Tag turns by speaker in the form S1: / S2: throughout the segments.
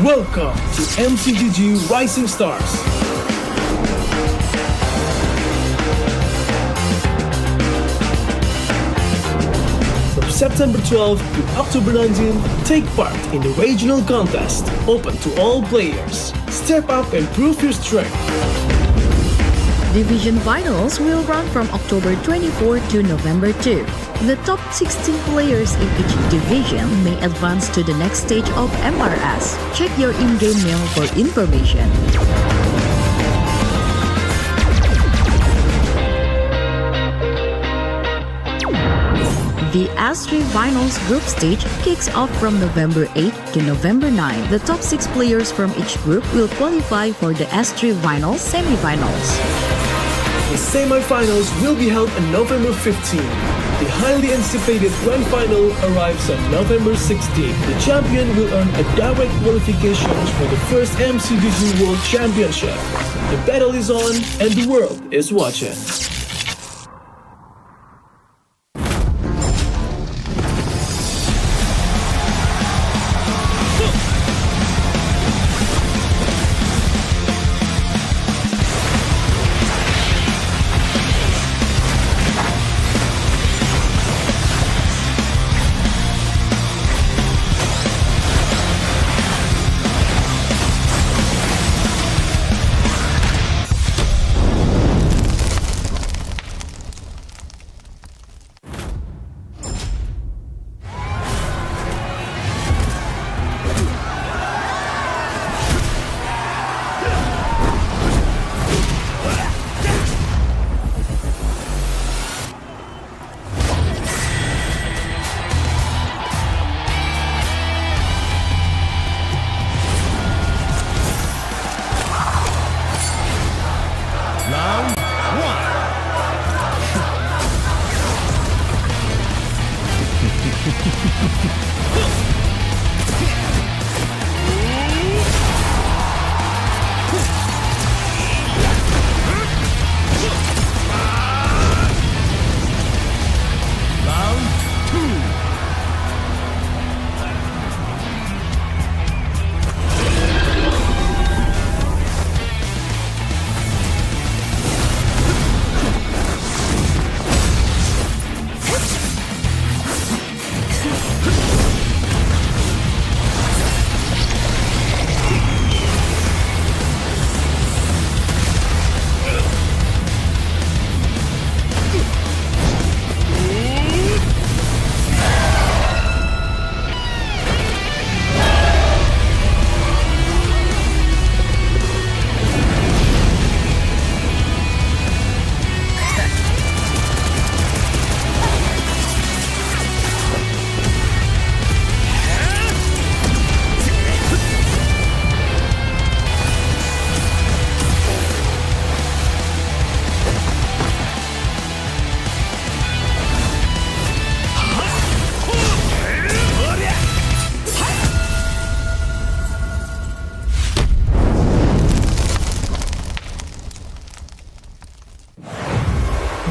S1: Welcome to MCGG Rising Stars. From September 12th to October 19th, take part in the regional contest, open to all players. Step up and prove your strength.
S2: Division finals will run from October 24 to November 2. The top 16 players in each division may advance to the next stage of MRS. Check your in-game mail for information. The S3 Finals group stage kicks off from November 8 to November 9. The top 6 players from each group will qualify for the S3 Finals semi-finals.
S1: The semi-finals will be held on November 15. The highly anticipated Grand Final arrives on November 16. The champion will earn a direct qualifications for the first MCGG World Championship. The battle is on and the world is watching.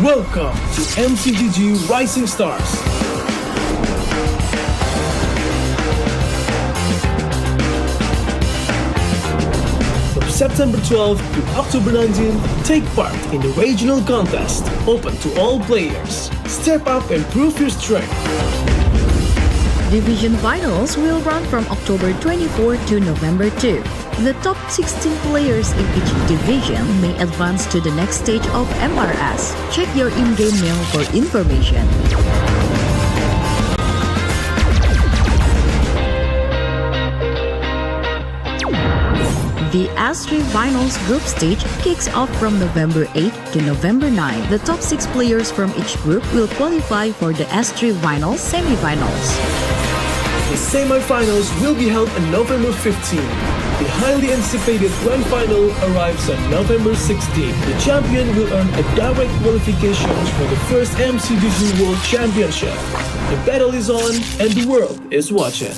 S1: Welcome to MCGG Rising Stars. From September 12th to October 19th, take part in the regional contest, open to all players. Step up and prove your strength.
S2: Division finals will run from October 24 to November 2. The top 16 players in each division may advance to the next stage of MRS. Check your in-game mail for information. The S3 Finals group stage kicks off from November 8 to November 9. The top 6 players from each group will qualify for the S3 Finals semi-finals.
S1: The semi-finals will be held on November 15. The highly anticipated Grand Final arrives on November 16. The champion will earn a direct qualifications for the first MCGG World Championship. The battle is on and the world is watching.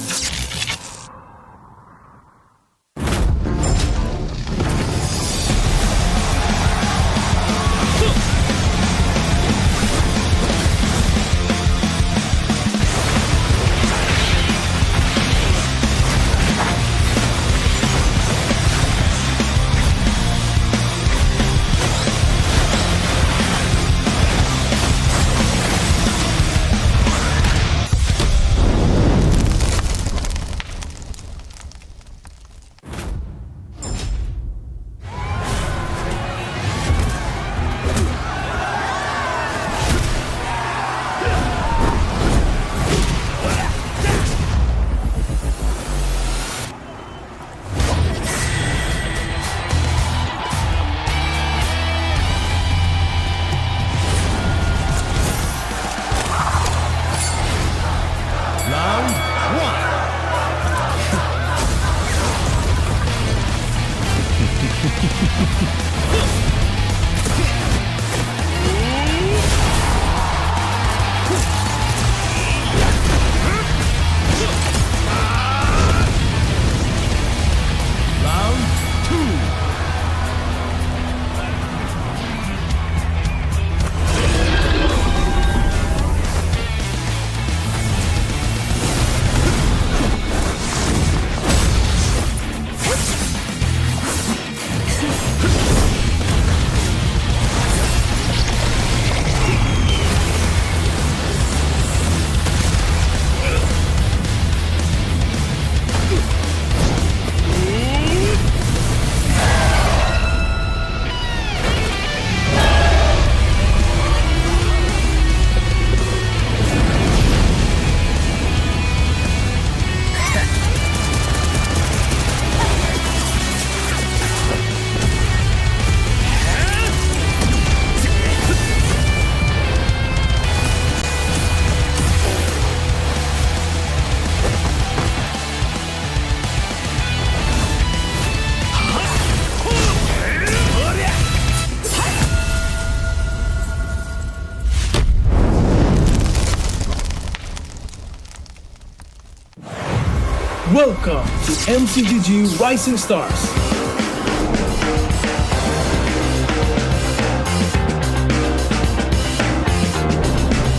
S1: Welcome to MCGG Rising Stars.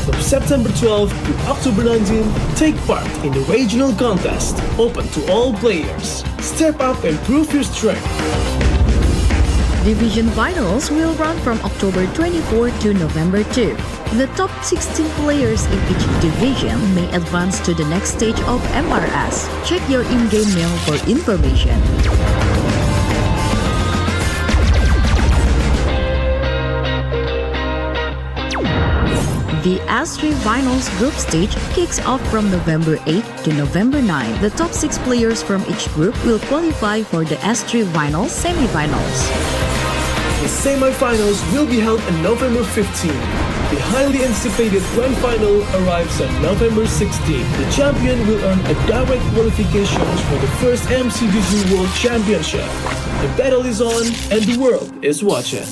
S1: From September 12th to October 19th, take part in the regional contest, open to all players. Step up and prove your strength.
S2: Division finals will run from October 24 to November 2. The top 16 players in each division may advance to the next stage of MRS. Check your in-game mail for information. The S3 Finals group stage kicks off from November 8 to November 9. The top 6 players from each group will qualify for the S3 Finals semifinals.
S1: The semi-finals will be held on November 15. The highly anticipated grand final arrives on November 16. The champion will earn a direct qualification for the first MCGG World Championship. The battle is on and the world is watching.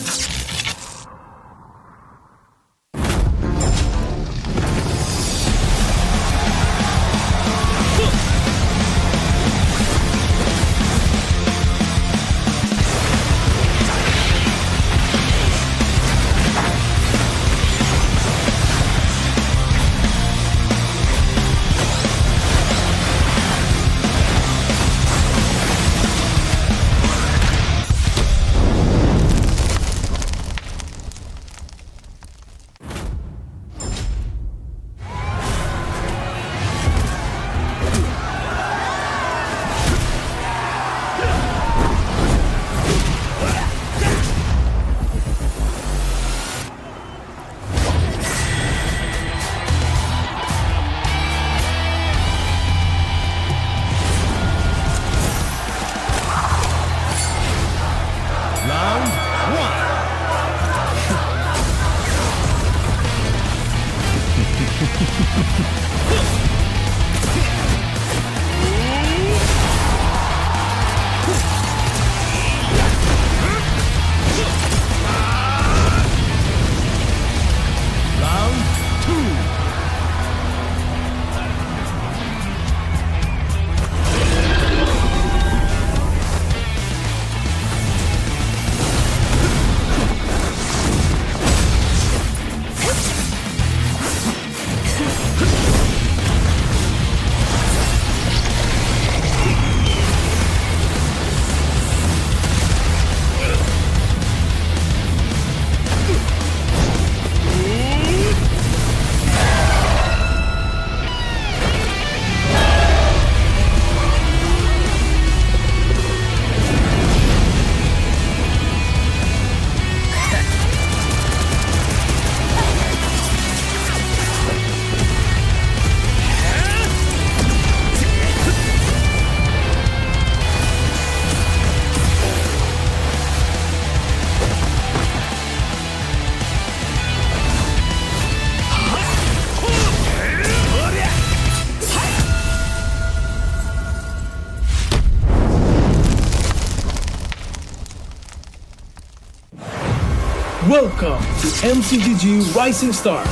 S1: Welcome to MCGG Rising Stars.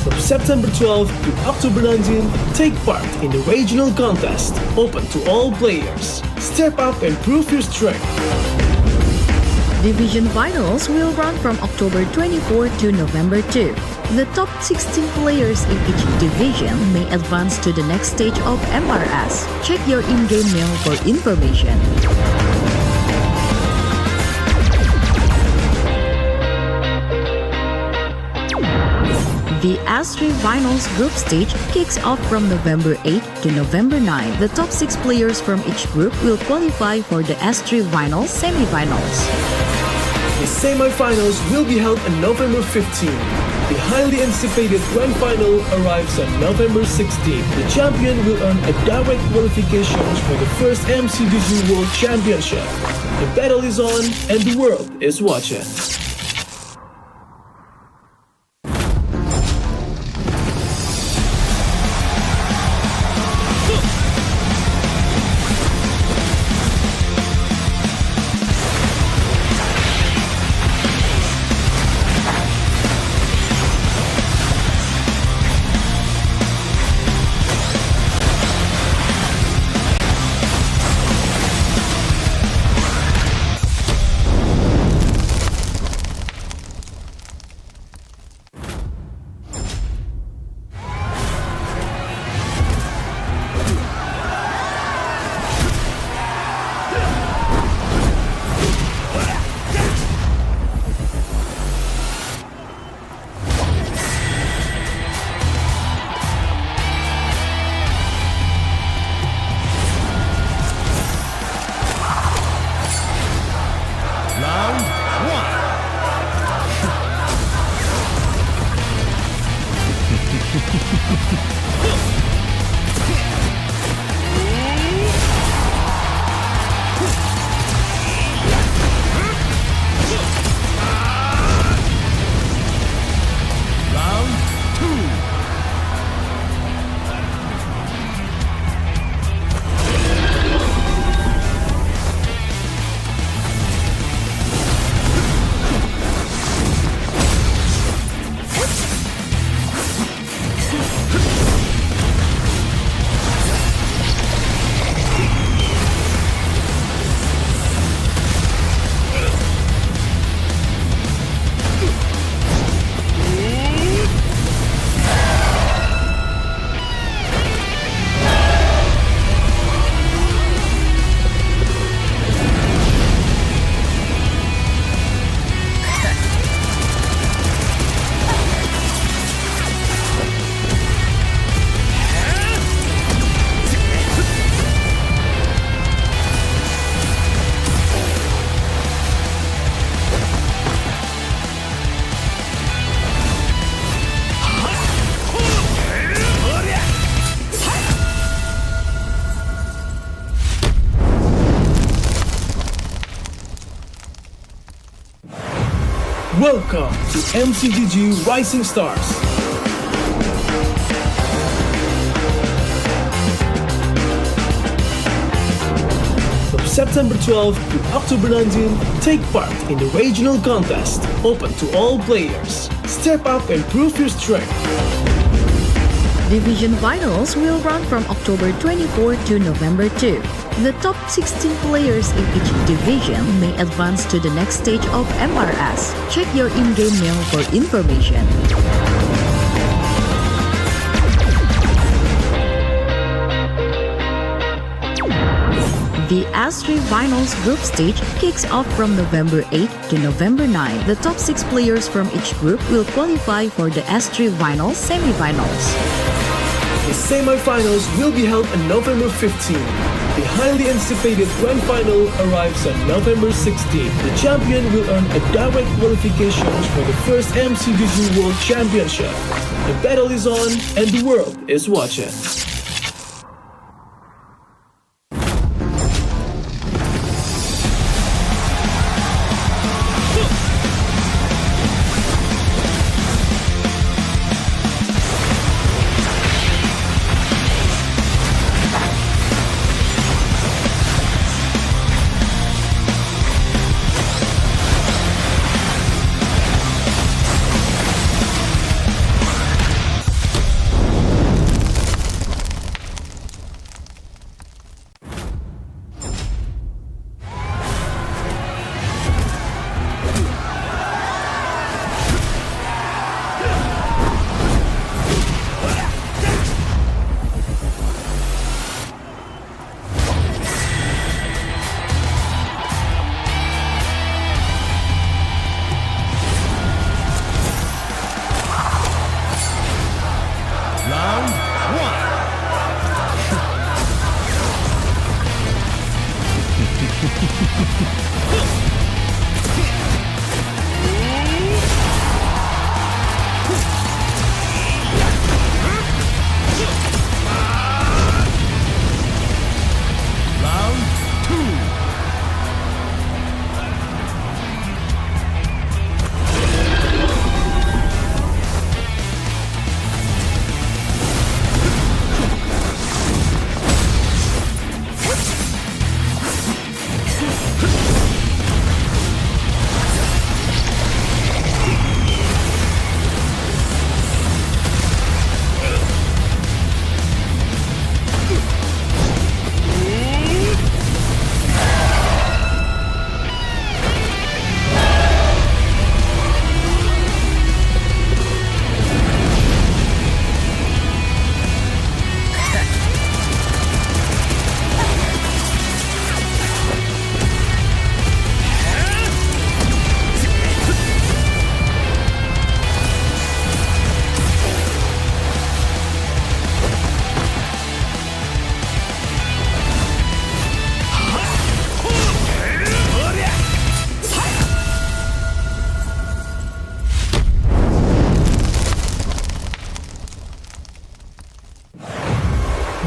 S1: From September 12th to October 19th, take part in the regional contest, open to all players. Step up and prove your strength.
S2: Division finals will run from October 24 to November 2. The top 16 players in each division may advance to the next stage of MRS. Check your in-game mail for information. The S3 Finals group stage kicks off from November 8 to November 9. The top 6 players from each group will qualify for the S3 Finals semifinals.
S1: The semi-finals will be held on November 15. The highly anticipated grand final arrives on November 16. The champion will earn a direct qualification for the first MCGG World Championship. The battle is on and the world is watching. Welcome to MCGG Rising Stars. From September 12th to October 19th, take part in the regional contest, open to all players. Step up and prove your strength.
S2: Division finals will run from October 24 to November 2. The top 16 players in each division may advance to the next stage of MRS. Check your in-game mail for information. The S3 Finals group stage kicks off from November 8 to November 9. The top 6 players from each group will qualify for the S3 Finals semifinals.
S1: The semifinals will be held on November 15. The highly anticipated Grand Final arrives on November 16. The champion will earn a direct qualification for the first MCGG World Championship. The battle is on and the world is watching.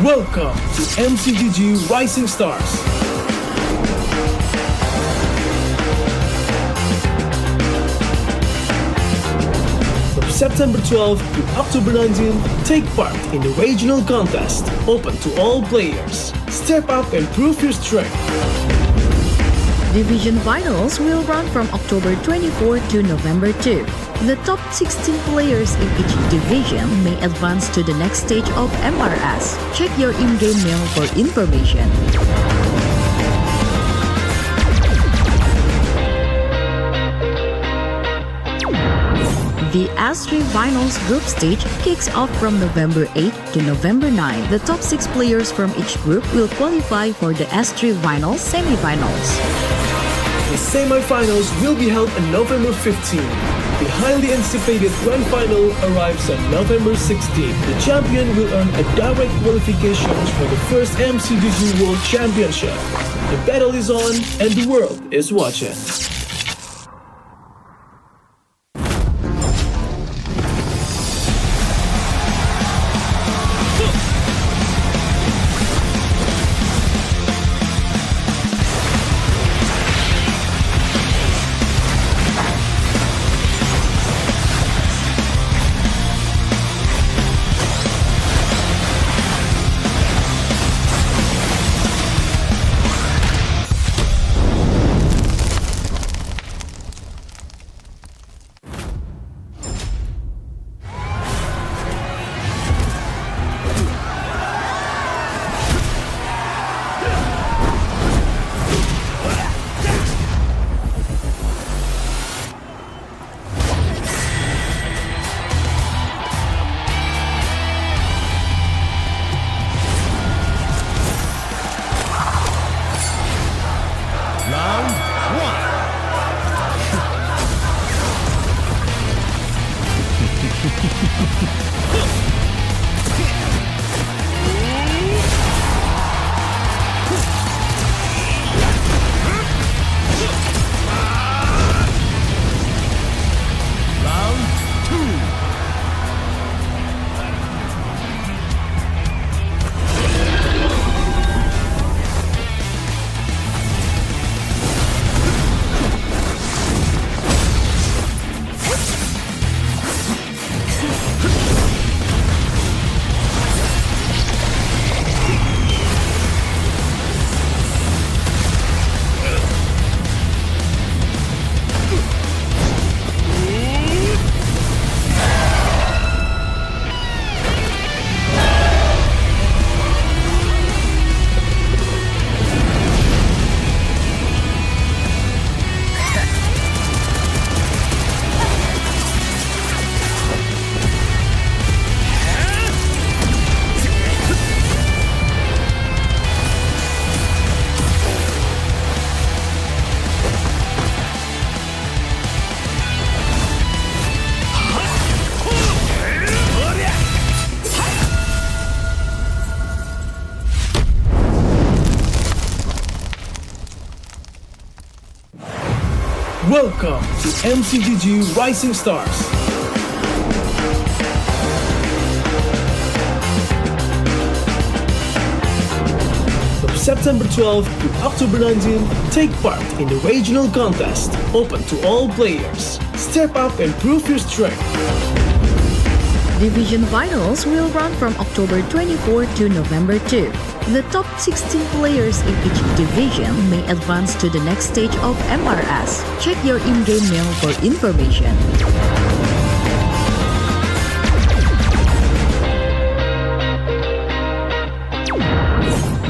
S1: Welcome to MCGG Rising Stars. From September 12th to October 19th, take part in the regional contest, open to all players. Step up and prove your strength.
S2: Division finals will run from October 24 to November 2. The top 16 players in each division may advance to the next stage of MRS. Check your in-game mail for information. The S3 Finals group stage kicks off from November 8 to November 9. The top 6 players from each group will qualify for the S3 Finals semifinals.
S1: The semifinals will be held on November 15. The highly anticipated Grand Final arrives on November 16. The champion will earn a direct qualification for the first MCGG World Championship. The battle is on and the world is watching. Welcome to MCGG Rising Stars. From September 12th to October 19th, take part in the regional contest, open to all players. Step up and prove your strength.
S2: Division finals will run from October 24 to November 2. The top 16 players in each division may advance to the next stage of MRS. Check your in-game mail for information.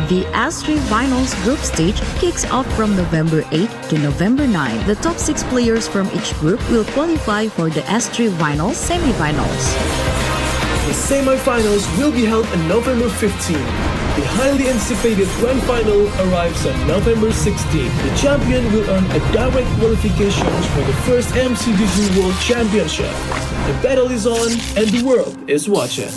S2: The S3 Finals group stage kicks off from November 8 to November 9. The top 6 players from each group will qualify for the S3 Finals semifinals.
S1: The semi-finals will be held on November 15. The highly anticipated Grand Final arrives on November 16. The champion will earn a direct qualification for the first MCGG World Championship. The battle is on and the world is watching.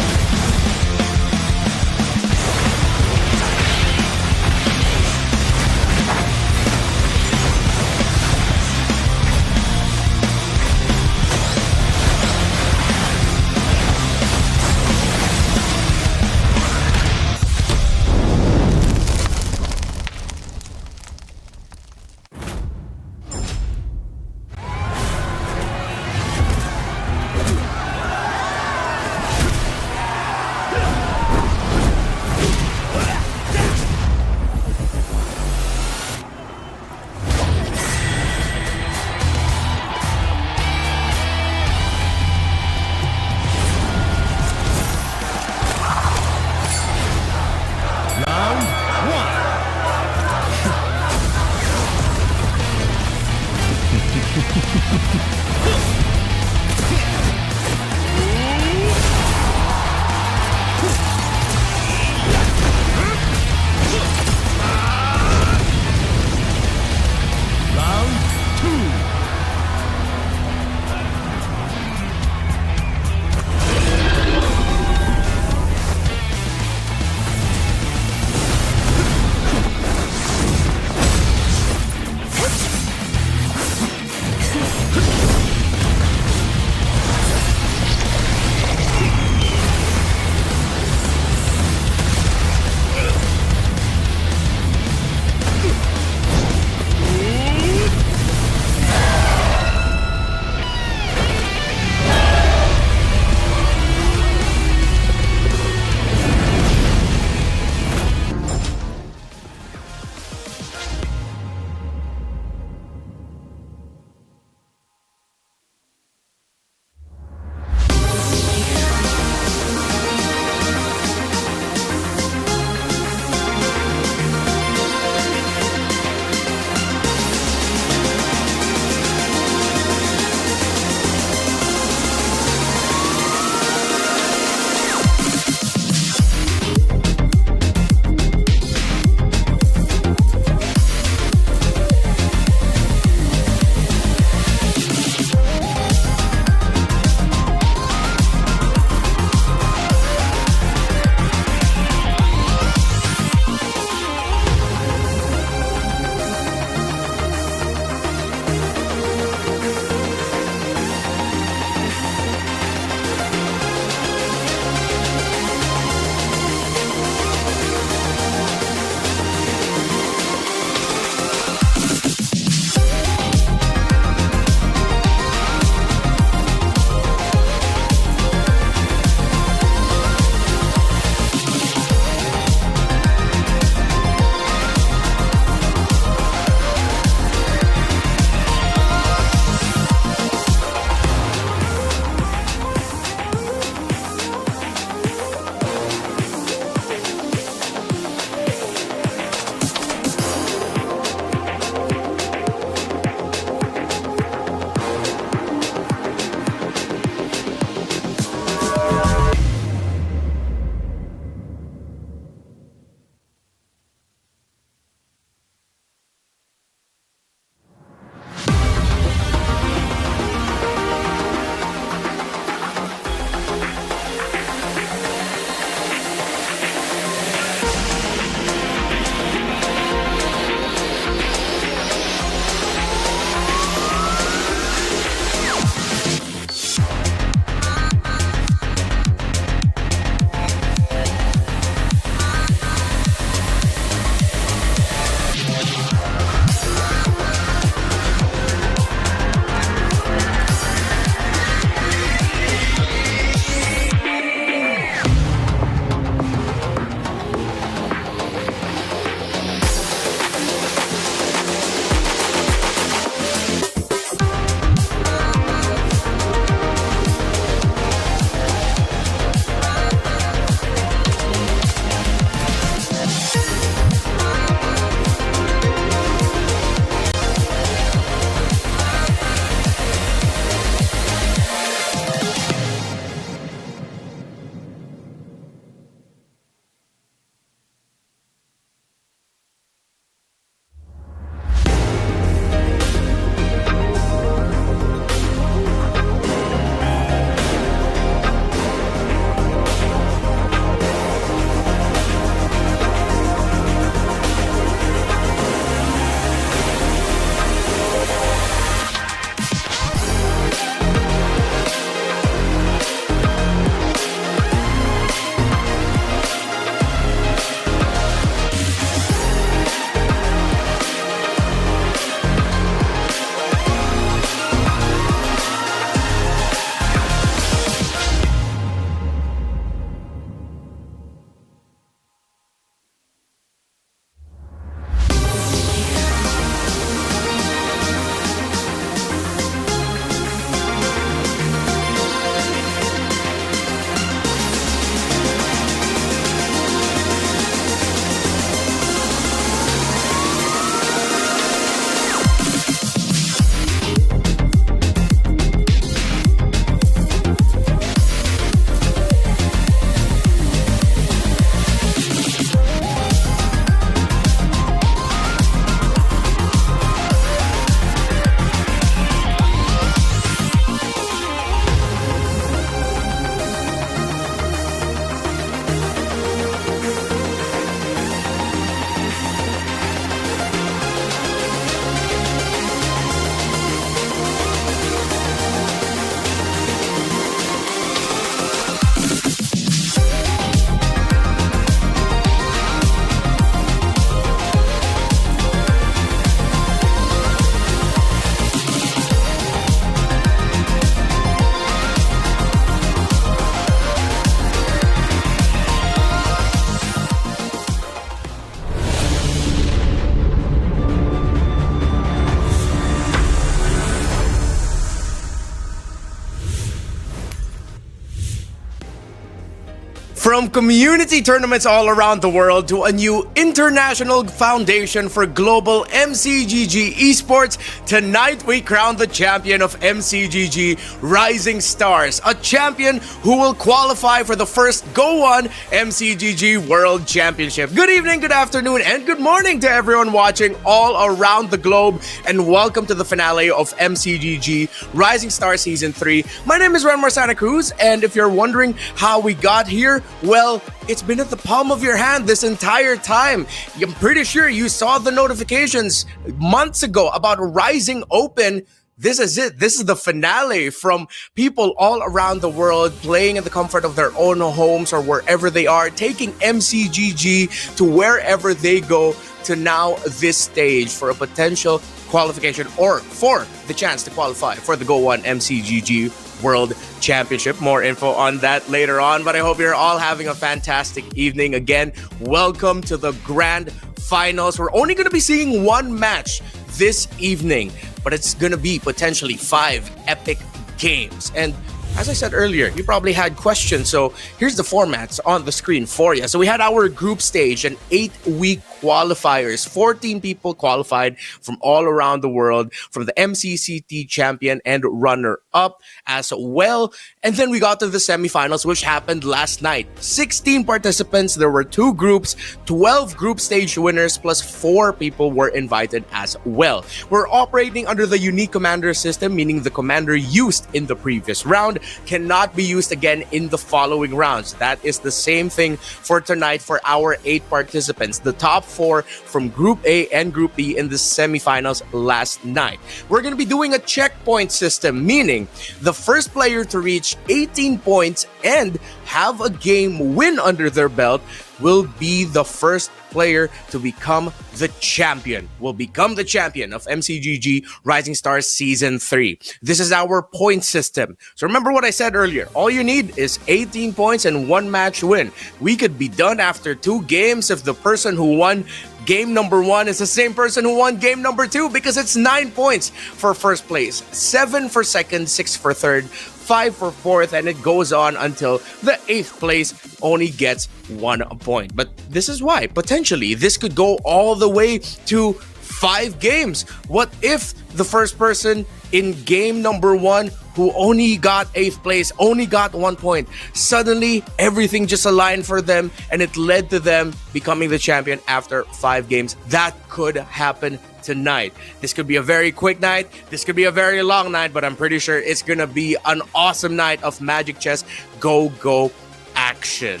S3: From community tournaments all around the world to a new international foundation for global MCGG esports, tonight we crown the champion of MCGG, Rising Stars, a champion who will qualify for the first Go1 MCGG World Championship. Good evening, good afternoon, and good morning to everyone watching all around the globe, and welcome to the finale of MCGG Rising Stars Season 3. My name is Renmar Santa Cruz, and if you're wondering how we got here, well, it's been at the palm of your hand this entire time. I'm pretty sure you saw the notifications months ago about Rising Open. This is it. This is the finale from people all around the world playing in the comfort of their own homes or wherever they are, taking MCGG to wherever they go, to now this stage for a potential qualification or for the chance to qualify for the Go1 MCGG World Championship. More info on that later on, but I hope you're all having a fantastic evening. Again, welcome to the Grand Finals. We're only going to be seeing one match this evening, but it's going to be potentially 5 epic games. And as I said earlier, you probably had questions, so here's the formats on the screen for you. So we had our group stage and 8-week qualifiers. 14 people qualified from all around the world, from the MCCT champion and runner-up as well. And then we got to the semifinals, which happened last night. 16 participants, there were 2 groups, 12 group stage winners, plus 4 people were invited as well. We're operating under the unique commander system, meaning the commander used in the previous round cannot be used again in the following rounds. That is the same thing for tonight for our 8 participants, the top 4 from Group A and Group B in the semifinals last night. We're going to be doing a checkpoint system, meaning the first player to reach 18 points and have a game win under their belt will be the first player to become the champion, of MCGG Rising Stars Season 3. This is our point system. So remember what I said earlier. All you need is 18 points and 1 match win. We could be done after 2 games if the person who won game number 1 is the same person who won game number 2, because it's 9 points for first place, 7 for second, 6 for third, 5 for fourth, and it goes on until the 8th place only gets 1 point. But this is why potentially this could go all the way to 5 games. What if the first person in game number 1 who only got 8th place only got 1 point? Suddenly everything just aligned for them and it led to them becoming the champion after 5 games. That could happen tonight. This could be a very quick night. This could be a very long night, but I'm pretty sure it's gonna be an awesome night of Magic Chess Go action.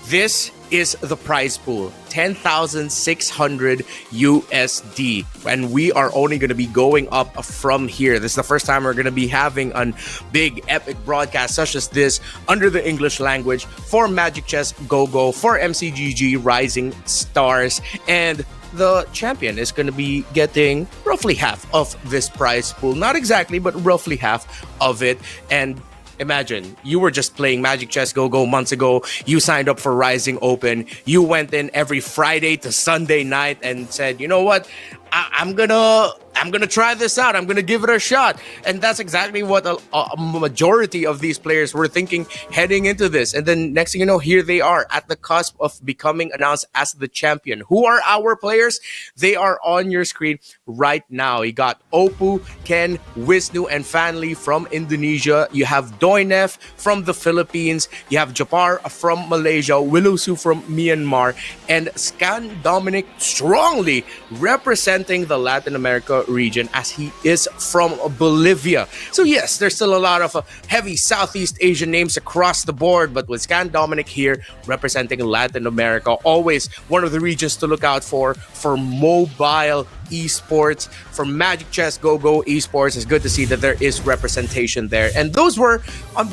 S3: This is the prize pool, 10,600 USD, and we are only going to be going up from here. This is the first time we're going to be having a big epic broadcast such as this under the English language for Magic Chess Go for MCGG Rising Stars, and the champion is going to be getting roughly half of this prize pool. Not exactly, but roughly half of it. And imagine you were just playing Magic Chess Go months ago. You signed up for Rising Open. You went in every Friday to Sunday night and said, you know what? I'm gonna try this out. I'm gonna give it a shot. And that's exactly what a majority of these players were thinking heading into this. And then next thing you know, here they are at the cusp of becoming announced as the champion. Who are our players? They are on your screen right now. You got Opu, Ken, Wisnu, and Fanli from Indonesia. You have Doinef from the Philippines. You have Japar from Malaysia, Wilusu from Myanmar, and Scan Dominic strongly representing the Latin America region as he is from Bolivia. So yes, there's still a lot of heavy Southeast Asian names across the board, but with Scan Dominic here representing Latin America, always one of the regions to look out for mobile esports, for Magic Chess Go esports. It's good to see that there is representation there. And those were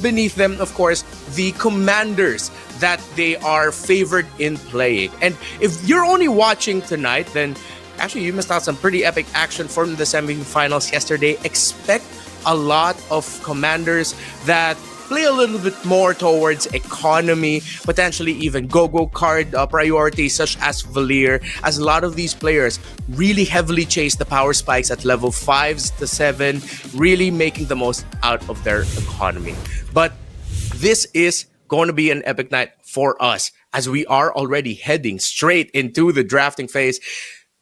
S3: beneath them, of course, the commanders that they are favored in playing. And if you're only watching tonight, then actually you missed out some pretty epic action from the semifinals yesterday. Expect a lot of commanders that play a little bit more towards economy, potentially even go card priorities such as Valir, as a lot of these players really heavily chase the power spikes at level 5s to 7, really making the most out of their economy. But this is going to be an epic night for us as we are already heading straight into the drafting phase.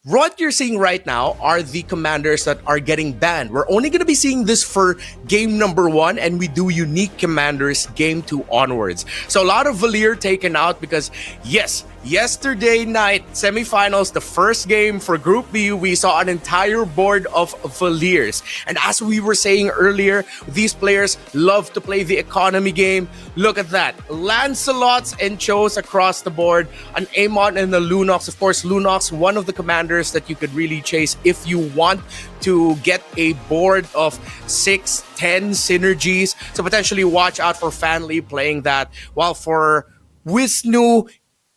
S3: What you're seeing right now are the commanders that are getting banned. We're only going to be seeing this for game number 1, and we do unique commanders game 2 onwards. So a lot of Valir taken out because, yes, yesterday night, semifinals, the first game for Group B, we saw an entire board of Valirs. And as we were saying earlier, these players love to play the economy game. Look at that. Lancelots and Chos across the board. An Amon and a Lunox. Of course, Lunox, one of the commanders that you could really chase if you want to get a board of 6-10 synergies. So potentially watch out for Fanli playing that. While for Wisnu,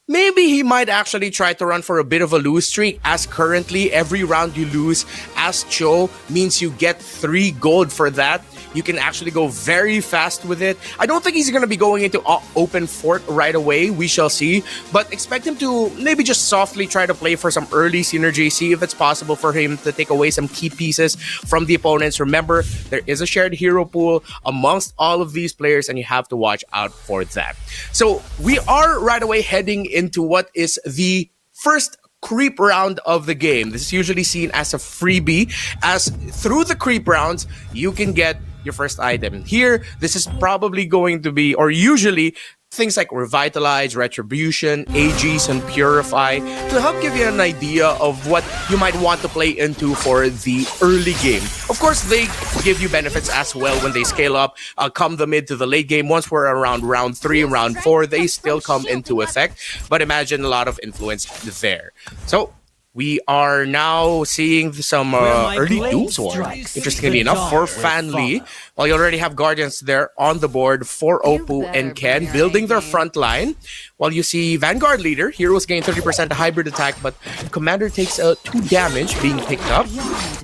S3: maybe he might actually try to run for a bit of a lose streak, as currently every round you lose as Cho means you get 3 gold for that. You can actually go very fast with it. I don't think he's going to be going into open fort right away. We shall see. But expect him to maybe just softly try to play for some early synergy. See if it's possible for him to take away some key pieces from the opponents. Remember, there is a shared hero pool amongst all of these players, and you have to watch out for that. So we are right away heading into what is the first creep round of the game. This is usually seen as a freebie, as through the creep rounds, you can get your first item. Here, this is probably going to be, or usually, things like Revitalize, Retribution, AGs, and Purify to help give you an idea of what you might want to play into for the early game. Of course, they give you benefits as well when they scale up, come the mid to the late game. Once we're around round 3 and round 4, they still come into effect. But imagine a lot of influence there. So, we are now seeing some early Doomswarm. Interestingly enough, for Fanli, while you already have Guardians there on the board for Oppo and Ken building their front line. While you see Vanguard Leader, Heroes gain 30% hybrid attack, but Commander takes 2 damage being picked up.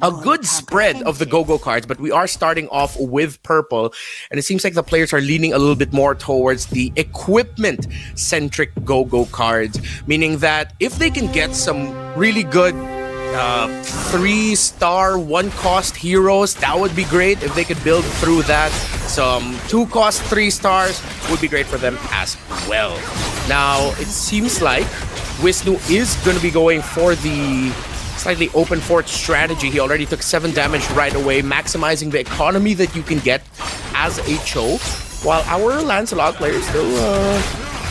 S3: A good spread of the Go-Go cards, but we are starting off with purple, and it seems like the players are leaning a little bit more towards the equipment-centric Go-Go cards, meaning that if they can get some really good 3-star 1-cost heroes, that would be great. If they could build through that, some 2-cost 3 stars would be great for them as well. Now, it seems like Wisnu is going to be going for the slightly open fort strategy. He already took 7 damage right away, maximizing the economy that you can get as a Cho, while our Lancelot players still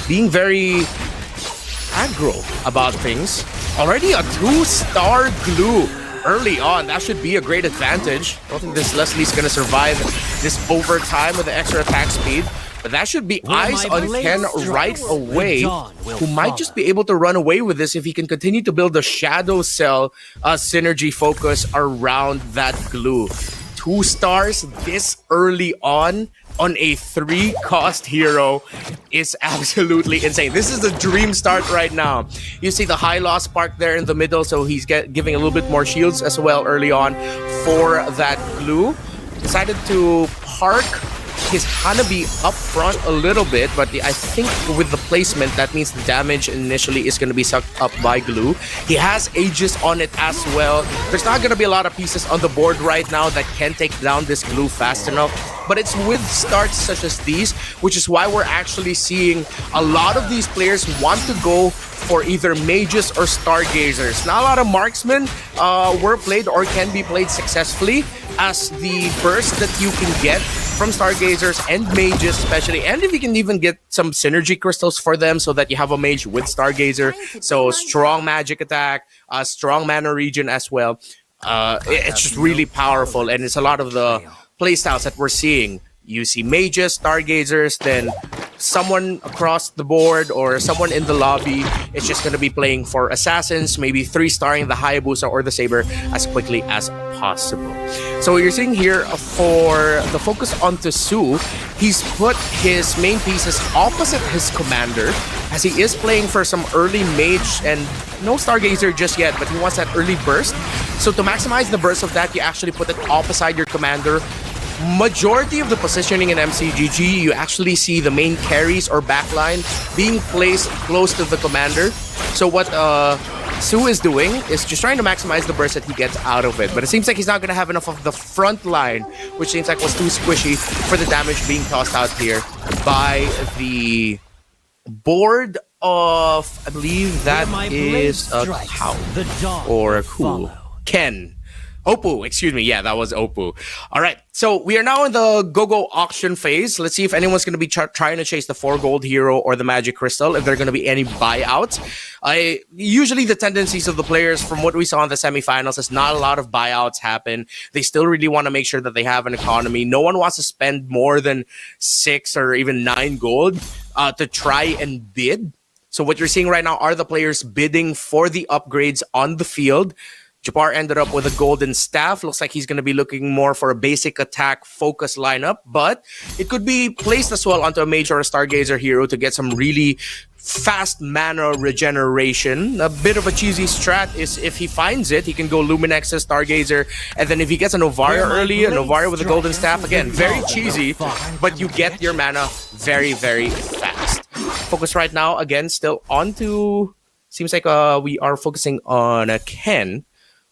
S3: being very aggro about things. Already a 2-star glue early on. That should be a great advantage. I don't think this Leslie's going to survive this overtime with the extra attack speed. But that should be eyes on Ken right away, who might just be able to run away with this if he can continue to build the Shadow Cell synergy focus around that glue. 2 stars this early on a 3-cost hero is absolutely insane. This is the dream start right now. You see the high loss spark there in the middle, so he's giving a little bit more shields as well early on for that glue. Decided to park his Hanabi up front a little bit, but I think with the placement, that means the damage initially is going to be sucked up by glue. He has Aegis on it as well. There's not going to be a lot of pieces on the board right now that can take down this glue fast enough, but it's with starts such as these, which is why we're actually seeing a lot of these players want to go for either mages or stargazers. Not a lot of marksmen were played or can be played successfully, as the burst that you can get from stargazers and mages especially, and if you can even get some synergy crystals for them so that you have a mage with stargazer, so strong magic attack, strong mana regen as well. It's just really powerful, and it's a lot of the playstyles that we're seeing. You see mages, stargazers, then someone across the board or someone in the lobby is just going to be playing for assassins, maybe 3-starring the Hayabusa or the Saber as quickly as possible. So what you're seeing here for the focus onto Su, he's put his main pieces opposite his commander, as he is playing for some early mage and no stargazer just yet, but he wants that early burst. So to maximize the burst of that, you actually put it opposite your commander. Majority of the positioning in MCGG, you actually see the main carries or backline being placed close to the commander. So what Su is doing is just trying to maximize the burst that he gets out of it. But it seems like he's not going to have enough of the front line, which seems like was too squishy for the damage being tossed out here by the board of, I believe that is a cow or a cool Ken. Oppo, excuse me. Yeah, that was Oppo. All right. So we are now in the go-go auction phase. Let's see if anyone's going to be trying to chase the 4 gold hero or the magic crystal, if there are going to be any buyouts. Usually the tendencies of the players from what we saw in the semifinals is not a lot of buyouts happen. They still really want to make sure that they have an economy. No one wants to spend more than 6 or even 9 gold to try and bid. So what you're seeing right now are the players bidding for the upgrades on the field. Japar ended up with a golden staff. Looks like he's going to be looking more for a basic attack focus lineup, but it could be placed as well onto a mage or a stargazer hero to get some really fast mana regeneration. A bit of a cheesy strat is if he finds it, he can go Luminexus, Stargazer, and then if he gets a Novaria early, a Novaria with a golden staff, again, very cheesy, but you get your mana very, very fast. Focus right now, again, still onto... Seems like we are focusing on Ken,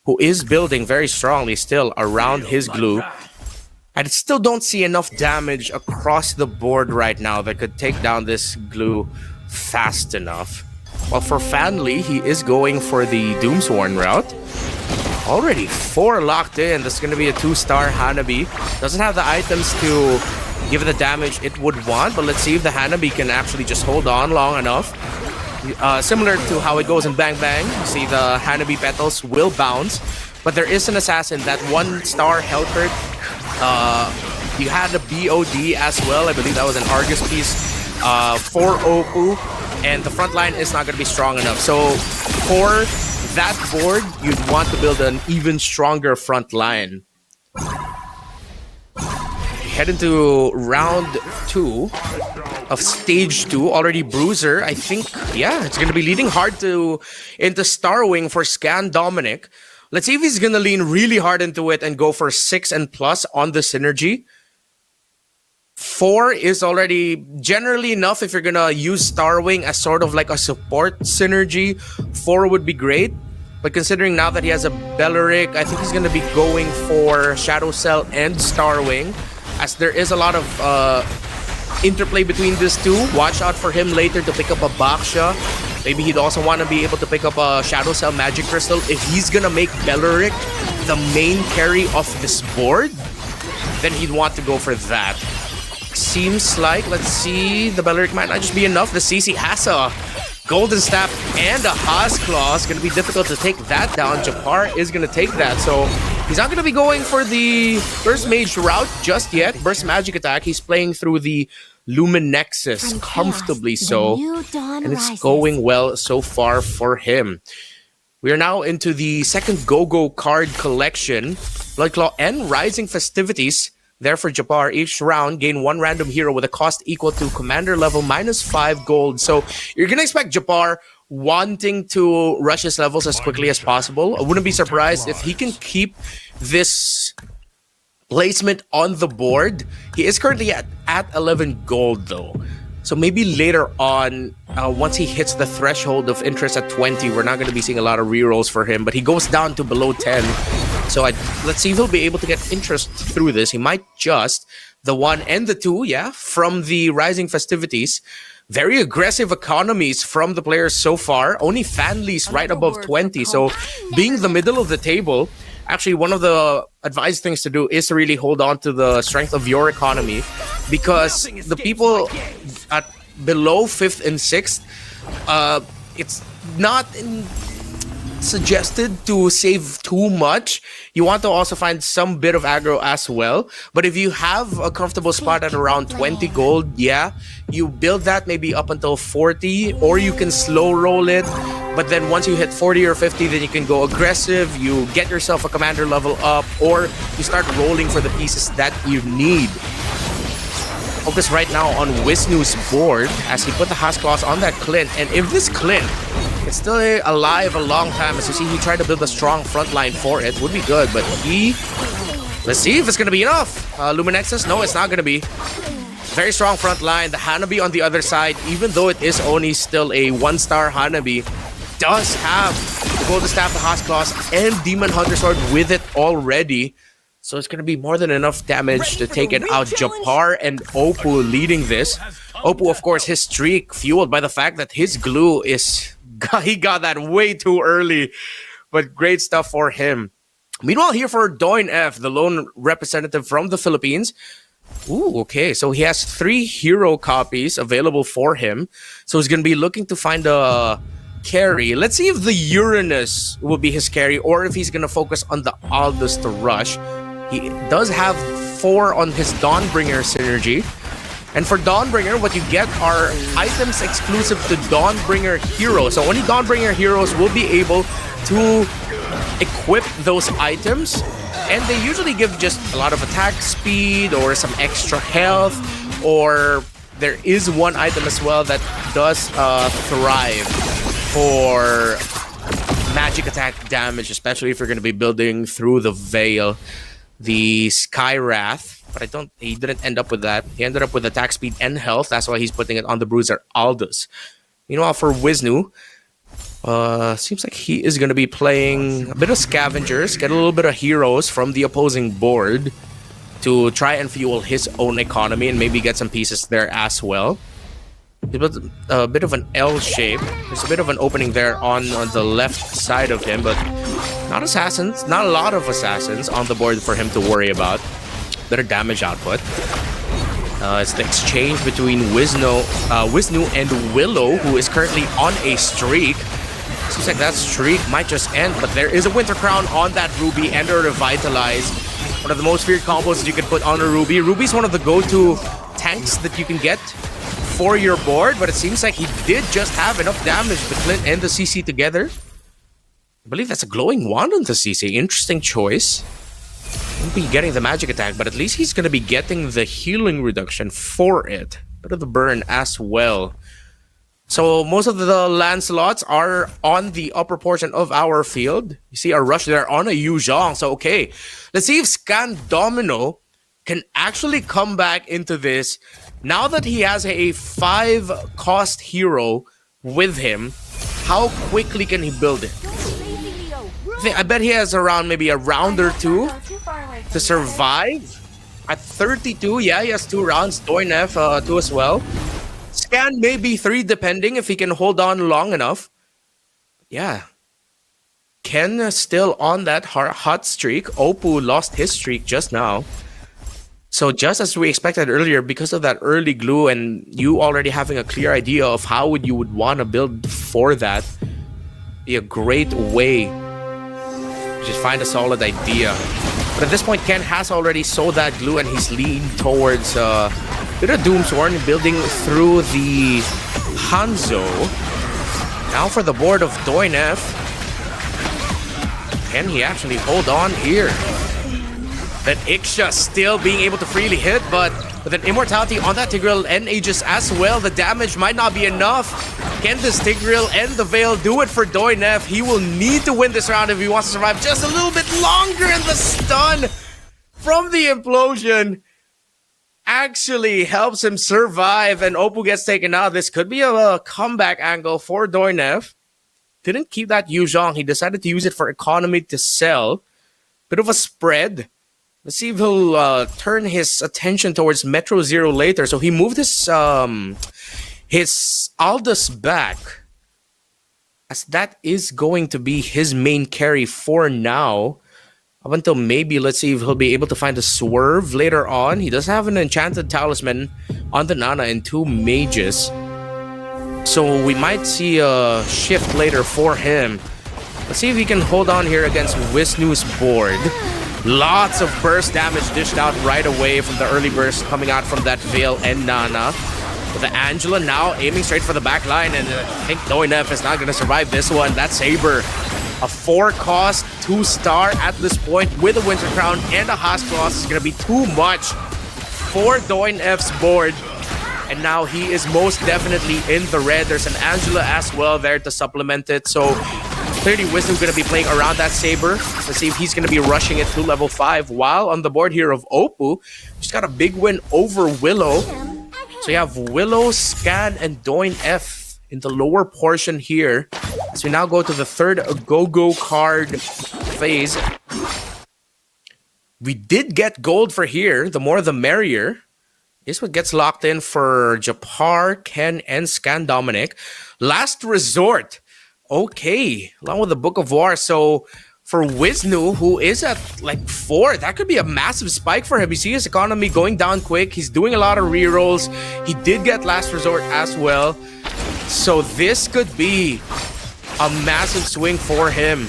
S3: who is building very strongly still around his glue. I still don't see enough damage across the board right now that could take down this glue fast enough. Well, for Fanly, he is going for the Doomsworn route. Already 4 locked in. This is going to be a 2-star Hanabi. Doesn't have the items to give it the damage it would want, but let's see if the Hanabi can actually just hold on long enough. Similar to how it goes in Bang Bang, you see the Hanabi petals will bounce, but there is an assassin, that 1-star Hellkurt. You had the BOD as well, I believe that was an Argus piece for Opu, and the front line is not going to be strong enough. So for that board, you'd want to build an even stronger front line. Head into round 2 of stage 2. Already Bruiser, I think, yeah, it's going to be leading hard into Starwing for Scan Dominic. Let's see if he's going to lean really hard into it and go for 6 and plus on the synergy. 4 is already generally enough if you're going to use Starwing as sort of like a support synergy. 4 would be great. But considering now that he has a Belleric, I think he's going to be going for Shadow Cell and Starwing, as there is a lot of interplay between these two. Watch out for him later to pick up a Baksha. Maybe he'd also want to be able to pick up a Shadow Cell Magic Crystal. If he's gonna make Belleric the main carry of this board, then he'd want to go for that. Seems like, let's see, the Belleric might not just be enough. The CC has a Golden Staff and a Haas Claw. It's going to be difficult to take that down. Japar is going to take that, so he's not going to be going for the Burst Mage route just yet. Burst Magic attack. He's playing through the Luminexus comfortably so, and it's going well so far for him. We are now into the second Go-Go card collection. Bloodclaw and Rising Festivities. There for Japar, each round gain 1 random hero with a cost equal to commander level minus 5 gold. So you're gonna expect Japar wanting to rush his levels as quickly as possible. I wouldn't be surprised if he can keep this placement on the board. He is currently at 11 gold though. So maybe later on, once he hits the threshold of interest at 20, we're not going to be seeing a lot of rerolls for him. But he goes down to below 10. So let's see if he'll be able to get interest through this. He might just. The 1 and the 2, yeah, from the Rising Festivities. Very aggressive economies from the players so far. Only Fanly's right above 20. So being the middle of the table, actually one of the advised things to do is to really hold on to the strength of your economy, because the people at below 5th and 6th, it's not suggested to save too much. You want to also find some bit of aggro as well. But if you have a comfortable spot at around 20 gold, yeah, you build that maybe up until 40, or you can slow roll it. But then once you hit 40 or 50, then you can go aggressive, you get yourself a commander level up, or you start rolling for the pieces that you need. Focus right now on Wisnu's board as he put the Haas Claws on that Clint. And if this Clint is still alive a long time, as you see, he tried to build a strong front line for it, would be good. But let's see if it's going to be enough. Luminexus, no, it's not going to be. Very strong front line. The Hanabi on the other side, even though it is only still a 1-star Hanabi, does have the Golden Staff, the Haas Claws, and Demon Hunter Sword with it already. So it's going to be more than enough damage to take it out. Japar and Oppo leading this. Oppo, of course, his streak fueled by the fact that his glue is... He got that way too early. But great stuff for him. Meanwhile, here for Doin F, the lone representative from the Philippines. Ooh, okay. So he has 3 hero copies available for him. So he's going to be looking to find a carry. Let's see if the Uranus will be his carry or if he's going to focus on the Aldous to rush. He does have 4 on his Dawnbringer synergy. And for Dawnbringer, what you get are items exclusive to Dawnbringer heroes. So only Dawnbringer heroes will be able to equip those items. And they usually give just a lot of attack speed or some extra health. Or there is one item as well that does thrive for magic attack damage, especially if you're going to be building through the Veil, the Sky Wrath. But he didn't end up with that. He ended up with attack speed and health. That's why he's putting it on the Bruiser Aldous. Meanwhile, for Wisnu, seems like he is going to be playing a bit of Scavengers, get a little bit of heroes from the opposing board to try and fuel his own economy and maybe get some pieces there as well. He built a bit of an L shape. There's a bit of an opening there on the left side of him, but not a lot of assassins on the board for him to worry about. Better damage output. It's the exchange between Wisnu and Willow, who is currently on a streak. Seems like that streak might just end, but there is a Winter Crown on that Ruby and a Revitalize. One of the most feared combos that you can put on a Ruby. Ruby's one of the go-to tanks that you can get for your board, but it seems like he did just have enough damage to Clint and the CC together. I believe that's a Glowing Wand on the CC. Interesting choice. Won't be getting the magic attack, but at least he's going to be getting the healing reduction for it. Bit of the burn as well. So most of the Lancelots are on the upper portion of our field. You see a rush there on a Yu Zhong. So okay, let's see if Scan Domino can actually come back into this. Now that he has a 5-cost hero with him, how quickly can he build it? I bet he has around maybe a round or 2 to survive. At 32, yeah, he has 2 rounds. Doin F 2 as well. Scan maybe 3 depending if he can hold on long enough. Yeah. Ken still on that hot streak. Oppo lost his streak just now. So just as we expected earlier, because of that early glue and you already having a clear idea of how you would want to build for that, be a great way to just find a solid idea. But at this point, Ken has already sold that glue and he's leaned towards a bit of Doomsworn, building through the Hanzo. Now for the board of Doin F. Can he actually hold on here? That Iksha still being able to freely hit, but with an Immortality on that Tigreal and Aegis as well, the damage might not be enough. Can this Tigreal and the Veil do it for Doin F? He will need to win this round if he wants to survive just a little bit longer, and the stun from the implosion actually helps him survive, and Oppo gets taken out. This could be a comeback angle for Doin F. Didn't keep that Yu Zhong. He decided to use it for economy to sell. Bit of a spread. Let's see if he'll turn his attention towards Metro Zero later. So he moved his Aldous back, as that is going to be his main carry for now. Up until maybe, let's see if he'll be able to find a swerve later on. He does have an Enchanted Talisman on the Nana and 2 mages. So we might see a shift later for him. Let's see if he can hold on here against Wisnu's board. Lots of burst damage dished out right away from the early burst coming out from that Veil and Nana. With the Angela now aiming straight for the back line, and I think Doin F is not going to survive this one. That Saber, a 4-cost 2-star at this point with a Winter Crown and a Haas-Cross is going to be too much for Doin F's board. And now he is most definitely in the red. There's an Angela as well there to supplement it. So clearly Wisdom going to be playing around that Saber. Let's see if he's going to be rushing it to level 5. While on the board here of Oppo, just got a big win over Willow. So you have Willow, Scan, and Doin F in the lower portion here. As we now go to the third go-go card phase. We did get gold for here. The more the merrier. Here's what gets locked in for Japar, Ken, and Scan Dominic. Last resort. Okay, along with the Book of War. So for Wisnu, who is at like 4, that could be a massive spike for him. You see his economy going down quick. He's doing a lot of rerolls. He did get Last Resort as well. So this could be a massive swing for him.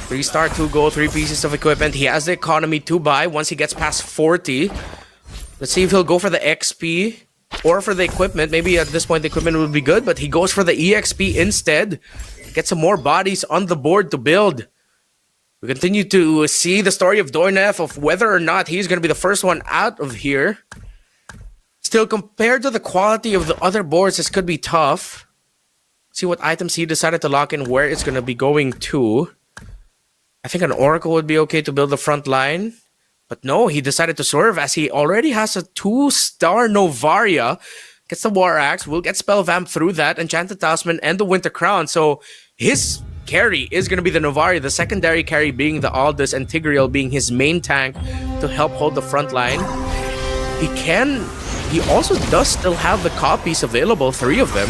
S3: 3-star, 2 gold, 3 pieces of equipment. He has the economy to buy once he gets past 40. Let's see if he'll go for the XP or for the equipment. Maybe at this point the equipment will be good, but he goes for the EXP instead. Get some more bodies on the board to build. We continue to see the story of Doinef, of whether or not he's going to be the first one out of here. Still, compared to the quality of the other boards, this could be tough. See what items he decided to lock in, where it's going to be going to. I think an Oracle would be okay to build the front line. But no, he decided to swerve as he already has a 2-star Novaria. Gets the War Axe, will get Spell Vamp through that, Enchanted Talisman, and the Winter Crown. So his carry is going to be the Novaria, the secondary carry being the Aldous, and Tigreal being his main tank to help hold the front line. He also does still have the copies available, 3 of them.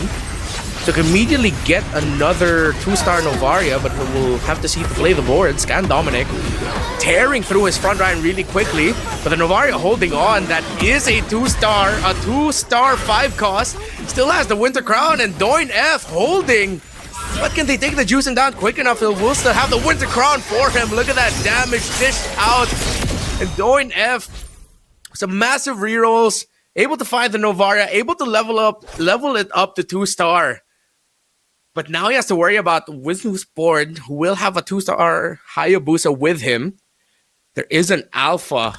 S3: So can immediately get another 2-star Novaria, but we'll have to see to play the board. Scan Dominic tearing through his front line really quickly, but the Novaria holding on. That is a 2-star 5 cost. Still has the Winter Crown, and Doin F holding. But can they take the juicing down quick enough? We'll still have the Winter Crown for him. Look at that damage dished out. And Doin F, some massive rerolls, able to find the Novaria, able to level it up to 2-star. But now he has to worry about Wisnu's board, who will have a 2-star Hayabusa with him. There is an Alpha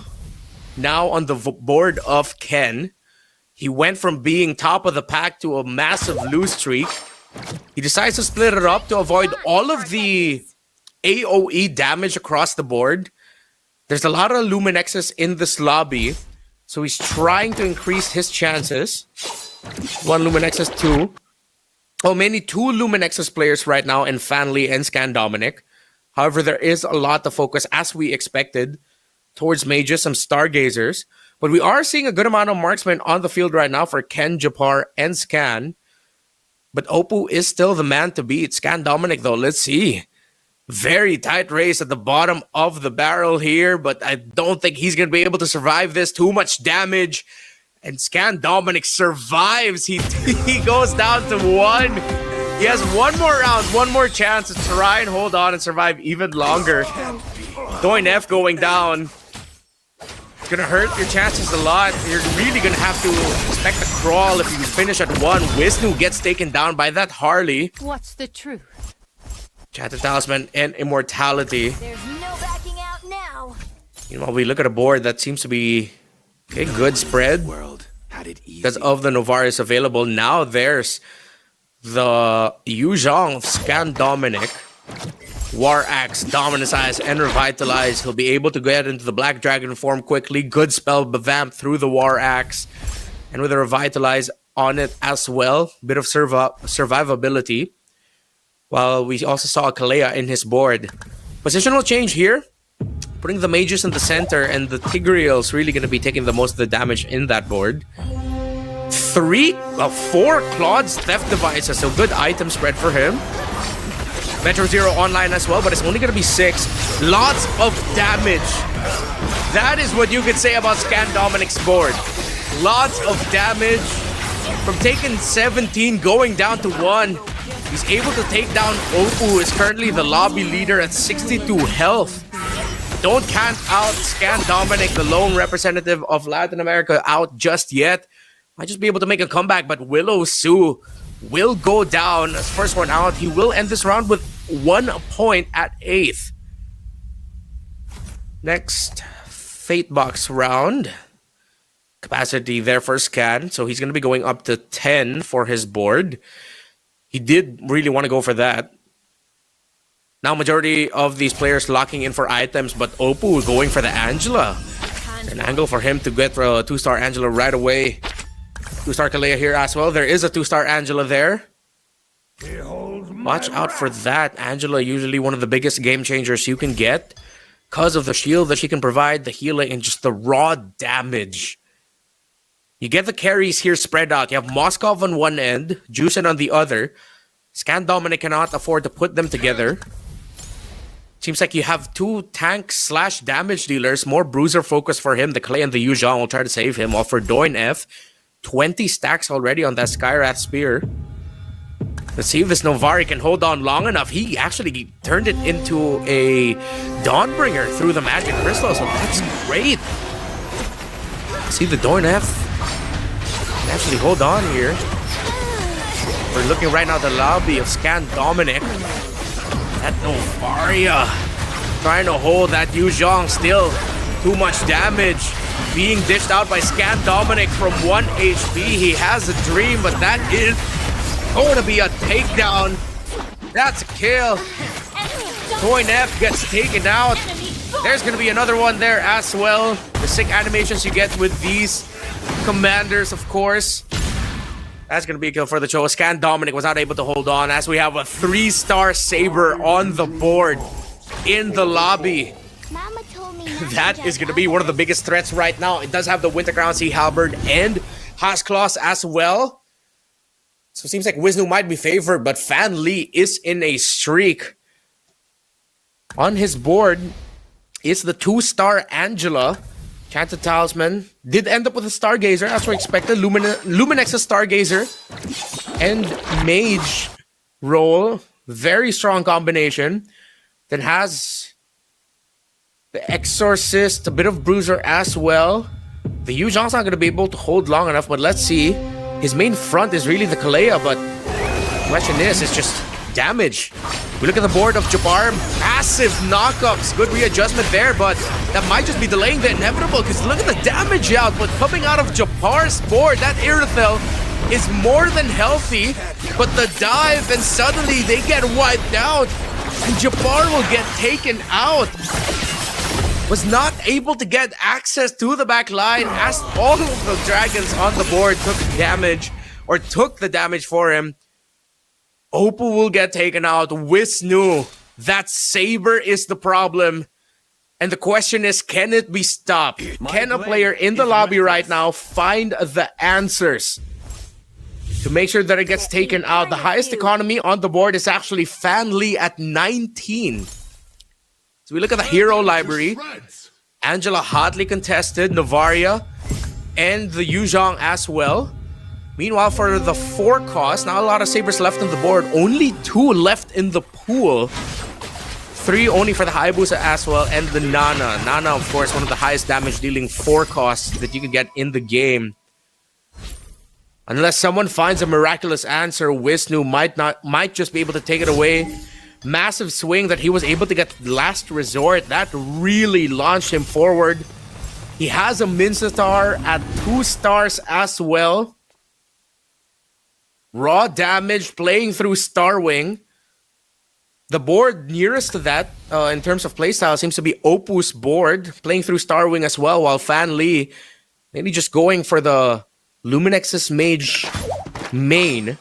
S3: now on the board of Ken. He went from being top of the pack to a massive lose streak. He decides to split it up to avoid all of the AoE damage across the board. There's a lot of Luminexes in this lobby, so he's trying to increase his chances. 1 Luminexes, 2. Oh, mainly 2 Luminexus players right now in Fanly and Scan Dominic. However, there is a lot to focus, as we expected, towards mages, some stargazers. But we are seeing a good amount of marksmen on the field right now for Ken, Japar, and Scan. But Oppo is still the man to beat. Scan Dominic, though, let's see. Very tight race at the bottom of the barrel here, but I don't think he's going to be able to survive this. Too much damage. And Scan Dominic survives. He goes down to 1. He has 1 more round, 1 more chance to try and hold on and survive even longer. Doin F going down. It's going to hurt your chances a lot. You're really going to have to expect a crawl if you finish at 1. Wisnu gets taken down by that Harley.
S4: What's the truth?
S3: Enchanted Talisman and Immortality.
S4: There's no backing out now.
S3: You know, we look at a board that seems to be a good spread because of the Novaris available. Now there's the Yuzhong of Scan Dominic. War Axe, Dominicize, and Revitalize. He'll be able to get into the Black Dragon form quickly. Good spell, Bavamp through the War Axe. And with a Revitalize on it as well. Bit of survivability. While we also saw a Kalea in his board. Positional change here. Putting the mages in the center, and the Tigreal's really going to be taking the most of the damage in that board. 4 Claude's Theft Devices, so good item spread for him. Metro Zero online as well, but it's only going to be 6. Lots of damage. That is what you could say about Scan Dominic's board. Lots of damage. From taking 17, going down to 1. He's able to take down Oppo, who is currently the lobby leader at 62 health. Don't count out Scan Dominic, the lone representative of Latin America, out just yet. Might just be able to make a comeback, but Willow Su will go down as first one out. He will end this round with 1 point at 8th. Next, Fate Box round. Capacity there for Scan, so he's going to be going up to 10 for his board. He did really want to go for that. Now majority of these players locking in for items, but Oppo going for the Angela. An angle for him to get a 2-star Angela right away. 2-star Kalea here as well. There is a 2-star Angela there. Watch out for that. Angela, usually one of the biggest game changers you can get. because of the shield that she can provide, the healing, and just the raw damage. You get the carries here spread out. You have Moskov on one end, Juicen on the other. Scan Dominic cannot afford to put them together. Seems like you have two tank/damage dealers, more bruiser focus for him. The Clay and the Yu Zhang will try to save him. While for Doin F, 20 stacks already on that Skywrath Spear. Let's see if this Novari can hold on long enough. He actually turned it into a Dawnbringer through the Magic Crystal, so that's great. See the Doin F can actually hold on here. We're looking right now at the lobby of Scan Dominic. That Novaria trying to hold that Yu Zhang, still too much damage. Being dished out by Scan Dominic from 1 HP. He has a dream, but that is going to be a takedown. That's a kill. Doin F gets taken out. There's going to be another one there as well. The sick animations you get with these commanders, of course. That's going to be a kill for the Cho. Scan Dominic was not able to hold on as we have a 3-star Saber on the board in the lobby.
S4: Mama told me
S3: That is going to be one of the biggest threats right now. It does have the Winter Crown Sea Halberd and Hasclaws as well. So it seems like Wisnu might be favored, but Fan Li is in a streak. On his board is the 2-star Angela. Chanted Talisman did end up with a Stargazer, as we expected. Luminex's Stargazer and Mage roll. Very strong combination. Then has the Exorcist, a bit of Bruiser as well. The Yu Zhang's not going to be able to hold long enough, but let's see. His main front is really the Kalea, but the question is, it's just damage. We look at the board of Jabbar, massive knockups, good readjustment there, but that might just be delaying the inevitable, because look at the damage output coming out of Jabbar's board. That Irithel is more than healthy, but the dive, and suddenly they get wiped out, and Jabbar will get taken out. Was not able to get access to the back line as all of the dragons on the board took damage, or took the damage for him. Opal will get taken out. Wisnu, that Saber is the problem. And the question is, can it be stopped? Can a player in the lobby right now find the answers to make sure that it gets taken out? The highest economy on the board is actually Fan Li at 19. So we look at the hero library. Angela hotly contested, Novaria, and the Yu Zhang as well. Meanwhile, for the 4 cost, not a lot of Sabers left on the board. Only 2 left in the pool. 3 only for the Hayabusa as well, and the Nana. Nana, of course, one of the highest damage dealing 4 costs that you can get in the game. Unless someone finds a miraculous answer, Wisnu might just be able to take it away. Massive swing that he was able to get last resort. That really launched him forward. He has a Mincetar at 2 stars as well. Raw damage playing through Starwing. The board nearest to that, in terms of playstyle, seems to be Opus board, playing through Starwing as well, while Fan Li maybe just going for the Luminex's Mage main.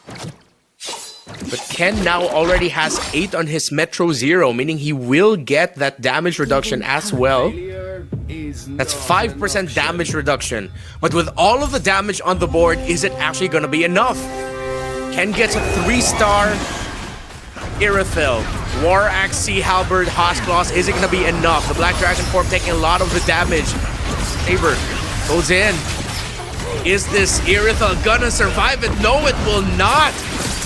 S3: But Ken now already has 8 on his Metro Zero, meaning he will get that damage reduction as well. That's 5% damage reduction. But with all of the damage on the board, is it actually going to be enough? Ken gets a 3-star Irithel. War Axe, Sea Halberd, Hasclaws. Is it going to be enough? The Black Dragon form taking a lot of the damage. Saber goes in. Is this Irithel gonna survive it? No, it will not.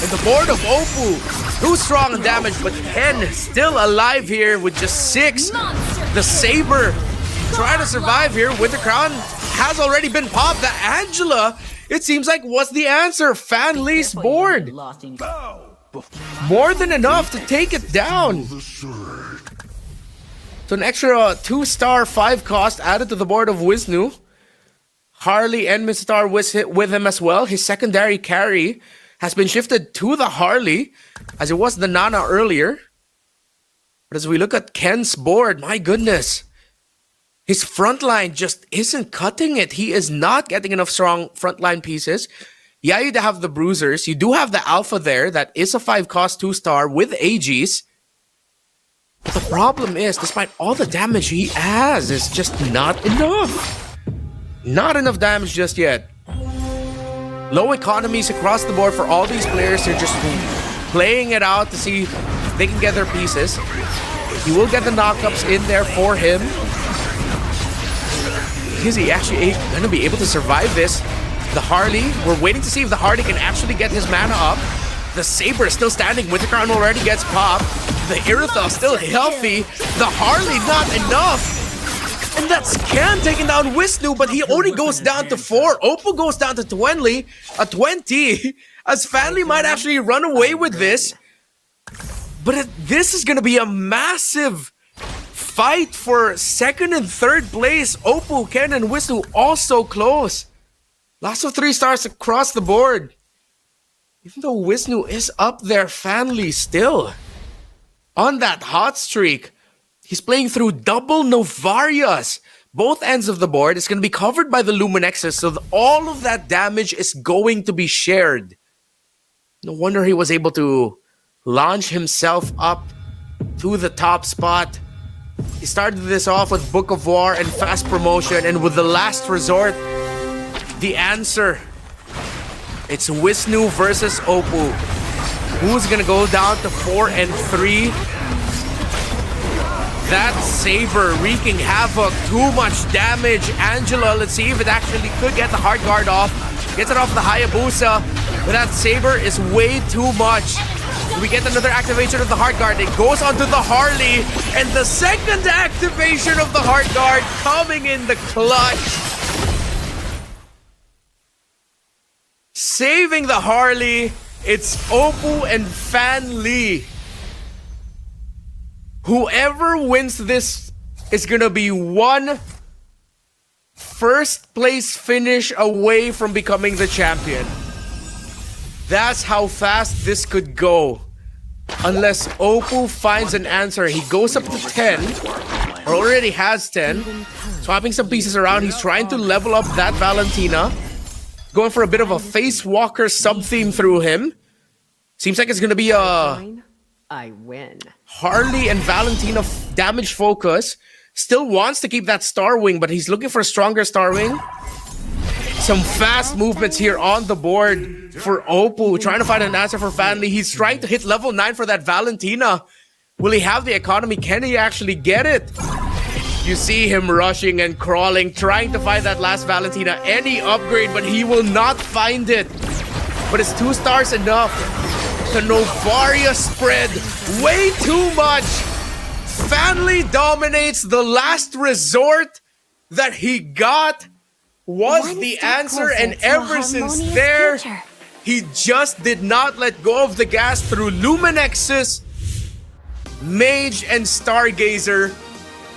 S3: And the board of Opu, too strong in damage, but Ken still alive here with just 6. The Saber trying to survive here. Winter Crown has already been popped. The Angela, it seems like, was the answer. Fan Li's board. More than enough to take it down. So an extra 2-star 5 cost added to the board of Wisnu. Harley and Mistar with him as well. His secondary carry has been shifted to the Harley, as it was the Nana earlier. But as we look at Ken's board, my goodness, his frontline just isn't cutting it. He is not getting enough strong frontline pieces. Yeah, you have the Bruisers. You do have the Alpha there. That is a 5 cost 2-star with AGs. But the problem is, despite all the damage he has, it's just not enough. Not enough damage just yet. Low economies across the board for all these players. They're just playing it out to see if they can get their pieces. He will get the knockups in there for him. Is he actually going to be able to survive this? The Harley, we're waiting to see if the Harley can actually get his mana up. The Saber is still standing. Winter Crown already gets popped. The Iritha still healthy. The Harley not enough. And that's Scan taking down Wisnu, but he only goes down to 4. Oppo goes down to 20. As Fanly might actually run away with this. But this is going to be a massive fight for second and third place. Oppo, Ken, and Wisnu all so close. Lots of 3 stars across the board. Even though Wisnu is up there, Fanly still on that hot streak. He's playing through double Novarias. Both ends of the board is going to be covered by the Luminexus, so all of that damage is going to be shared. No wonder he was able to launch himself up to the top spot. He started this off with Book of War and Fast Promotion, and with the Last Resort, the answer. It's Wisnu versus Oppo. Who's gonna go down to 4 and 3? That Saber wreaking havoc, too much damage. Angela, let's see if it actually could get the hard guard off. Gets it off the Hayabusa, but that Saber is way too much. We get another activation of the hard guard. It goes onto the Harley, and the second activation of the hard guard coming in the clutch. Saving the Harley, it's Oppo and Fan Lee. Whoever wins this is gonna be one first place finish away from becoming the champion. That's how fast this could go. Unless Oppo finds an answer. He goes up to 10, or already has 10. Swapping some pieces around. He's trying to level up that Valentina. Going for a bit of a Face Walker sub-theme through him. Seems like it's gonna be a
S5: I win.
S3: Harley and Valentina damage focus. Still wants to keep that Star Wing, but he's looking for a stronger Star Wing. Some fast movements here on the board for Oppo. Trying to find an answer for Fanly. He's trying to hit level 9 for that Valentina. Will he have the economy? Can he actually get it? You see him rushing and crawling, trying to find that last Valentina. Any upgrade, but he will not find it. But it's 2 stars enough. The Novaria spread way too much. Fanly dominates. The Last Resort that he got was the answer, and ever since there, he just did not let go of the gas through Luminexus, Mage, and Stargazer.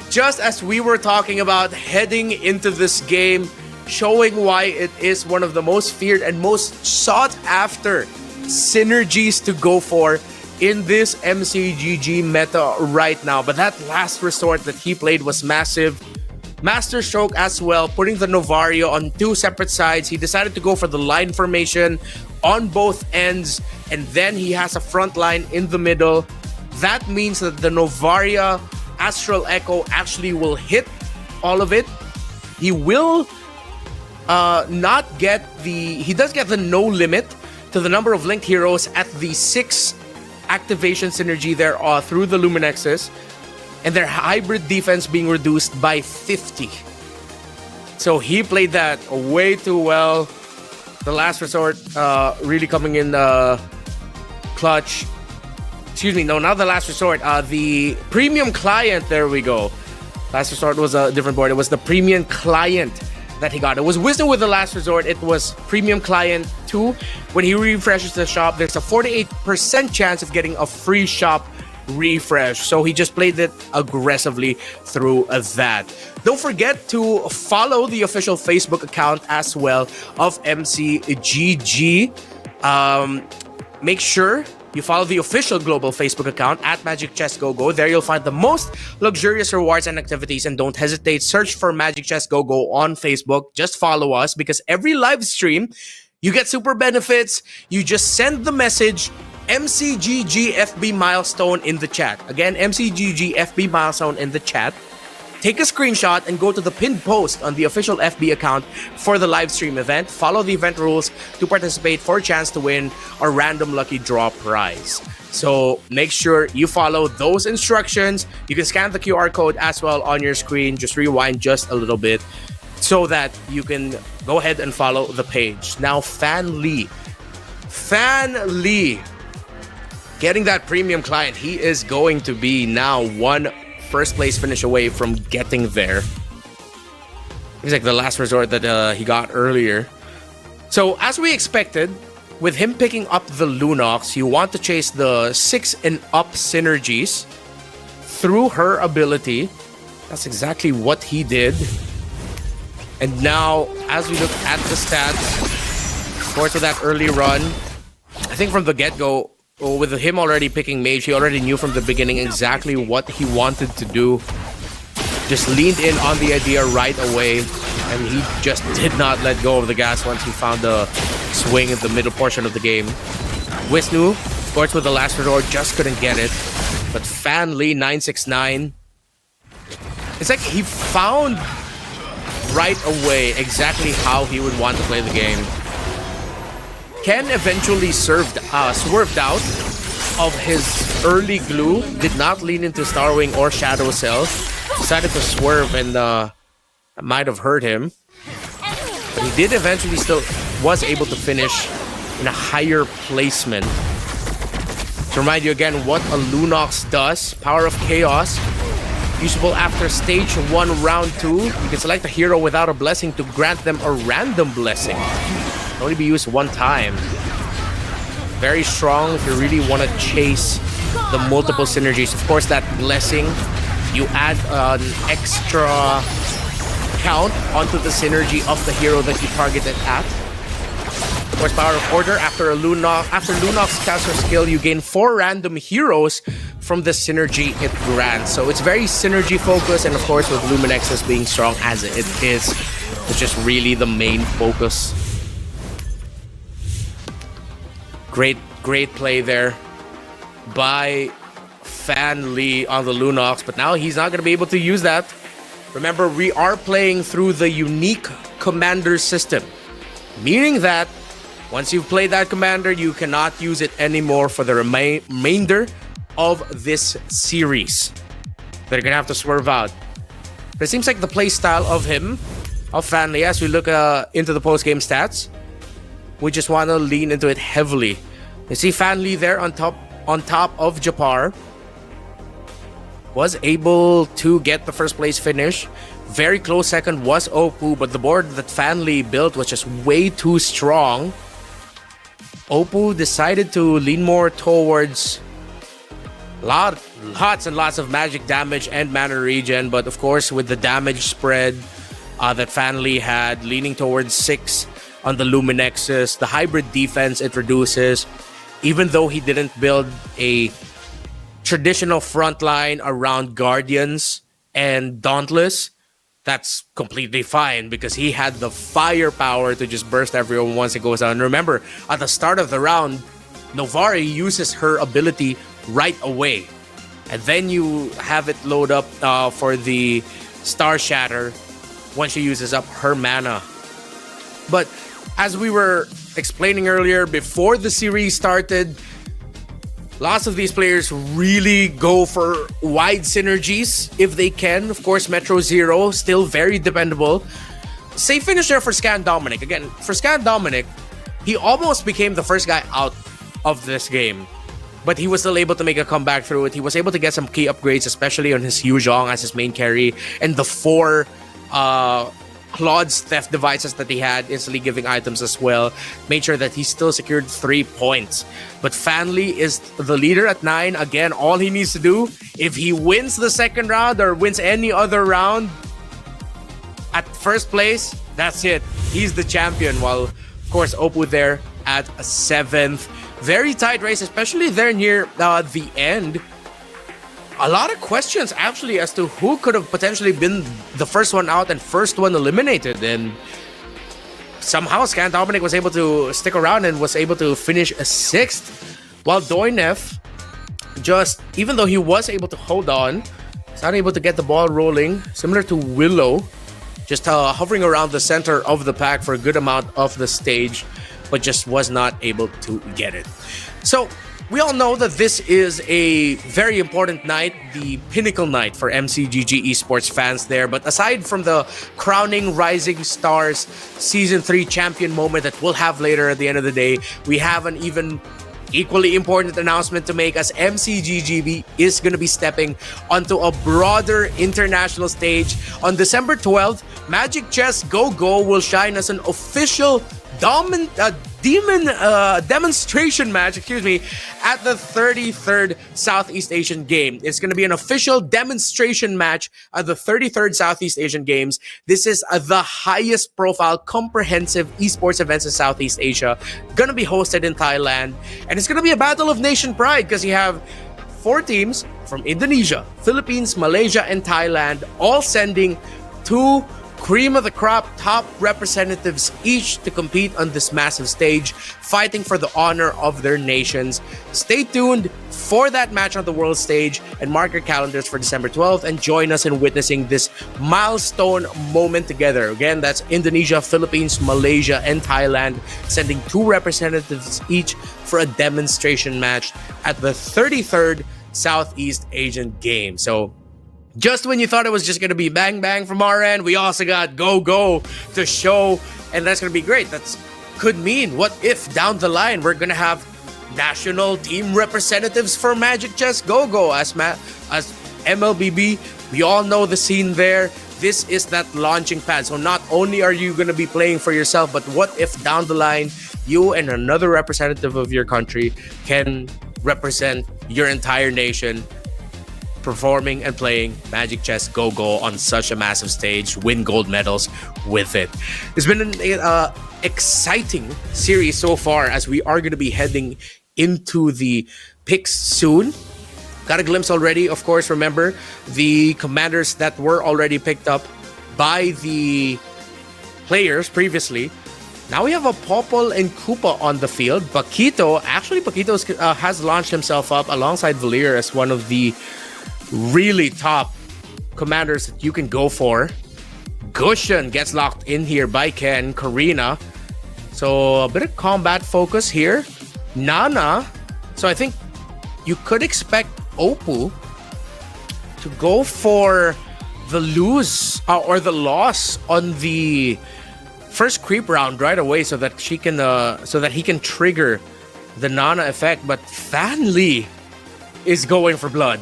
S3: Just as we were talking about heading into this game, showing why it is one of the most feared and most sought after synergies to go for in this MCGG meta right now. But that Last Resort that he played was massive. Master Stroke as well, putting the Novario on 2 separate sides. He decided to go for the line formation on both ends, and then he has a front line in the middle. That means that the Novaria Astral Echo actually will hit all of it. He will not get the... He does get the no limit to the number of linked heroes at the 6 activation synergy there through the Luminexus, and their hybrid defense being reduced by 50. So he played that way too well. The Last Resort really coming in clutch. Excuse me, no, not the Last Resort. The Premium Client, there we go. Last Resort was a different board. It was the Premium Client that he got. It was Wisdom with the Last Resort. It was Premium Client 2. When he refreshes the shop, there's a 48% chance of getting a free shop refresh. So he just played it aggressively through that. Don't forget to follow the official Facebook account as well of MCGG. Make sure you follow the official global Facebook account at Magic Chess Go Go. There you'll find the most luxurious rewards and activities, and don't hesitate. Search for Magic Chess Go Go on Facebook. Just follow us, because every live stream you get super benefits. You just send the message MCGGFB milestone in the chat. Again, MCGGFB milestone in the chat. Take a screenshot and go to the pinned post on the official FB account for the live stream event. Follow the event rules to participate for a chance to win a random lucky draw prize. So make sure you follow those instructions. You can scan the QR code as well on your screen. Just rewind just a little bit so that you can go ahead and follow the page. Now, Fan Lee. Getting that premium client. He is going to be now one first place finish away from getting there. It's like the last resort that he got earlier. So as we expected, with him picking up the Lunox, you want to chase the 6 and up synergies through her ability. That's exactly what he did. And now, as we look at the stats, of course, with that early run, I think from the get-go, with him already picking Mage, he already knew from the beginning exactly what he wanted to do. Just leaned in on the idea right away, and he just did not let go of the gas once he found the swing in the middle portion of the game. Wisnu, of course, with the last resort, just couldn't get it. But Fan Lee 969, it's like he found right away exactly how he would want to play the game. Ken eventually swerved out of his early glue, did not lean into Starwing or Shadow Cell, decided to swerve, and that might have hurt him. But he did eventually still was able to finish in a higher placement. To remind you again what a Lunox does, Power of Chaos, usable after stage 1, round 2. You can select a hero without a blessing to grant them a random blessing. Can only be used one time. Very strong if you really want to chase the multiple synergies. Of course, that blessing, you add an extra count onto the synergy of the hero that you targeted at. Of course, Power of Order, after Lunox casts her skill, you gain 4 random heroes from the synergy it grants. So it's very synergy focused, and of course with Luminexus being strong as it is, it's just really the main focus. Great play there by Fan Lee on the Lunox, but now he's not going to be able to use that. Remember, we are playing through the unique commander system, meaning that once you've played that commander, you cannot use it anymore for the remainder of this series. They're going to have to swerve out. But it seems like the play style of Fan Lee, as we look into the post-game stats, we just want to lean into it heavily. You see Fan Lee there on top of Japar. Was able to get the first place finish. Very close second was Oppo, but the board that Fan Lee built was just way too strong. Oppo decided to lean more towards lots and lots of magic damage and mana regen, but of course with the damage spread that Fan Lee had, leaning towards 6 on the Luminexus, the hybrid defense it reduces, even though he didn't build a traditional front line around Guardians and Dauntless, that's completely fine because he had the firepower to just burst everyone once it goes on. Remember, at the start of the round, Novari uses her ability right away. And then you have it load up for the Star Shatter once she uses up her mana. But as we were explaining earlier, before the series started, lots of these players really go for wide synergies if they can. Of course, Metro Zero, still very dependable. Safe finisher for Scan Dominic. Again, for Scan Dominic, he almost became the first guy out of this game. But he was still able to make a comeback through it. He was able to get some key upgrades, especially on his Yu Zhong as his main carry, and the 4 Claude's theft devices that he had, instantly giving items as well, made sure that he still secured 3 points. But Fan Lee is the leader at 9. Again, all he needs to do, if he wins the second round or wins any other round at first place, that's it. He's the champion. While, of course, Oppo there at 7th. Very tight race, especially there near the end. A lot of questions actually as to who could have potentially been the first one out and first one eliminated, and somehow Scan Dominic was able to stick around and was able to finish a 6th while Doinef, just even though he was able to hold on, he's not able to get the ball rolling, similar to Willow, just hovering around the center of the pack for a good amount of the stage, but just was not able to get it. So we all know that this is a very important night, the pinnacle night for MCGG esports fans there. But aside from the crowning Rising Stars Season 3 champion moment that we'll have later at the end of the day, we have an even equally important announcement to make, as MCGG is going to be stepping onto a broader international stage. On December 12th, Magic Chess Go Go will shine as an official demonstration match, at the 33rd Southeast Asian Games. It's going to be an official demonstration match at the 33rd Southeast Asian Games. This is the highest profile comprehensive esports events in Southeast Asia. Going to be hosted in Thailand. And it's going to be a battle of nation pride, because you have 4 teams from Indonesia, Philippines, Malaysia, and Thailand, all sending 2 cream of the crop top representatives each to compete on this massive stage, fighting for the honor of their nations. Stay tuned for that match on the world stage and mark your calendars for December 12th and join us in witnessing this milestone moment together. Again, that's Indonesia, Philippines, Malaysia, and Thailand sending 2 representatives each for a demonstration match at the 33rd Southeast Asian Games. So just when you thought it was just going to be bang bang from our end, we also got go go to show, and that's going to be great. That could mean, what if down the line we're going to have national team representatives for Magic Chess Go Go as MLBB? We all know the scene there. This is that launching pad. So not only are you going to be playing for yourself, but what if down the line you and another representative of your country can represent your entire nation, performing and playing Magic Chess Go Go on such a massive stage, win gold medals with it. It's been an exciting series so far, as we are going to be heading into the picks soon. Got a glimpse already, of course. Remember the commanders that were already picked up by the players previously. Now we have a Popol and Koopa on the field. Paquito has launched himself up alongside Valir as one of the really top commanders that you can go for. Gushan gets locked in here by Ken. Karina. So a bit of combat focus here. Nana. So I think you could expect Opal to go for the loss on the first creep round right away, so that he can trigger the Nana effect. But Fanli is going for blood.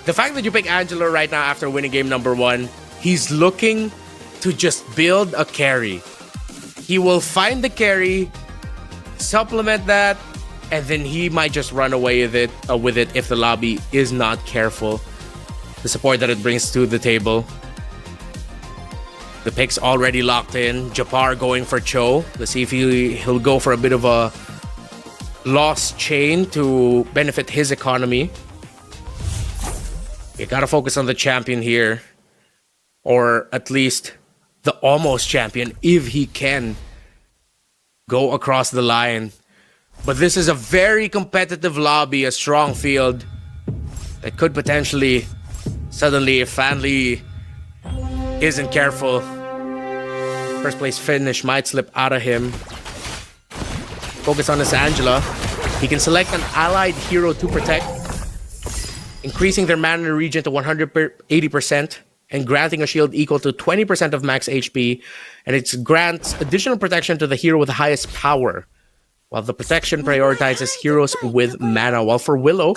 S3: The fact that you pick Angelo right now after winning game number 1, he's looking to just build a carry. He will find the carry, supplement that, and then he might just run away with it if the lobby is not careful. The support that it brings to the table. The pick's already locked in. Japar going for Cho. Let's see if he'll go for a bit of a lost chain to benefit his economy. You gotta focus on the champion here, or at least the almost champion, if he can go across the line. But this is a very competitive lobby, a strong field that could potentially, suddenly, if Fanli isn't careful, first place finish might slip out of him. Focus on this Angela. He can select an allied hero to protect, increasing their mana regen to 180% and granting a shield equal to 20% of max HP. And it grants additional protection to the hero with the highest power, while the protection prioritizes heroes with mana. While for Willow,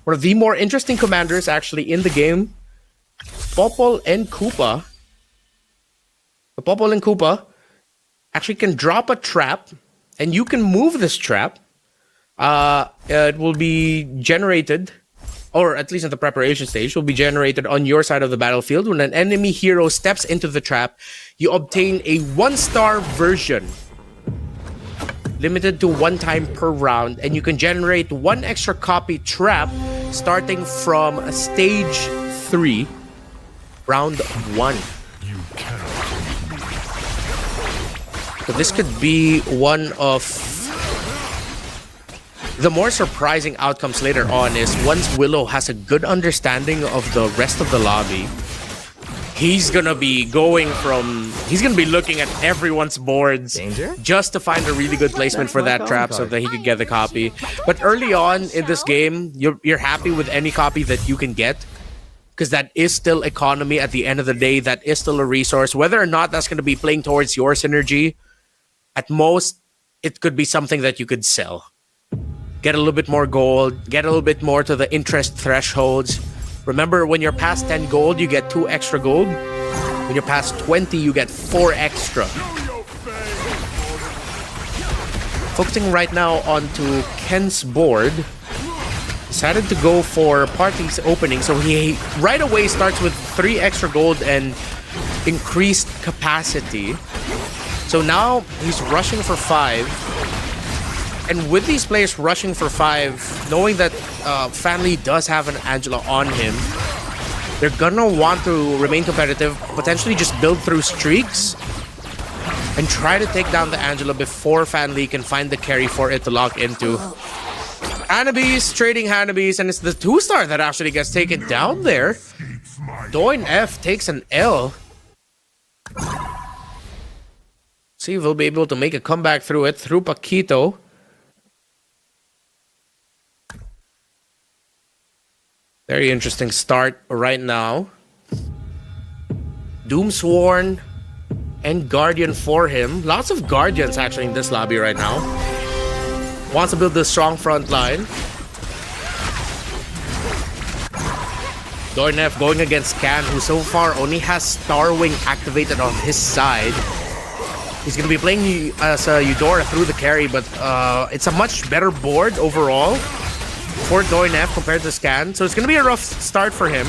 S3: one of the more interesting commanders actually in the game, Popol and Koopa. The Popol and Koopa actually can drop a trap, and you can move this trap. It will be generated, or at least at the preparation stage, will be generated on your side of the battlefield. When an enemy hero steps into the trap, you obtain a 1-star version, limited to 1 time per round, and you can generate 1 extra copy trap starting from stage 3, round 1. So this could be one of the more surprising outcomes later on is once Willow has a good understanding of the rest of the lobby, he's gonna be looking at everyone's boards just to find a really good placement for that trap so that he could get the copy. But early on in this game, you're happy with any copy that you can get, because that is still economy at the end of the day. That is still a resource. Whether or not that's gonna be playing towards your synergy, at most, it could be something that you could sell. Get a little bit more gold, get a little bit more to the interest thresholds. Remember, when you're past 10 gold, you get 2 extra gold. When you're past 20, you get 4 extra. Focusing right now onto Ken's board. Decided to go for party's opening, so he right away starts with 3 extra gold and increased capacity. So now he's rushing for 5. And with these players rushing for 5, knowing that Fanli does have an Angela on him, they're gonna want to remain competitive, potentially just build through streaks, and try to take down the Angela before Fanli can find the carry for it to lock into. Hanabis trading Hanabis, and it's the 2-star that actually gets taken down there. Doin F takes an L. See if he'll be able to make a comeback through it, through Paquito. Very interesting start right now. Doomsworn and Guardian for him. Lots of Guardians actually in this lobby right now. Wants to build a strong front line. Dornef going against Can, who so far only has Starwing activated on his side. He's going to be playing as Eudora through the carry, but it's a much better board overall for Doinef compared to Scan, so it's going to be a rough start for him.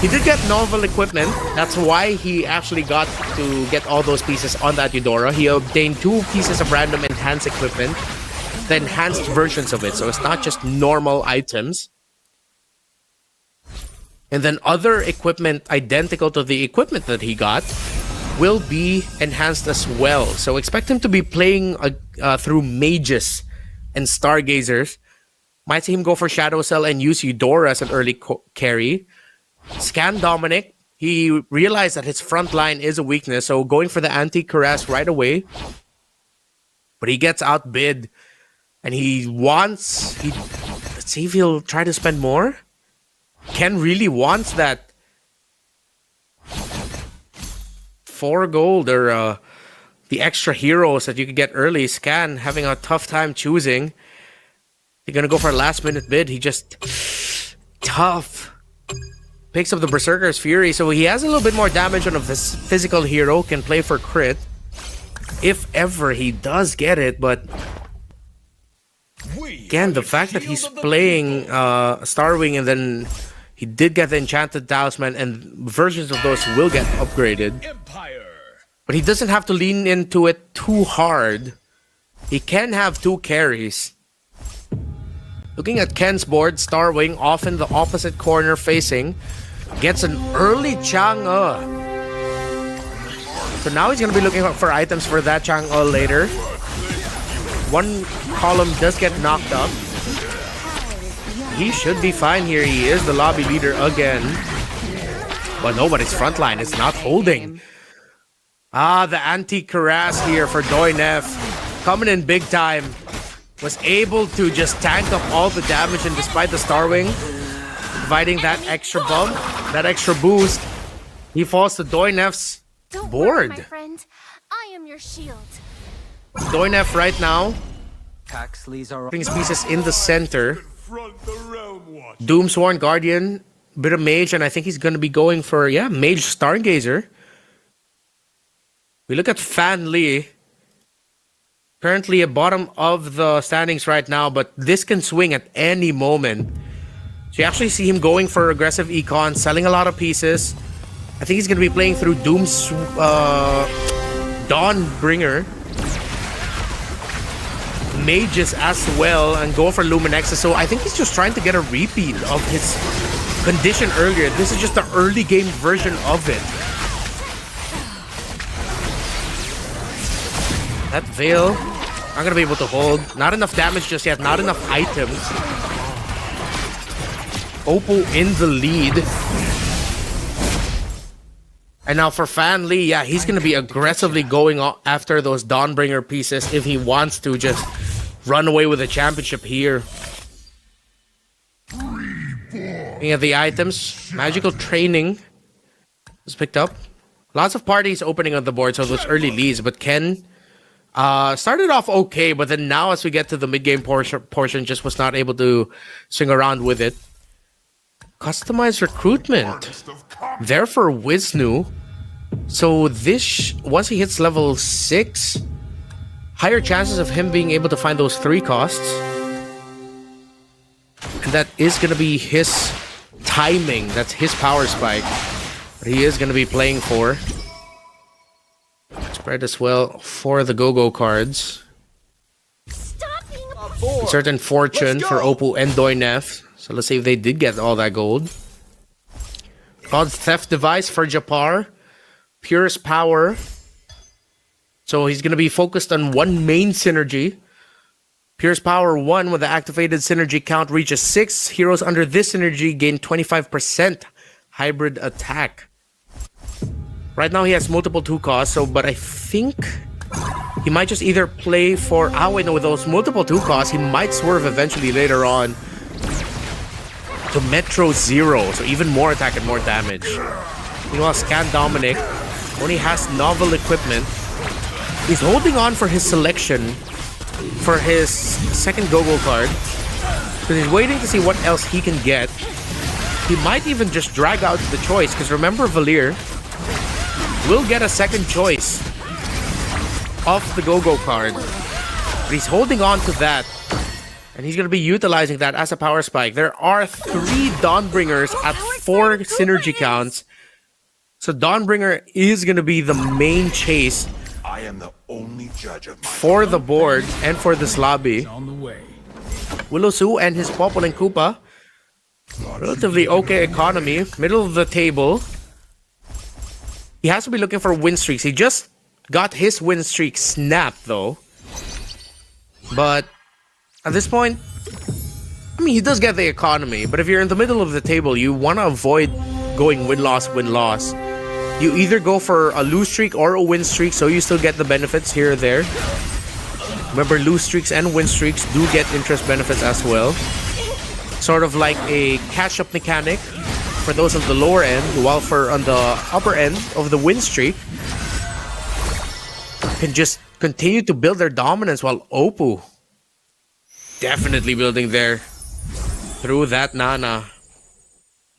S3: He did get novel equipment. That's why he actually got to get all those pieces on that Eudora. He obtained 2 pieces of random enhanced equipment, the enhanced versions of it, so it's not just normal items. And then other equipment identical to the equipment that he got will be enhanced as well. So expect him to be playing through mages and stargazers. Might see him go for Shadow Cell and use Eudora as an early carry. Scan Dominic. He realized that his front line is a weakness, so going for the anti-Caress right away. But he gets outbid. And let's see if he'll try to spend more. Ken really wants that 4 gold or the extra heroes that you could get early. Scan having a tough time choosing. They're gonna go for a last minute bid. He just tough. Picks up the Berserker's Fury, so he has a little bit more damage on a physical hero. Can play for crit if ever he does get it, but again, the fact that he's playing Starwing and then he did get the Enchanted Talisman, and versions of those will get upgraded. But he doesn't have to lean into it too hard. He can have 2 carries. Looking at Ken's board, Starwing off in the opposite corner facing. Gets an early Chang'e. So now he's going to be looking for items for that Chang'e later. 1 column does get knocked up. He should be fine here. He is the lobby leader again. But nobody's front line is not holding. The anti-Karas here for Doinef. Coming in big time. Was able to just tank up all the damage, and despite the Starwing providing that extra bump, that extra boost, he falls to Doinef's board.
S4: My friend, I am your shield.
S3: Doinef right now putting his pieces in the center. Doomsworn Guardian, bit of Mage, and I think he's going to be going for, Mage Stargazer. We look at Fan Li. Currently at bottom of the standings right now, but this can swing at any moment. So you actually see him going for aggressive econ, selling a lot of pieces. I think he's going to be playing through Doom's Dawnbringer. Mages as well, and go for Luminexus. So I think he's just trying to get a repeat of his condition earlier. This is just the early game version of it. That Veil Not gonna be able to hold. Not enough damage just yet. Not enough items. Oppo in the lead. And now for Fan Lee, yeah, he's gonna be aggressively going after those Dawnbringer pieces if he wants to just run away with the championship here. Looking at the items, Magical Training was picked up. Lots of parties opening on the board, so those early leads. But Ken started off okay, but then now as we get to the mid-game portion, just was not able to swing around with it. Customized recruitment. There for Wisnu. So this, once he hits level 6, higher chances of him being able to find those 3 costs. And that is going to be his timing. That's his power spike. But he is going to be playing for. Spread as well for the go-go cards. Certain fortune for Oppo and Doinef. So let's see if they did get all that gold. God's Theft Device for Japar. Purest Power. So he's going to be focused on one main synergy. Purest Power 1, when the activated synergy count reaches 6, heroes under this synergy gain 25% hybrid attack. Right now he has multiple 2 costs, but I think he might just either play for... wait, no, with those multiple 2 costs, he might swerve eventually later on to Metro 0, so even more attack and more damage. Meanwhile, Scan Dominic only has novel equipment. He's holding on for his selection for his second go-go card. So he's waiting to see what else he can get. He might even just drag out the choice, because remember, Valir will get a second choice of the go-go card. But he's holding on to that. And he's going to be utilizing that as a power spike. There are 3 Dawnbringers at 4 synergy counts. So Dawnbringer is going to be the main chase
S5: I am the only judge of
S3: for the board and for this lobby. Willow Su and his Popple and Koopa. Relatively okay economy. Middle of the table. He has to be looking for win streaks. He just got his win streak snapped though. But at this point, I mean, he does get the economy, but if you're in the middle of the table, you want to avoid going win-loss, win-loss. You either go for a lose streak or a win streak, so you still get the benefits here or there. Remember, lose streaks and win streaks do get interest benefits as well. Sort of like a catch-up mechanic for those on the lower end, while for on the upper end of the win streak, can just continue to build their dominance, while Oppo definitely building there through that Nana.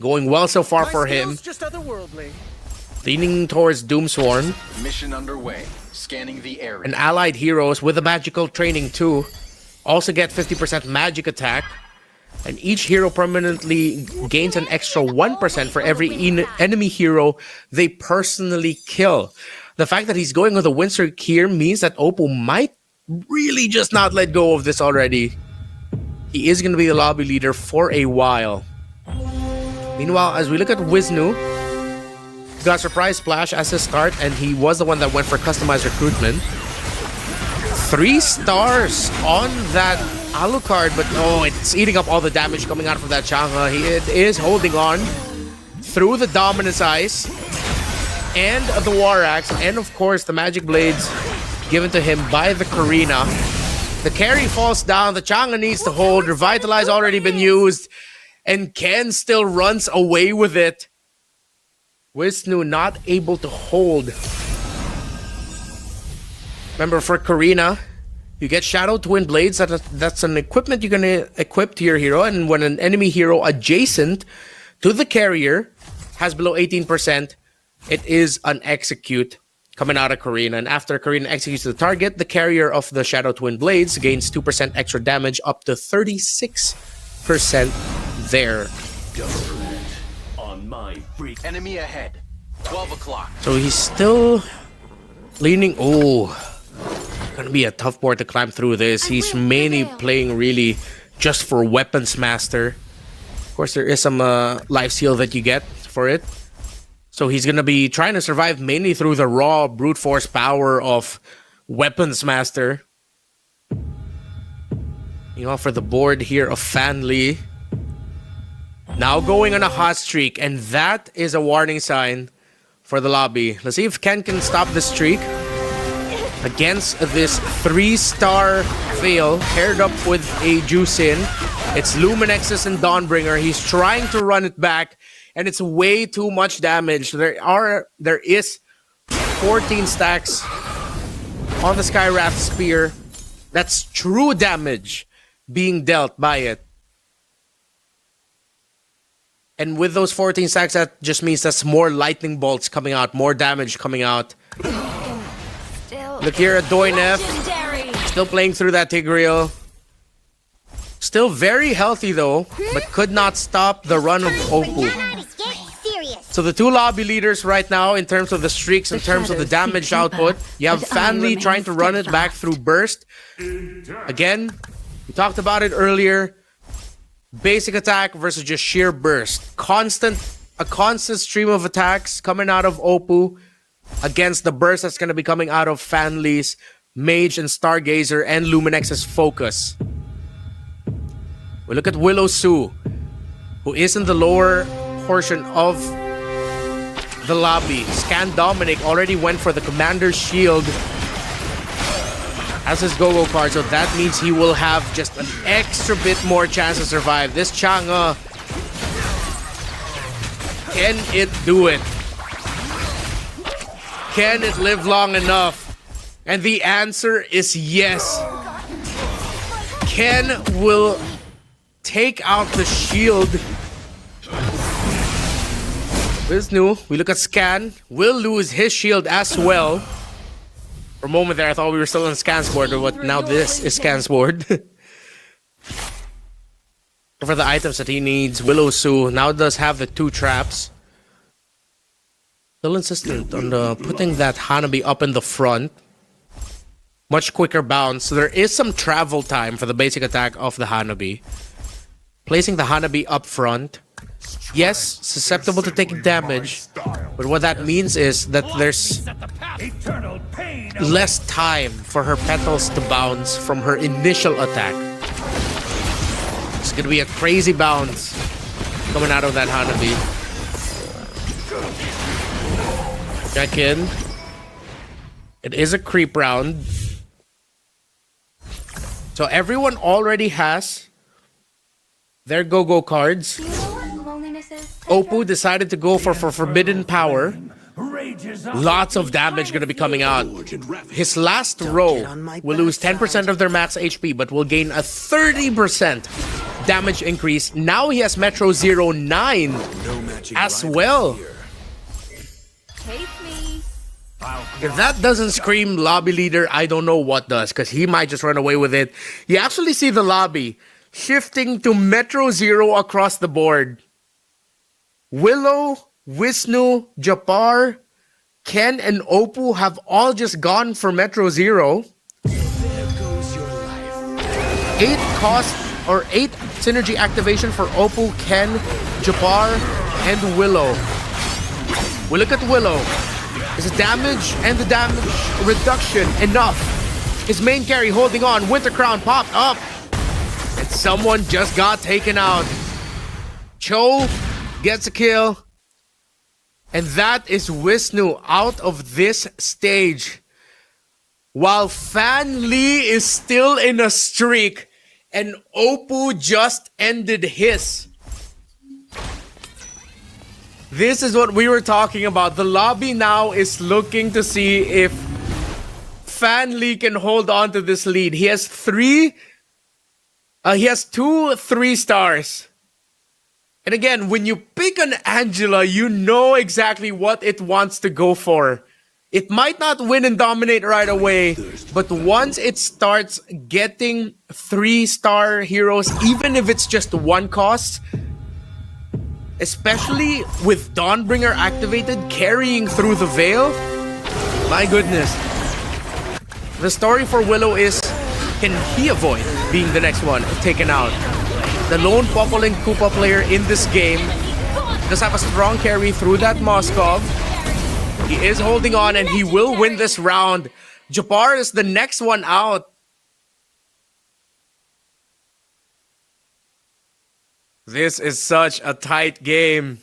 S3: Going well so far for him.
S6: Just otherworldly.
S3: Leaning towards Doomsworn.
S7: Mission underway. Scanning the area.
S3: And allied heroes with a magical training too also get 50% magic attack. And each hero permanently gains an extra 1% for every enemy hero they personally kill. The fact that he's going with a win streak here means that Oppo might really just not let go of this already. He is going to be the lobby leader for a while. Meanwhile, as we look at Wisnu, he got Surprise Splash as his start, and he was the one that went for customized recruitment. 3 stars on that Alucard, but oh, it's eating up all the damage coming out from that Chang'e. He is holding on through the Dominance Ice and the War Axe, and of course the Magic Blades given to him by the Karina. The carry falls down, the Chang'e needs to hold, Revitalize already been used, and Ken still runs away with it. Wisnu not able to hold. Remember, for Karina, you get Shadow Twin Blades. That's an equipment you're gonna equip to your hero, and when an enemy hero adjacent to the carrier has below 18%, it is an execute coming out of Karina. And after Karina executes the target, the carrier of the Shadow Twin Blades gains 2% extra damage, up to 36% there.
S5: on my freak.
S7: Enemy ahead. 12 o'clock.
S3: So he's still leaning. Oh, gonna be a tough board to climb through this. He's mainly playing really just for Weapons Master. Of course, there is some life steal that you get for it. So he's gonna be trying to survive mainly through the raw brute force power of Weapons Master. For the board here of Fan Li. Now going on a hot streak, and that is a warning sign for the lobby. Let's see if Ken can stop the streak against this 3-star Veil paired up with a Juicin. It's Luminexus and Dawnbringer. He's trying to run it back, and it's way too much damage. There is 14 stacks on the Skywrath Spear. That's true damage being dealt by it. And with those 14 stacks, that just means that's more lightning bolts coming out, more damage coming out. Look here at Doinef. Still playing through that Tigreal. Still very healthy though, but could not stop the run of Opal. So the two lobby leaders right now in terms of the streaks, in terms of the damage output, you have Fan Li trying to run it back through Burst. Again, we talked about it earlier. Basic attack versus just sheer burst. A constant stream of attacks coming out of Opal against the burst that's going to be coming out of Fan Li's Mage and Stargazer and Luminex's Focus. We look at Willow Su, who is in the lower portion of the lobby. Scan Dominic already went for the Commander's Shield as his go-go card, so that means he will have just an extra bit more chance to survive. This Chang'e, can it do it? Can it live long enough? And the answer is yes. Ken will take out the shield. Wisnu, we look at Scan, will lose his shield as well. For a moment there, I thought we were still on Scan's board, but now this is Scan's board. For the items that he needs, Willow Su now does have the 2 traps. Still insistent on putting that Hanabi up in the front. Much quicker bounce. So there is some travel time for the basic attack of the Hanabi. Placing the Hanabi up front. Yes, susceptible to taking damage, but what that means is that there's less time for her petals to bounce from her initial attack. It's gonna be a crazy bounce coming out of that Hanabi. Check in. It is a creep round. So everyone already has their go-go cards. Opal decided to go for Forbidden Power. Lots of damage going to be coming out. His last row will lose 10% of their max HP, but will gain a 30% damage increase. Now he has Metro 09 as well. If that doesn't scream lobby leader, I don't know what does, because he might just run away with it. You actually see the lobby shifting to Metro 0 across the board. Willow, Wisnu, Japar, Ken, and Opal have all just gone for Metro 0. 8 cost or 8 synergy activation for Opal, Ken, Japar, and Willow. We look at Willow. Is the damage and the damage reduction enough? His main carry holding on. Winter Crown popped up. And someone just got taken out. Cho gets a kill. And that is Wisnu out of this stage. While Fan Li is still in a streak. And Opal just ended his. This is what we were talking about. The lobby now is looking to see if Fan Li can hold on to this lead. He has 2 3 stars. And again, when you pick an Angela, you know exactly what it wants to go for. It might not win and dominate right away, but once it starts getting 3-star heroes, even if it's just 1 cost, especially with Dawnbringer activated, carrying through the Veil, my goodness. The story for Willow is, can he avoid being the next one taken out? The lone Poco and Koopa player in this game does have a strong carry through that Moskov. He is holding on and he will win this round. Japar is the next one out. This is such a tight game.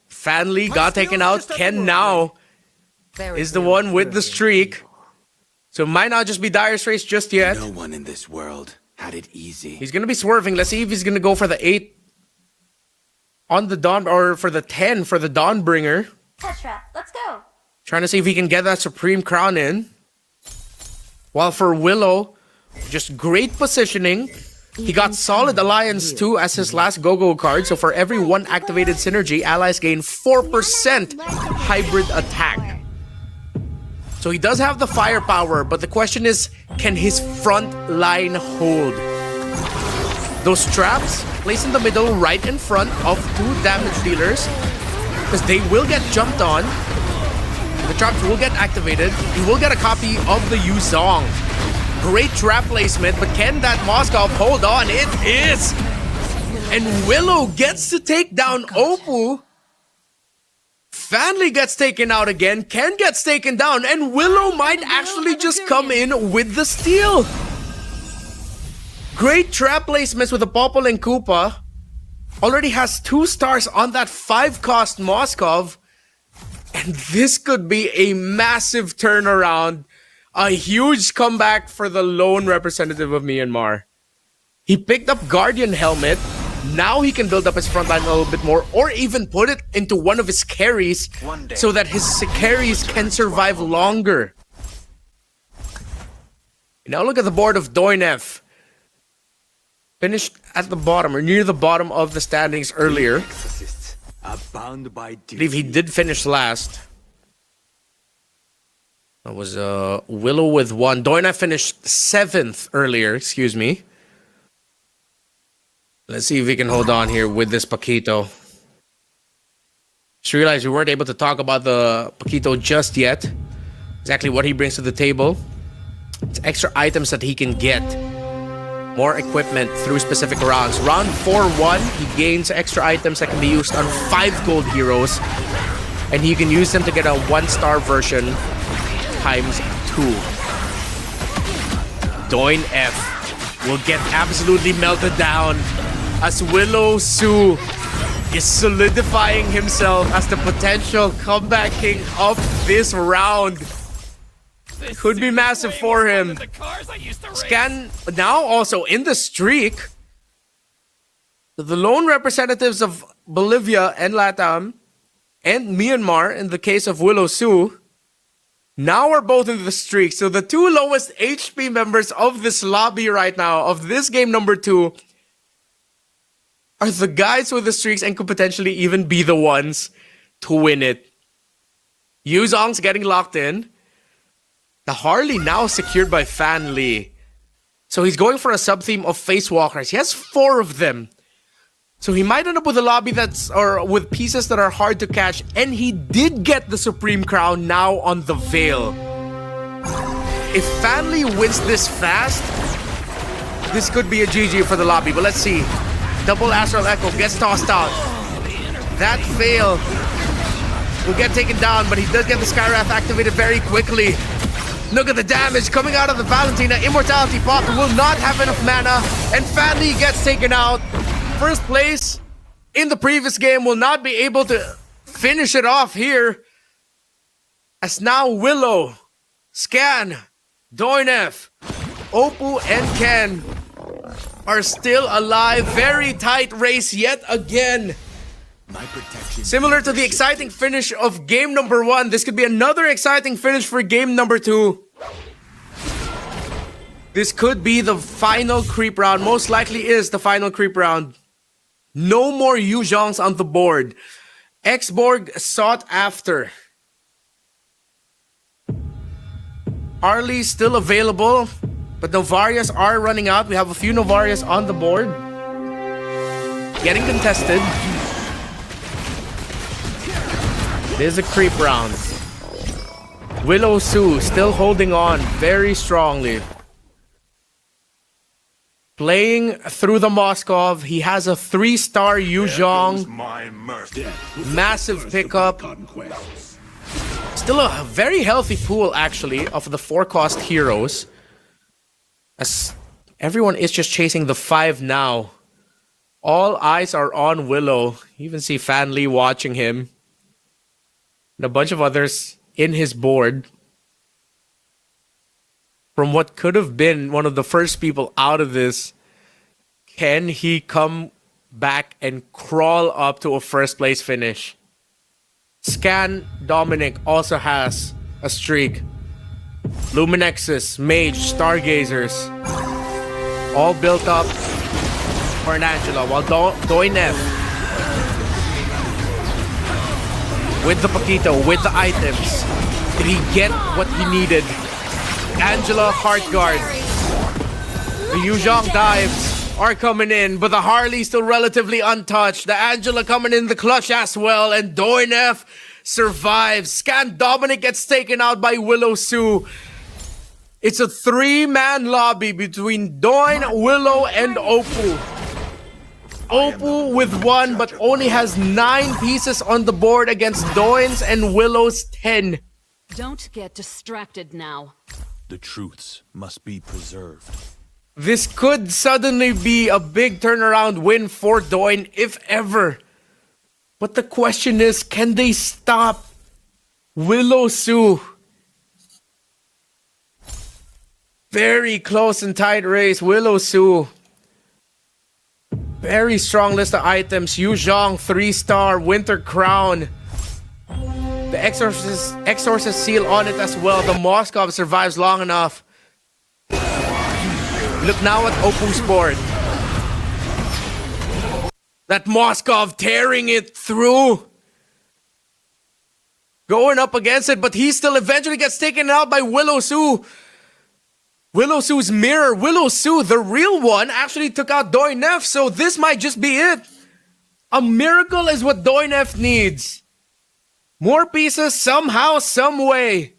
S3: Fanli got taken out. Ken now is the one with the streak. So it might not just be Dire Straits just yet.
S6: No one in this world had it easy.
S3: He's going to be swerving. Let's see if he's going to go for the 8 on the Dawn, or for the 10 for the Dawnbringer.
S4: Tetra, let's go.
S3: Trying to see if he can get that Supreme Crown in. While for Willow, just great positioning. He got Solid Alliance too as his last go-go card. So for every 1 activated synergy, allies gain 4% hybrid attack. So he does have the firepower, but the question is, can his front line hold? Those traps placed in the middle right in front of 2 damage dealers, because they will get jumped on. The traps will get activated. He will get a copy of the Yuzong. Great trap placement, but can that Moskov hold on? It is! And Willow gets to take down Oppo. Fanli gets taken out again. Ken gets taken down, and Willow might actually just come in with the steal. Great trap placements with the Popol and Koopa. Already has 2 stars on that 5-cost Moskov. And this could be a massive turnaround. A huge comeback for the lone representative of Myanmar. He picked up Guardian Helmet. Now he can build up his front line a little bit more, or even put it into one of his carries so that his carries can survive longer. Now look at the board of Doinef. Finished at the bottom, or near the bottom of the standings earlier. I believe he did finish last. That was Willow with 1. Doina finished 7th earlier, excuse me. Let's see if we can hold on here with this Paquito. Just realized we weren't able to talk about the Paquito just yet. Exactly what he brings to the table. It's extra items that he can get. More equipment through specific rounds. Round 4-1, he gains extra items that can be used on 5 gold heroes. And he can use them to get a 1-star version times 2. Doin F will get absolutely melted down as Willow Su is solidifying himself as the potential comeback king of this round. Could be massive for him. Scan now also in the streak. The lone representatives of Bolivia and Latam and Myanmar, in the case of Willow Su, now are both in the streak. So the 2 lowest HP members of this lobby right now, of this game number 2, are the guys with the streaks and could potentially even be the ones to win it. Yuzong's getting locked in. The Harley now secured by Fan Li. So he's going for a sub-theme of Face Walkers. He has 4 of them. So he might end up with a lobby or with pieces that are hard to catch. And he did get the Supreme Crown now on the Veil. If Fan Li wins this fast, this could be a GG for the lobby. But let's see. Double Astral Echo gets tossed out. That Veil will get taken down, but he does get the Skywrath activated very quickly. Look at the damage coming out of the Valentina. Immortality Pop will not have enough mana, and Fan Li gets taken out. First place in the previous game will not be able to finish it off here. As now Willow, Scan, Doinef, Oppo, and Ken are still alive. Very tight race yet again. Similar to the exciting finish of game number 1, this could be another exciting finish for game number 2. This could be the final creep round. Most likely is the final creep round. No more Yuzongs on the board. Xborg sought after. Arlie still available, but Novarias are running out. We have a few Novarias on the board. Getting contested. It is a creep round. Willow Su still holding on very strongly. Playing through the Moskov. He has a 3-star Yuzong. Massive pickup. Still a very healthy pool, actually, of the 4-cost heroes. As everyone is just chasing the 5 now. All eyes are on Willow. You even see Fan Lee watching him. And a bunch of others in his board. From what could have been one of the first people out of this, can he come back and crawl up to a first place finish? Scan Dominic also has a streak. Luminexus, Mage, Stargazers, all built up for an Angela, while Doinef with the Paquito, with the items. Did he get what he needed? Angela, Heart Guard. The Yuzhong dives are coming in, but the Harley still relatively untouched. The Angela coming in the clutch as well, and Doinef survives. Scan Dominic gets taken out by Willow Sue. It's a 3-man lobby between Doin, Willow, and Opal. Opal with 1, but only has 9 pieces on the board against Doin's and Willow's 10.
S8: Don't get distracted now.
S5: The truths must be preserved.
S3: This could suddenly be a big turnaround win for Doin, if ever. But the question is, can they stop Willow Sue? Very close and tight race. Willow Sue. Very strong list of items. Yu Zhang, 3-star, Winter Crown. The Exorcist seal on it as well. The Moskov survives long enough. Look now at Opal's board. That Moskov tearing it through. Going up against it, but he still eventually gets taken out by Willow Sue. Willow Sue's mirror. Willow Sue, the real one, actually took out Doinef, so this might just be it. A miracle is what Doinef needs. More pieces somehow, some way.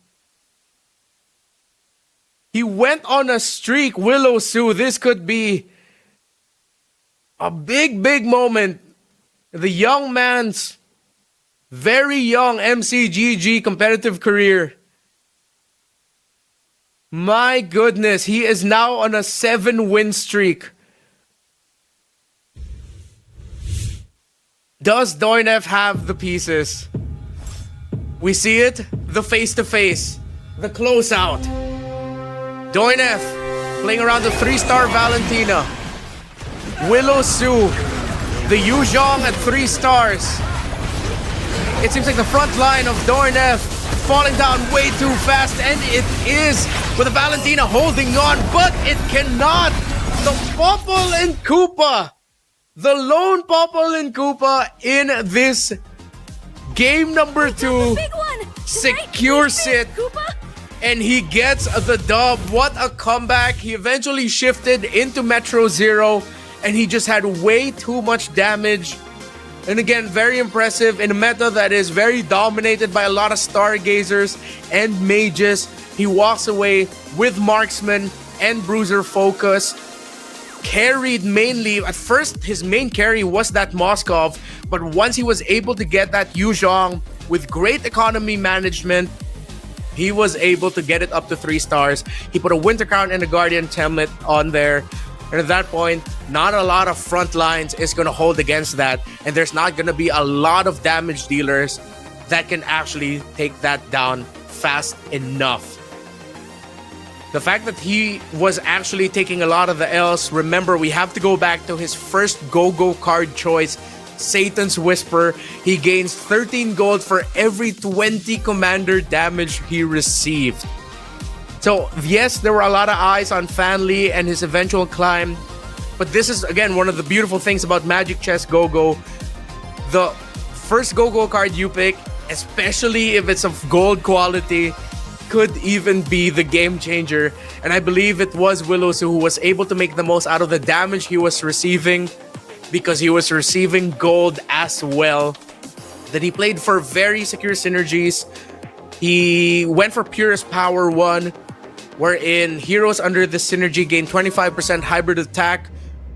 S3: He went on a streak, Willow Sue. This could be a big, big moment. The young man's very young MCGG competitive career. My goodness, he is now on a 7-win streak. Does Doinef have the pieces? We see it, the face-to-face, the closeout. Doinef playing around the 3-star Valentina. Willow Sue, the Yu Zhang at 3 stars. It seems like the front line of Doinef falling down way too fast, and it is, with the Valentina holding on, but it cannot. The Popple and Koopa, the lone Popple and Koopa in this game number 2 secures it, and he gets the dub. What a comeback. He eventually shifted into Metro Zero, and he just had way too much damage. And again, very impressive in a meta that is very dominated by a lot of Stargazers and Mages. He walks away with Marksman and Bruiser focus. Carried mainly, at first his main carry was that Moskov, but once he was able to get that Yu Zhang with great economy management, he was able to get it up to 3 stars. He put a Winter Crown and a Guardian template on there. And at that point, not a lot of front lines is going to hold against that. And there's not going to be a lot of damage dealers that can actually take that down fast enough. The fact that he was actually taking a lot of the L's, remember, we have to go back to his first go-go card choice, Satan's Whisper. He gains 13 gold for every 20 commander damage he received. So, yes, there were a lot of eyes on Fan Lee and his eventual climb. But this is, again, one of the beautiful things about Magic Chess Go-Go. The first Go-Go card you pick, especially if it's of gold quality, could even be the game changer. And I believe it was Willow Sue who was able to make the most out of the damage he was receiving, because he was receiving gold as well. That he played for very secure synergies. He went for Purest Power 1, wherein heroes under the synergy gain 25% hybrid attack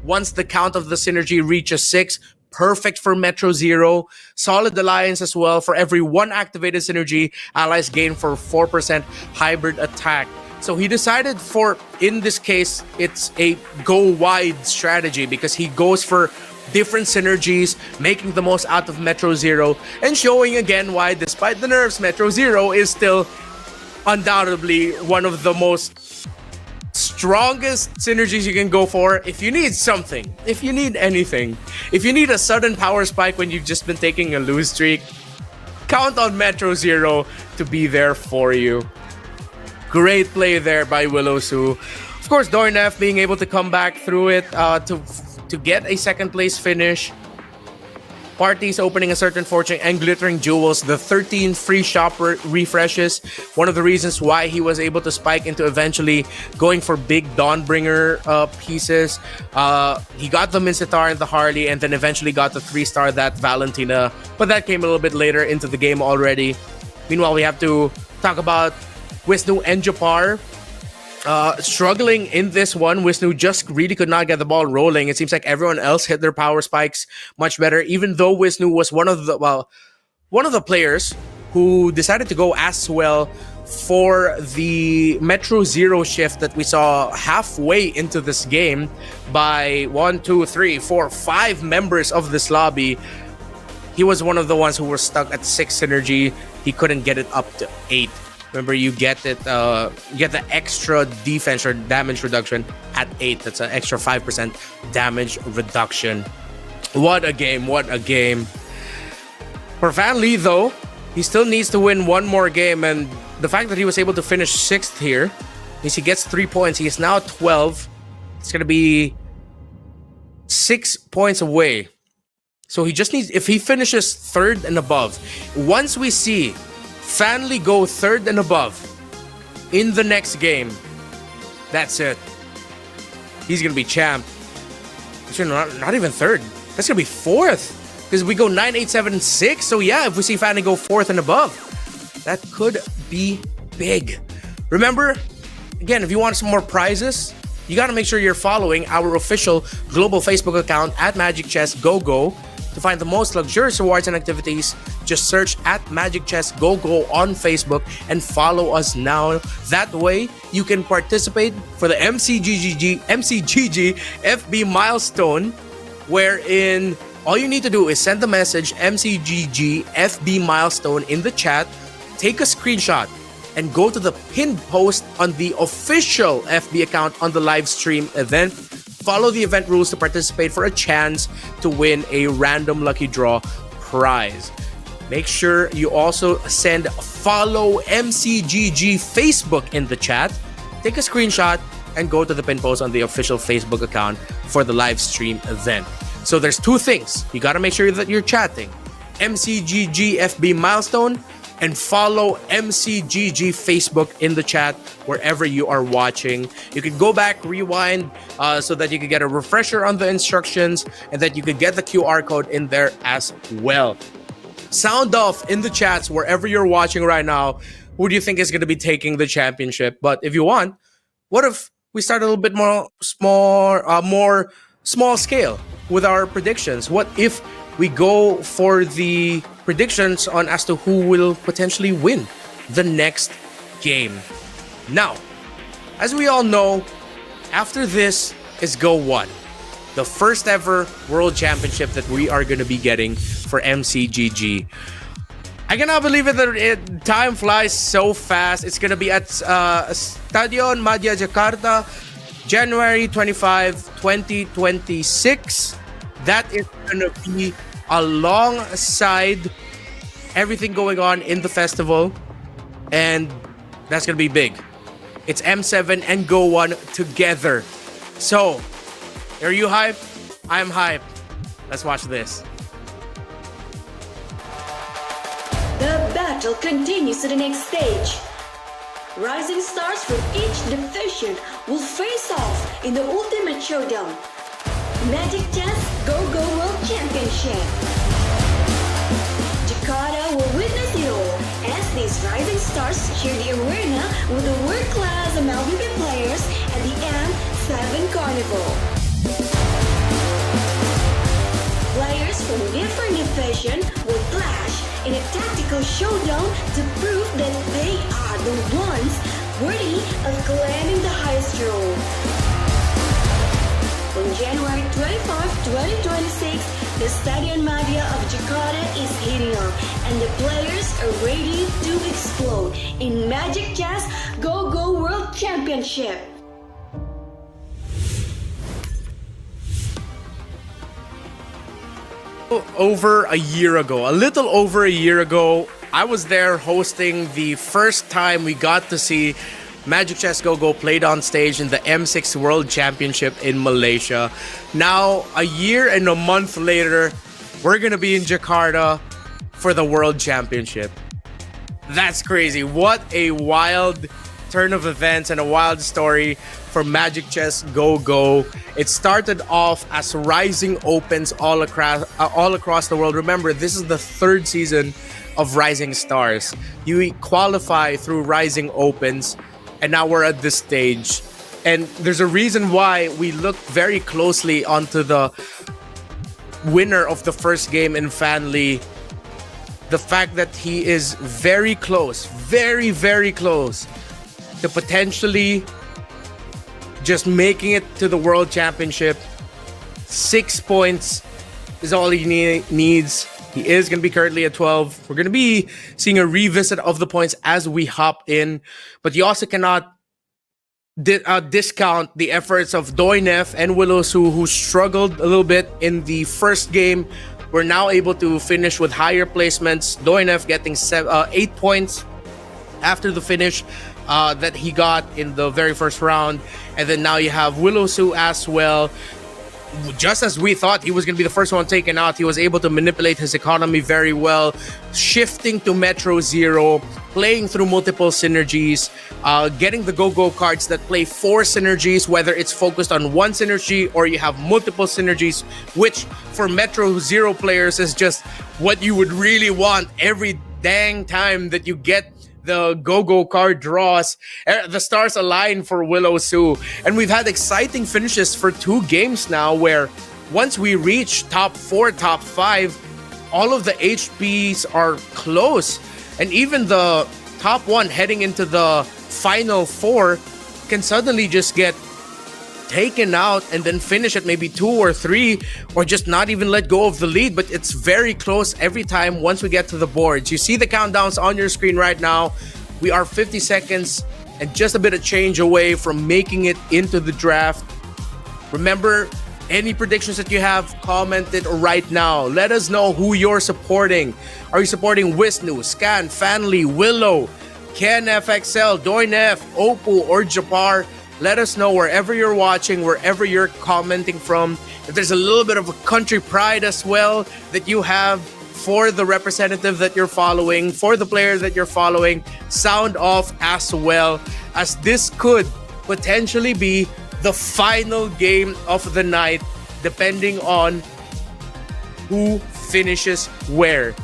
S3: once the count of the synergy reaches 6. Perfect for Metro Zero. Solid Alliance as well. For every 1 activated synergy, allies gain for 4% hybrid attack. So he decided in this case, it's a go wide strategy because he goes for different synergies, making the most out of Metro Zero, and showing again why, despite the nerfs, Metro Zero is still undoubtedly one of the most strongest synergies you can go for if you need something, if you need anything, if you need a sudden power spike when you've just been taking a lose streak. Count on Metro Zero to be there for you. Great play there by Willow-Su. Of course, Dornef being able to come back through it to get a second place finish. Parties opening a certain fortune and glittering jewels. The 13 free shop refreshes. One of the reasons why he was able to spike into eventually going for big Dawnbringer pieces. He got the Mincetar and the Harley, and then eventually got the 3-star that Valentina. But that came a little bit later into the game already. Meanwhile, we have to talk about Wisnu and Japar. Struggling in this one. Wisnu just really could not get the ball rolling. It seems like everyone else hit their power spikes much better, even though Wisnu was one of the players who decided to go as well for the Metro Zero shift that we saw halfway into this game by 5 members of this lobby. He was one of the ones who were stuck at 6 synergy. He couldn't get it up to 8. Remember, you get it. You get the extra defense or damage reduction at 8. That's an extra 5% damage reduction. What a game! What a game! For Van Lee, though, he still needs to win one more game, and the fact that he was able to finish 6th here means he gets 3 points. He is now 12. It's gonna be 6 points away. So he just needs, if he finishes 3rd and above, once we see Fanley go 3rd and above in the next game, that's it. He's gonna be champ. Actually, not even 3rd. That's gonna be 4th. Because we go 9, 8, 7, 6. So yeah, if we see Fanley go 4th and above, that could be big. Remember, again, if you want some more prizes, you gotta make sure you're following our official global Facebook account at Magic Chess GoGo. To find the most luxurious rewards and activities, just search at Magic Chess GoGo on Facebook and follow us now. That way, you can participate for the MCGG FB milestone, wherein all you need to do is send the message MCGG FB milestone in the chat, take a screenshot, and go to the pinned post on the official FB account on the live stream event. Follow the event rules to participate for a chance to win a random lucky draw prize. Make sure you also send follow MCGG Facebook in the chat. Take a screenshot and go to the pin post on the official Facebook account for the live stream event. So there's 2 things. You got to make sure that you're chatting MCGG FB milestone and follow MCGG Facebook in the chat wherever you are watching. You can go back, rewind, so that you can get a refresher on the instructions and that you can get the QR code in there as well. Sound off in the chats wherever you're watching right now. Who do you think is going to be taking the championship? But if you want, what if we start a little bit more small scale with our predictions? What if we go for the predictions on as to who will potentially win the next game? Now, as we all know, after this is Go 1, the first ever World Championship that we are going to be getting for MCGG. I cannot believe it that time flies so fast. It's going to be at Stadion Madia Jakarta, January 25, 2026. That is going to be alongside everything going on in the festival, and that's going to be big. It's M7 and Go 1 together. So, are you hyped? I'm hyped. Let's watch this.
S9: The battle continues to the next stage. Rising stars from each division will face off in the ultimate showdown. Magic Chess GoGo World Championship. Jakarta will witness it all as these rising stars share the arena with the world-class MLBB players at the M7 Carnival. Players from different divisions will clash in a tactical showdown to prove that they are the ones worthy of claiming the highest role. On January 25, 2026, the Stadion Madia of Jakarta is heating up and the players are ready to explode in Magic Chess Go Go World Championship.
S3: Over a year ago, a little over a year ago, I was there hosting the first time we got to see Magic Chess Go Go played on stage in the M6 World Championship in Malaysia. Now, a year and a month later, we're gonna be in Jakarta for the World Championship. That's crazy. What a wild turn of events and a wild story for Magic Chess Go Go. It started off as Rising Opens all across the world. Remember, this is the third season of Rising Stars. You qualify through Rising Opens, and now we're at this stage. And there's a reason why we look very closely onto the winner of the first game in Fanly. The fact that he is very close, very, very close to potentially just making it to the World Championship. 6 points is all he needs. He is going to be currently at 12. We're going to be seeing a revisit of the points as we hop in. But you also cannot discount the efforts of Doinef and Willow Su, who struggled a little bit in the first game. We're now able to finish with higher placements. Doinef getting 8 points after the finish that he got in the very first round. And then now you have Willow Su as well. Just as we thought he was going to be the first one taken out, he was able to manipulate his economy very well, shifting to Metro Zero, playing through multiple synergies, getting the go-go cards that play 4 synergies, whether it's focused on one synergy or you have multiple synergies, which for Metro Zero players is just what you would really want every dang time that you get the go-go card draws. The stars align for Willow Su, and we've had exciting finishes for 2 games now, where once we reach top 4, top 5, all of the HPs are close, and even the top 1 heading into the final 4 can suddenly just get taken out and then finish at maybe 2 or 3, or just not even let go of the lead. But it's very close every time once we get to the boards. You see the countdowns on your screen right now. We are 50 seconds and just a bit of change away from making it into the draft. Remember, any predictions that you have, comment it right now. Let us know who you're supporting. Are you supporting Wisnu, Scan, Fanly, Willow, Ken FXL, Doinef, Oppo, or Japar? Let us know wherever you're watching, wherever you're commenting from. If there's a little bit of a country pride as well that you have for the representative that you're following, for the player that you're following, sound off as well, as this could potentially be the final game of the night, depending on who finishes where.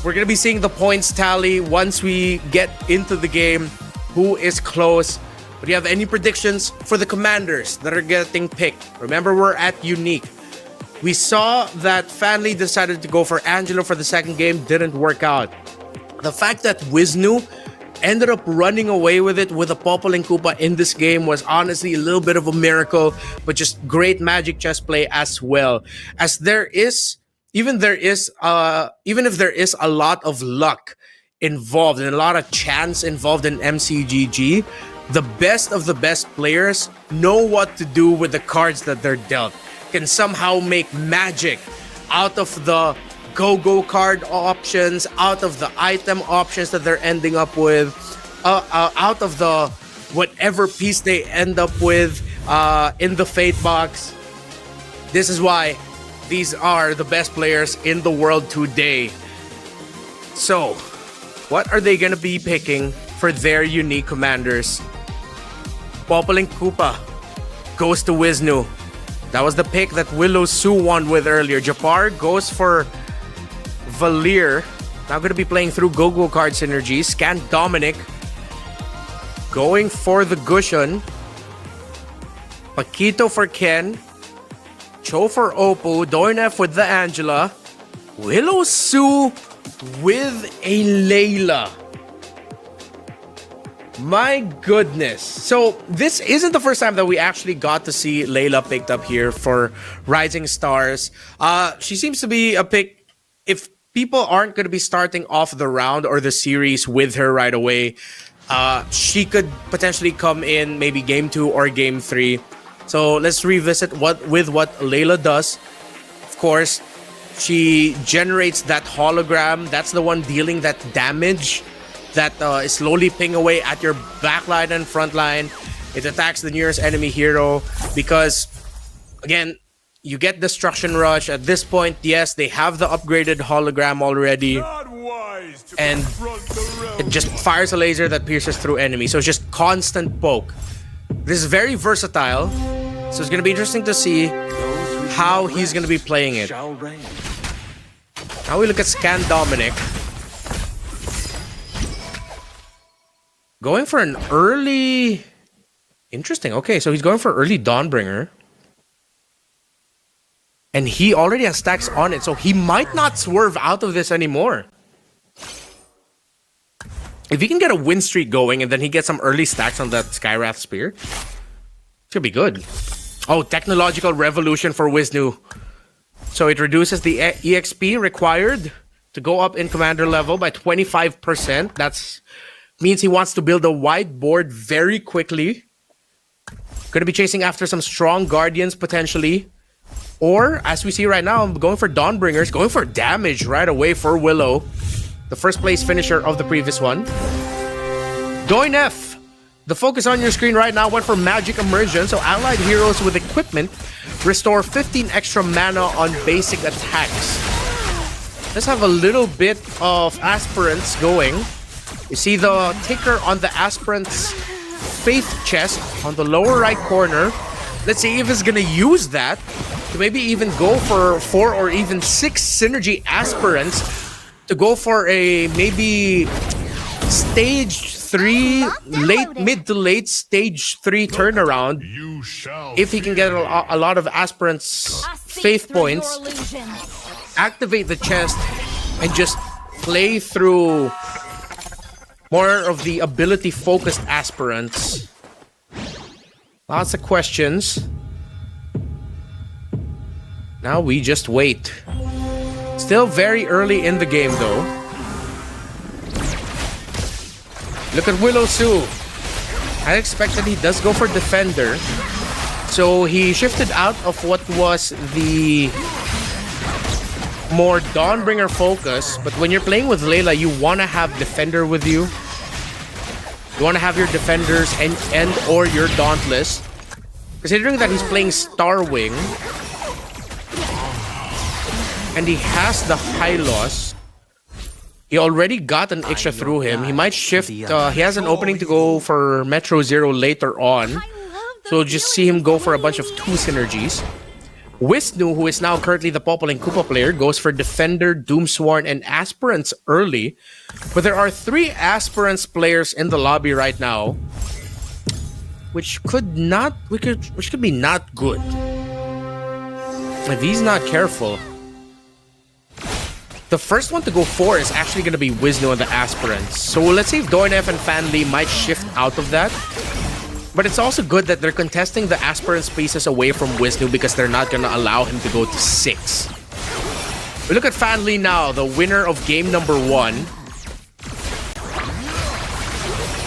S3: We're going to be seeing the points tally once we get into the game, who is close. But do you have any predictions for the commanders that are getting picked? Remember, we're at Unique. We saw that Fanly decided to go for Angelo for the second game, didn't work out. The fact that Wisnu ended up running away with it with a Popol and Koopa in this game was honestly a little bit of a miracle, but just great Magic Chess play as well. As there is, even if there is a lot of luck involved and a lot of chance involved in MCGG, the best of the best players know what to do with the cards that they're dealt. Can somehow make magic out of the go-go card options, out of the item options that they're ending up with, out of the whatever piece they end up with in the Fate box. This is why these are the best players in the world today. So, what are they going to be picking for their unique commanders? Popol and Koopa goes to Wisnu. That was the pick that Willow Su won with earlier. Japar goes for Valir. Now going to be playing through go-go card synergies. Scan Dominic going for the Gushun. Paquito for Ken. Cho for Oppo. Doinef with the Angela. Willow Su with a Layla. My goodness. So this isn't the first time that we actually got to see Layla picked up here for Rising Stars. She seems to be a pick if people aren't going to be starting off the round or the series with her right away. She could potentially come in maybe game 2 or game 3. So let's revisit what Layla does. Of course, she generates that hologram. That's the one dealing that damage that is slowly ping away at your backline and frontline. It attacks the nearest enemy hero because, again, you get Destruction Rush. At this point, yes, they have the upgraded hologram already. And it just fires a laser that pierces through enemies. So it's just constant poke. This is very versatile. So it's going to be interesting to see how he's going to be playing it. Now we look at Scan Dominic. Going for an early... Interesting. Okay, so he's going for early Dawnbringer. And he already has stacks on it, so he might not swerve out of this anymore. If he can get a win streak going and then he gets some early stacks on that Skywrath Spear, it should be good. Oh, Technological Revolution for Wisnu. So it reduces the EXP required to go up in commander level by 25%. That's... means he wants to build a wide board very quickly. Gonna be chasing after some strong Guardians potentially. Or, as we see right now, I'm going for Dawnbringers, going for damage right away for Willow. The first place finisher of the previous one. Doinef! The focus on your screen right now went for Magic Immersion, so allied heroes with equipment restore 15 extra mana on basic attacks. Let's have a little bit of aspirants going. You see the ticker on the aspirant's faith chest on the lower right corner. Let's see if it's gonna use that to maybe even go for 4 or even 6 synergy aspirants to go for a maybe stage 3, mid to late stage 3 turnaround. If he can get a lot of aspirants' faith points, activate the chest, and just play through more of the ability-focused aspirants. Lots of questions. Now we just wait. Still very early in the game, though. Look at Willow Sue. I expected he does go for Defender. So he shifted out of what was the more Dawnbringer focus. But when you're playing with Layla, you want to have Defender with you. You want to have your Defenders and or your Dauntless. Considering that he's playing Starwing and he has the high loss, he already got an Iksha through him. He might shift. He has an opening to go for Metro Zero later on. So just see him go for a bunch of 2 synergies. Wisnu, who is now currently the Popol and Koopa player, goes for Defender, Doomsworn, and Aspirants early. But there are 3 Aspirants players in the lobby right now, which could be not good if he's not careful. The first one to go 4 is actually going to be Wisnu and the Aspirants. So let's see if Doinef and Fanli might shift out of that. But it's also good that they're contesting the Aspirant spaces away from Wisnu because they're not going to allow him to go to 6. We look at Fanli now, the winner of game number 1,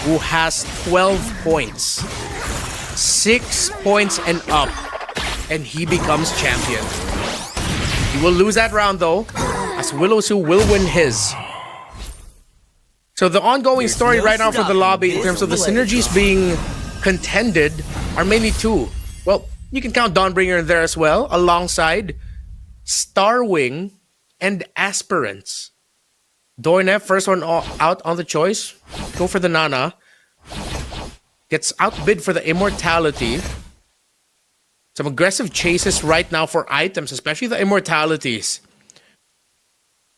S3: who has 12 points. 6 points and up, and he becomes champion. He will lose that round though, as Willow Sue will win his. So the ongoing story right now for the lobby in terms of the synergies being contended are mainly 2. Well, you can count Dawnbringer in there as well, alongside Starwing and Aspirants. Doinef, first one out on the choice. Go for the Nana. Gets outbid for the Immortality. Some aggressive chases right now for items, especially the Immortalities.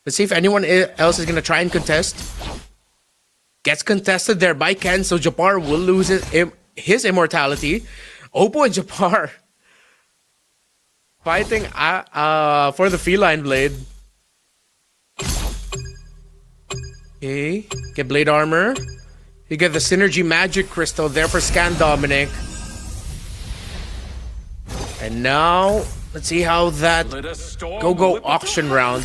S3: Let's see if anyone else is going to try and contest. Gets contested there by Ken, so Japar will lose his Immortality. Oppo and Japar fighting for the Feline Blade. Okay, get Blade Armor. You get the Synergy Magic Crystal there for Scan Dominic. And now, let's see how that Go-Go auction round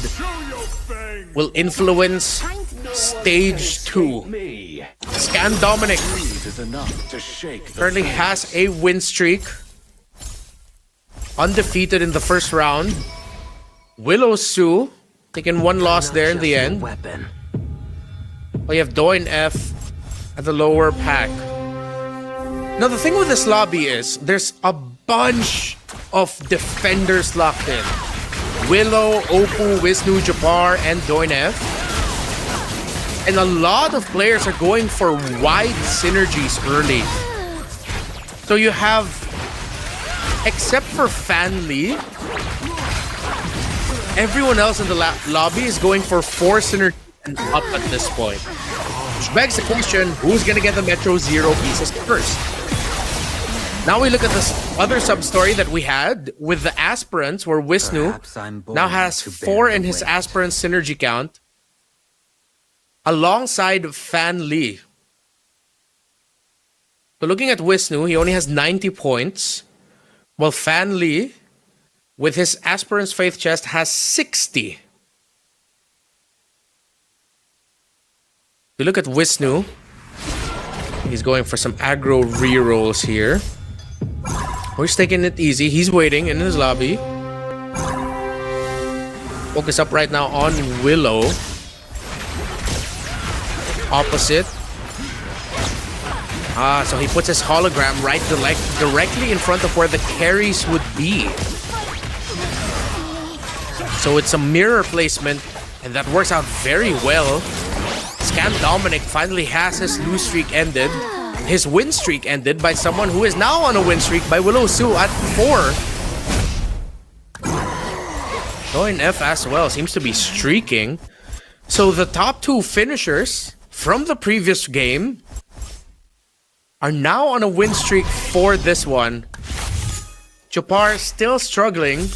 S3: will influence Stage 2. Scan Dominic currently has a win streak. Undefeated in the first round. Willow Sue taking one loss there in the end. We have Doin F at the lower pack. Now the thing with this lobby is there's a bunch of defenders locked in. Willow, Oppo, Wisnu, Jabbar, and Doin F. And a lot of players are going for wide synergies early. So you have, except for Fan Lee, everyone else in the lobby is going for 4 synergies and up at this point. Which begs the question, who's gonna get the Metro Zero pieces first? Now we look at this other sub-story that we had with the aspirants, where Wisnu now has 4 in his aspirant synergy count, alongside Fan Lee. So looking at Wisnu, he only has 90 points, while Fan Lee, with his aspirant's faith chest, has 60. If you look at Wisnu, he's going for some aggro rerolls here. He's taking it easy. He's waiting in his lobby. Focus up right now on Willow. Opposite. So he puts his hologram right directly in front of where the carries would be. So it's a mirror placement, and that works out very well. Scan Dominic finally has his lose streak ended. His win streak ended by someone who is now on a win streak by Willow Sue at 4. Doin F as well seems to be streaking. So the top 2 finishers from the previous game are now on a win streak for this one. Chopar still struggling.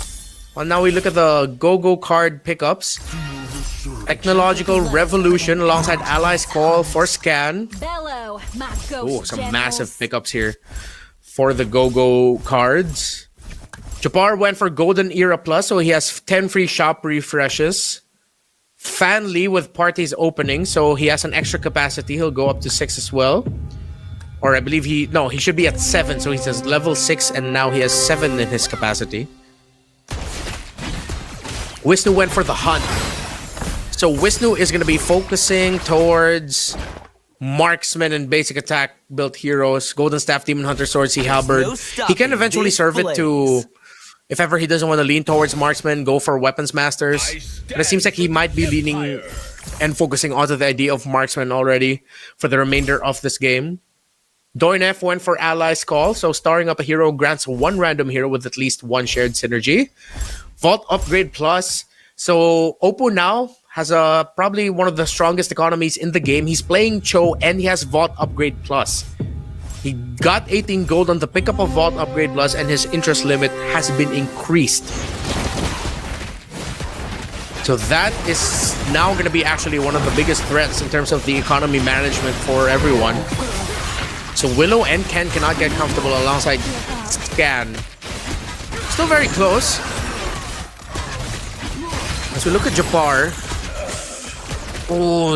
S3: Well, now we look at the Go-Go card pickups. Technological Revolution alongside Allies Call for Scan. Oh, some massive pickups here for the Go-Go cards. Chopar went for Golden Era Plus, so he has 10 free shop refreshes. Fan Lee with parties opening, so he has an extra capacity. He'll go up to 6 as well. Or I believe he should be at 7, so he says level 6 and now he has 7 in his capacity. Wisnu went for the Hunt. So Wisnu is going to be focusing towards marksman and basic attack built heroes, Golden Staff, Demon Hunter, Sword, Sea Halberd. He can eventually serve it to, if ever he doesn't want to lean towards marksman, go for weapons masters. But it seems like he might be leaning and focusing onto the idea of marksman already for the remainder of this game. Doin F went for Allies Call, so starring up a hero grants 1 random hero with at least 1 shared synergy. Vault Upgrade Plus. So Oppo now has probably one of the strongest economies in the game. He's playing Cho and he has Vault Upgrade Plus. He got 18 gold on the pickup of Vault Upgrade Plus and his interest limit has been increased. So that is now going to be actually one of the biggest threats in terms of the economy management for everyone. So Willow and Ken cannot get comfortable alongside Scan. Still very close. As we look at Jabbar,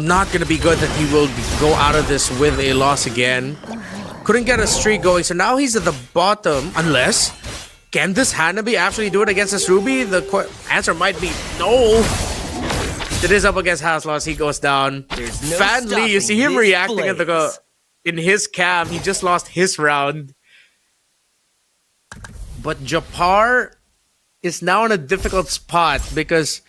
S3: not going to be good that he will go out of this with a loss again. Couldn't get a streak going, so now he's at the bottom. Unless, can this Hanabi actually do it against this Ruby? The answer might be no. It is up against House Loss. He goes down. Fan Lee, you see him reacting at in his cam. He just lost his round. But Jabbar is now in a difficult spot because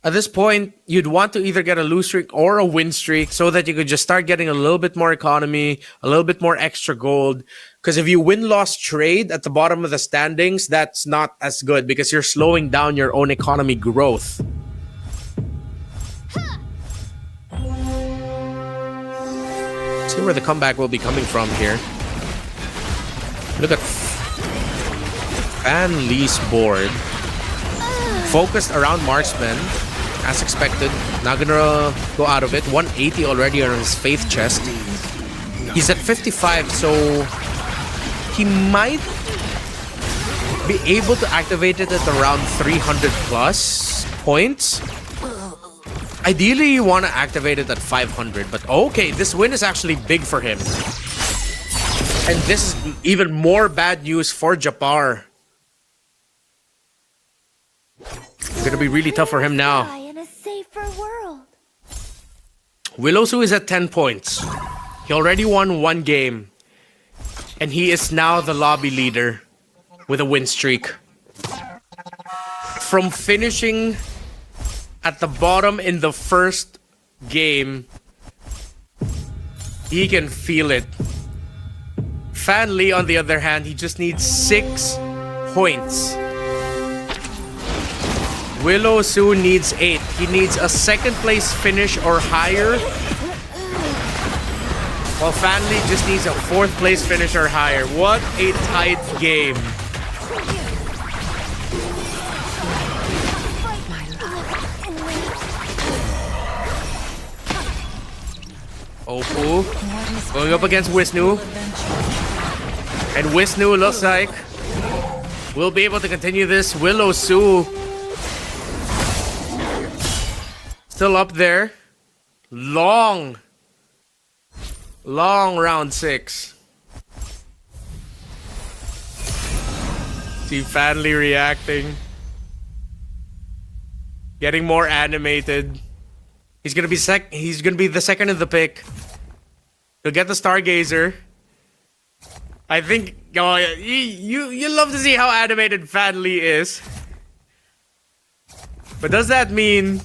S3: at this point, you'd want to either get a lose streak or a win streak so that you could just start getting a little bit more economy, a little bit more extra gold. Because if you win-loss trade at the bottom of the standings, that's not as good because you're slowing down your own economy growth. See where the comeback will be coming from here. Look at Fan Lee's board. Focused around marksman. As expected, not gonna go out of it. 180 already on his faith chest. He's at 55, so he might be able to activate it at around 300 plus points. Ideally, you want to activate it at 500, but okay, this win is actually big for him. And this is even more bad news for Japar. It's gonna be really tough for him now.
S4: In a safer world.
S3: Willowsu is at 10 points. He already won 1 game. And he is now the lobby leader with a win streak. From finishing at the bottom in the first game, he can feel it. Fan Lee, on the other hand, he just needs 6 points. Willowsu needs 8. He needs a second place finish or higher. While Fan Lee just needs a 4th place finish or higher. What a tight game. Oppo going up against Wisnu. And Wisnu looks like we'll be able to continue this. Willowsu still up there. Long round 6. See Fan Lee reacting. Getting more animated. He's gonna be the second in the pick. He'll get the Stargazer. I think you love to see how animated Fan Lee is. But does that mean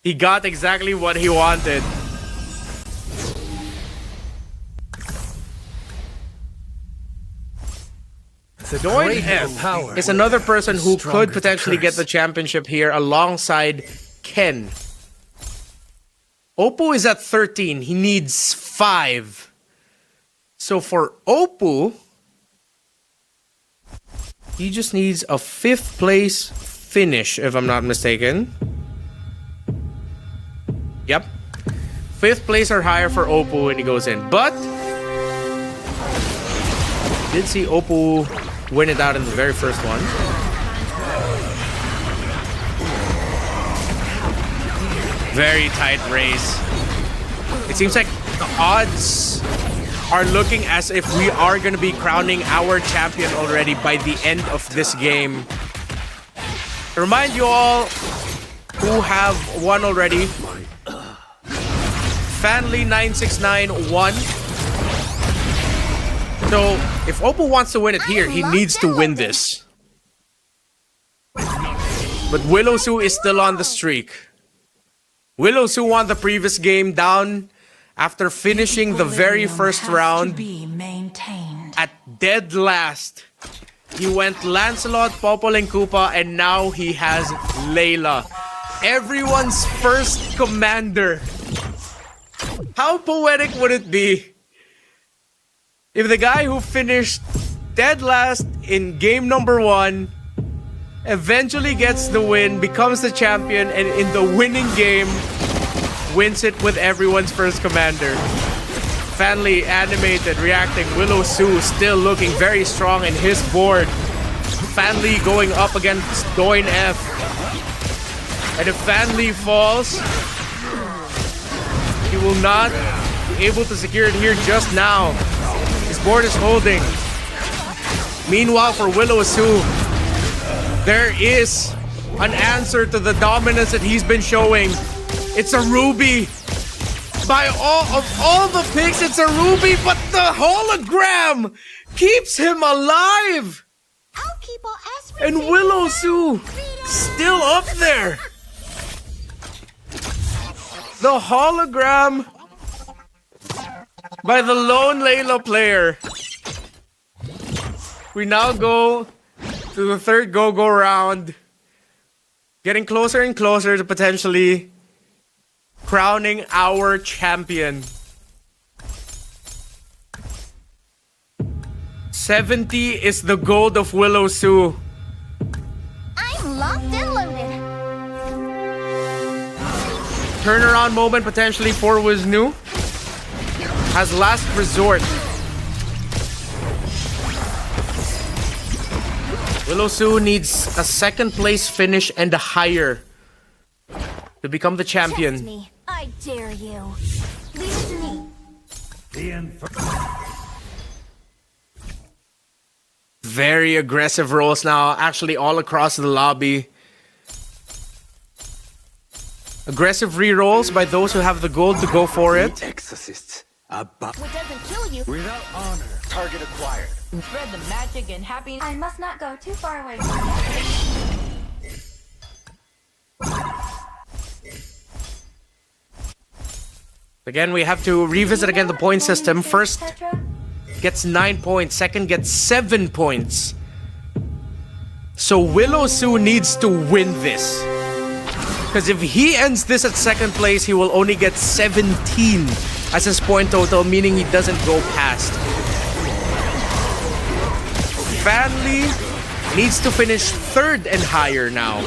S3: he got exactly what he wanted? Join F is another person who could potentially get the championship here alongside Ken. Oppo is at 13. He needs 5. So for Oppo, he just needs a 5th place finish, if I'm not mistaken. Yep. 5th place or higher for Oppo when he goes in. But did see Oppo win it out in the very first one. Very tight race. It seems like the odds are looking as if we are going to be crowning our champion already by the end of this game. To remind you all who have won already. Fanly 969 won. So if Oppo wants to win it here, he needs to win this. But Willowsu is still on the streak. Willowsu won the previous game down after finishing the very first round at dead last. He went Lancelot, Popol, and Koopa, and now he has Layla. Everyone's first commander. How poetic would it be if the guy who finished dead last in game number 1 eventually gets the win, becomes the champion, and in the winning game wins it with everyone's first commander. Fanly animated, reacting. Willowsu still looking very strong in his board. Fanly going up against Doin F. And if Fanly falls, he will not be able to secure it here just now. His board is holding. Meanwhile, for Willowsu, there is an answer to the dominance that he's been showing. It's a Ruby. By all the picks, it's a Ruby, but the hologram keeps him alive. And Willowsu still up there. The hologram by the lone Layla player. We now go to the third go-go round. Getting closer and closer to potentially crowning our champion. 70 is the gold of Willowsu.
S4: I'm locked and loaded.
S3: Turnaround moment potentially for Wisnu. as last resort. Willow Su needs a second place finish and a higher to become the champion.
S4: Test me. I dare you. Leave it to me.
S3: Very aggressive rolls now, actually all across the lobby. Aggressive re-rolls by those who have the gold to go for it.
S6: Exorcists.
S4: What doesn't kill you.
S7: Without honor. Target acquired.
S9: Spread the magic and happiness.
S4: I must not go too far away from you.
S3: Again, we have to revisit again the point system. First gets 9 points, second gets 7 points. So Willow Su needs to win this. Because if he ends this at second place, he will only get 17 as his point total, meaning he doesn't go past. Fanli needs to finish third and higher now.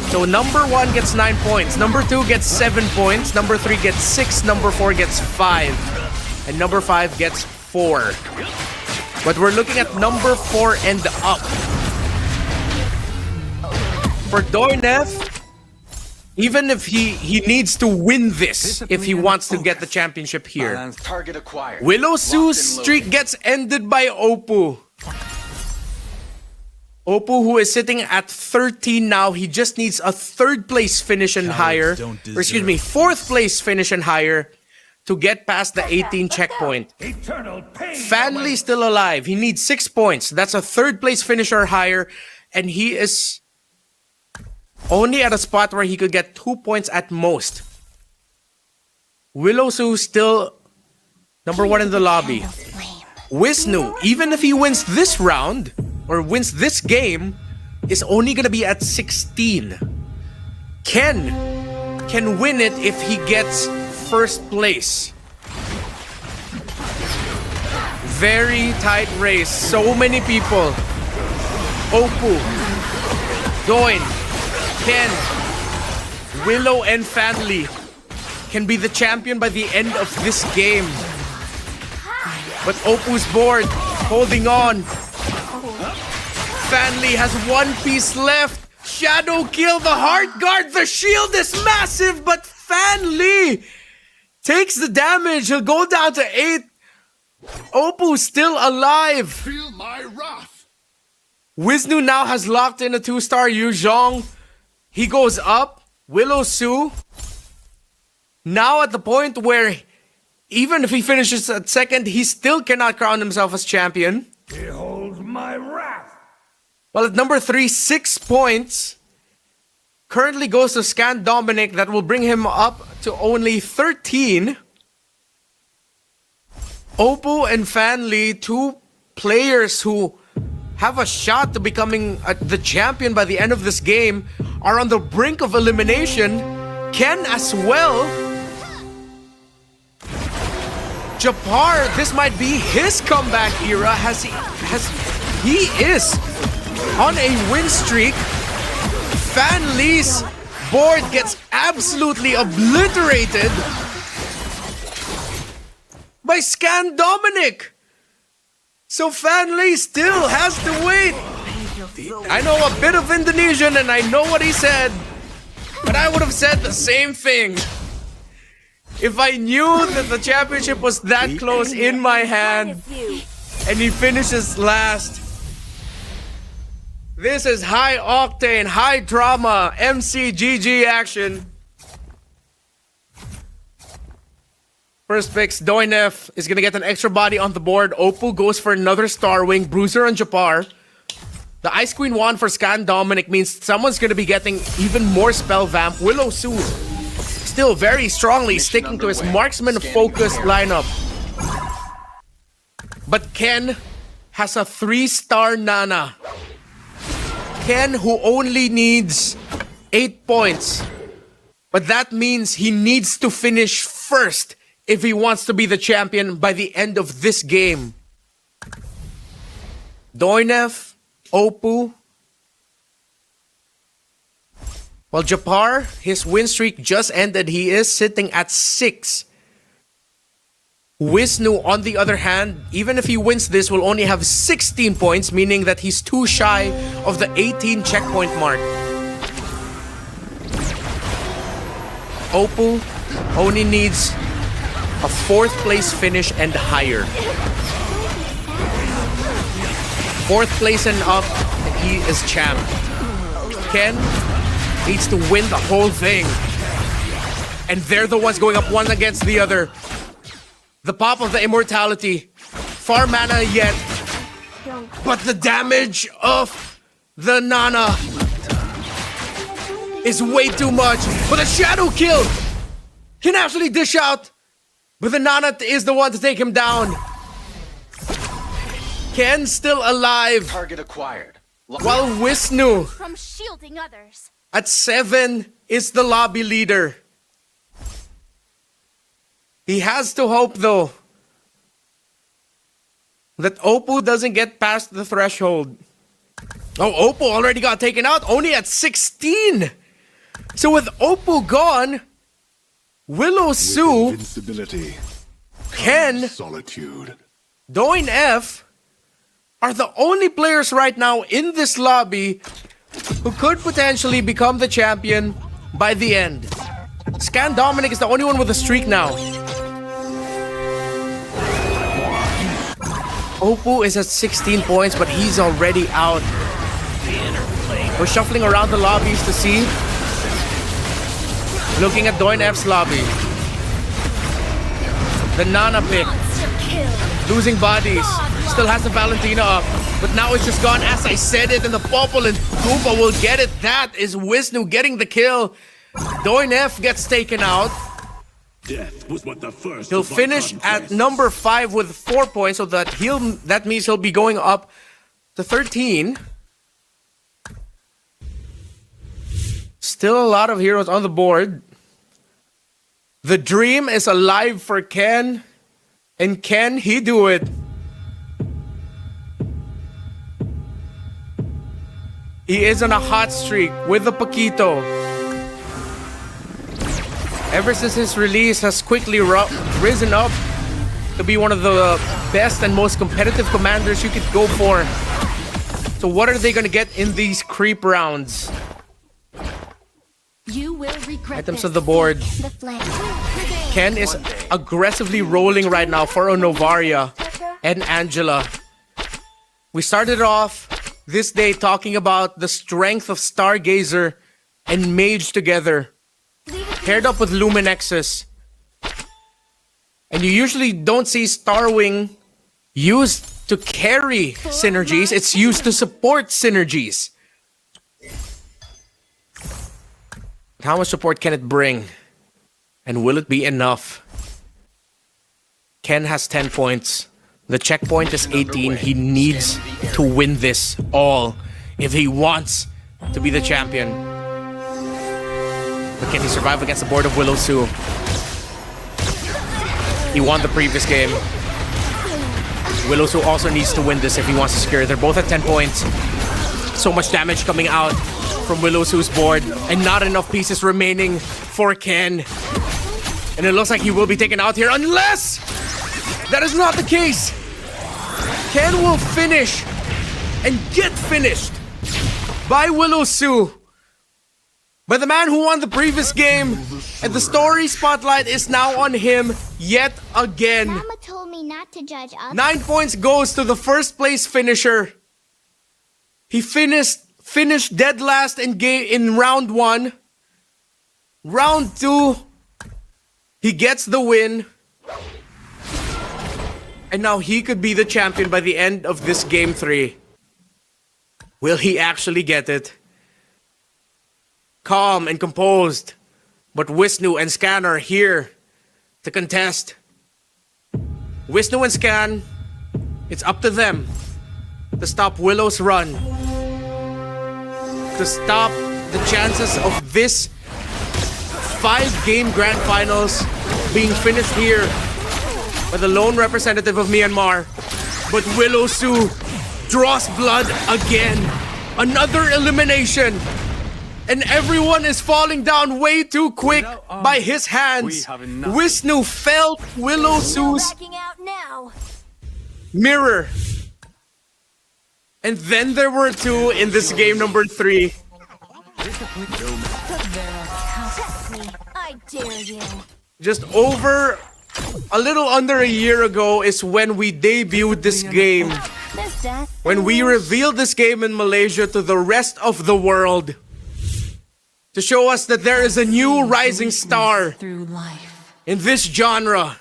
S3: So number 1 gets 9 points, number 2 gets 7 points, number 3 gets 6, number 4 gets 5, and number 5 gets 4. But we're looking at number 4 and up. For Doinef, even if he needs to win this if he wants to get the championship here.
S7: Target acquired.
S3: Willow Su's streak gets ended by Oppo. Oppo, who is sitting at 13 now, he just needs a third place finish and higher. Or excuse me, fourth place finish and higher to get past the 18 checkpoint. Fanli still alive. He needs 6 points. That's a third place finish or higher. And he is only at a spot where he could get 2 points at most. Willow Su still number 1 in the lobby. Wisnu, even if he wins this round, or wins this game, is only gonna be at 16. Ken can win it if he gets first place. Very tight race. So many people. Oppo, Doin, Ken, Willow, and Fanli can be the champion by the end of this game. But Oppo's bored, holding on. Fanli has 1 piece left. Shadow kill, the heart guard, the shield is massive, but Fanli takes the damage. He'll go down to 8. Oppo's still alive.
S5: Feel my wrath.
S3: Wisnu now has locked in a 2-star Yu Zhong. He goes up. Willow Su now at the point where even if he finishes at second, he still cannot crown himself as champion.
S5: Behold my wrath.
S3: Well, at number 3, 6 points. Currently goes to Scan Dominic. That will bring him up to only 13. Oppo and Fanli, 2 players who have a shot to becoming the champion by the end of this game, are on the brink of elimination. Ken as well. Japar, this might be his comeback era. He is on a win streak. Fanli's board gets absolutely obliterated by Scan Dominic. So Fanli still has to wait. I know a bit of Indonesian and I know what he said, but I would have said the same thing. If I knew that the championship was that close in my hand and he finishes last. This is high octane, high drama, MCGG action. First picks, Doinef is gonna get an extra body on the board. Oppo goes for another Star Wing, Bruiser on Japar. The Ice Queen wand for Scan Dominic means someone's gonna be getting even more spell vamp. Willow Su still very strongly sticking to his marksman-focused lineup. But Ken has a 3-star Nana. Ken, who only needs 8 points. But that means he needs to finish first if he wants to be the champion by the end of this game. Doinef, Oppo. Well, Japar, his win streak just ended. He is sitting at 6. Wisnu, on the other hand, even if he wins this, will only have 16 points, meaning that he's too shy of the 18 checkpoint mark. Oppo only needs a 4th place finish and higher. 4th place and up, and he is champ. Ken needs to win the whole thing. And they're the ones going up one against the other. The pop of the immortality. Far mana yet. But the damage of the Nana is way too much. But a shadow kill can actually dish out. But the Nana is the one to take him down. Ken still alive.
S7: Target acquired.
S3: While Wisnu
S4: From shielding others.
S3: at 7 is the lobby leader. He has to hope, though, that Oppo doesn't get past the threshold. Oh, Oppo already got taken out, only at 16. So with Oppo gone, Willow Su,
S5: Invincibility.
S3: Ken,
S5: Solitude.
S3: Doin F are the only players right now in this lobby who could potentially become the champion by the end. Scan Dominic is the only one with a streak now. Oppo is at 16 points, but he's already out. We're shuffling around the lobbies to see. Looking at Doin F's lobby. The Nana pick. Losing bodies. Still has the Valentina up. But now it's just gone as I said it, and the Popol and Koopa will get it. That is Wisnu getting the kill. Doin F gets taken out.
S5: Death was but the first.
S3: He'll finish at number 5 with 4 points, so that means he'll be going up to 13. Still a lot of heroes on the board. The dream is alive for Ken. And can he do it? He is on a hot streak with the Paquito. Ever since his release, has quickly risen up to be one of the best and most competitive commanders you could go for. So what are they going to get in these creep rounds?
S4: You will regret
S3: Items
S4: this.
S3: of the board.
S4: The flag.
S3: Ken is aggressively rolling right now for Novaria and Angela. We started off this day talking about the strength of Stargazer and Mage together, paired up with Luminexus. And you usually don't see Starwing used to carry synergies, it's used to support synergies. How much support can it bring? And will it be enough? Ken has 10 points. The checkpoint is 18. He needs to win this all if he wants to be the champion. But can he survive against the board of Willow Su? He won the previous game. Willow Su also needs to win this if he wants to secure. They're both at 10 points. So much damage coming out from Willow Su's board, and not enough pieces remaining for Ken. And it looks like he will be taken out here unless that is not the case. Ken will finish and get finished by Willow Su, by the man who won the previous game, and the story spotlight is now on him yet again.
S10: Mama told me not to judge others.
S3: 9 points goes to the first place finisher. He finished dead last in round 1. Round 2, he gets the win. And now he could be the champion by the end of this game 3. Will he actually get it? Calm and composed, but Wisnu and Scan are here to contest. Wisnu and Scan, it's up to them to stop Willow's run, to stop the chances of this 5-game grand finals being finished here by the lone representative of Myanmar. But Willow Su draws blood again. Another elimination. And everyone is falling down way too quick by his hands. Wisnu felt Willow Su's
S4: Backing out now.
S3: mirror. And then there were two in this game number 3.
S4: Test me. I dare you.
S3: Just over a little under a year ago is when we debuted this game.
S4: This death.
S3: When we revealed this game in Malaysia to the rest of the world. To show us that there is a new rising star
S8: Through life.
S3: in this genre.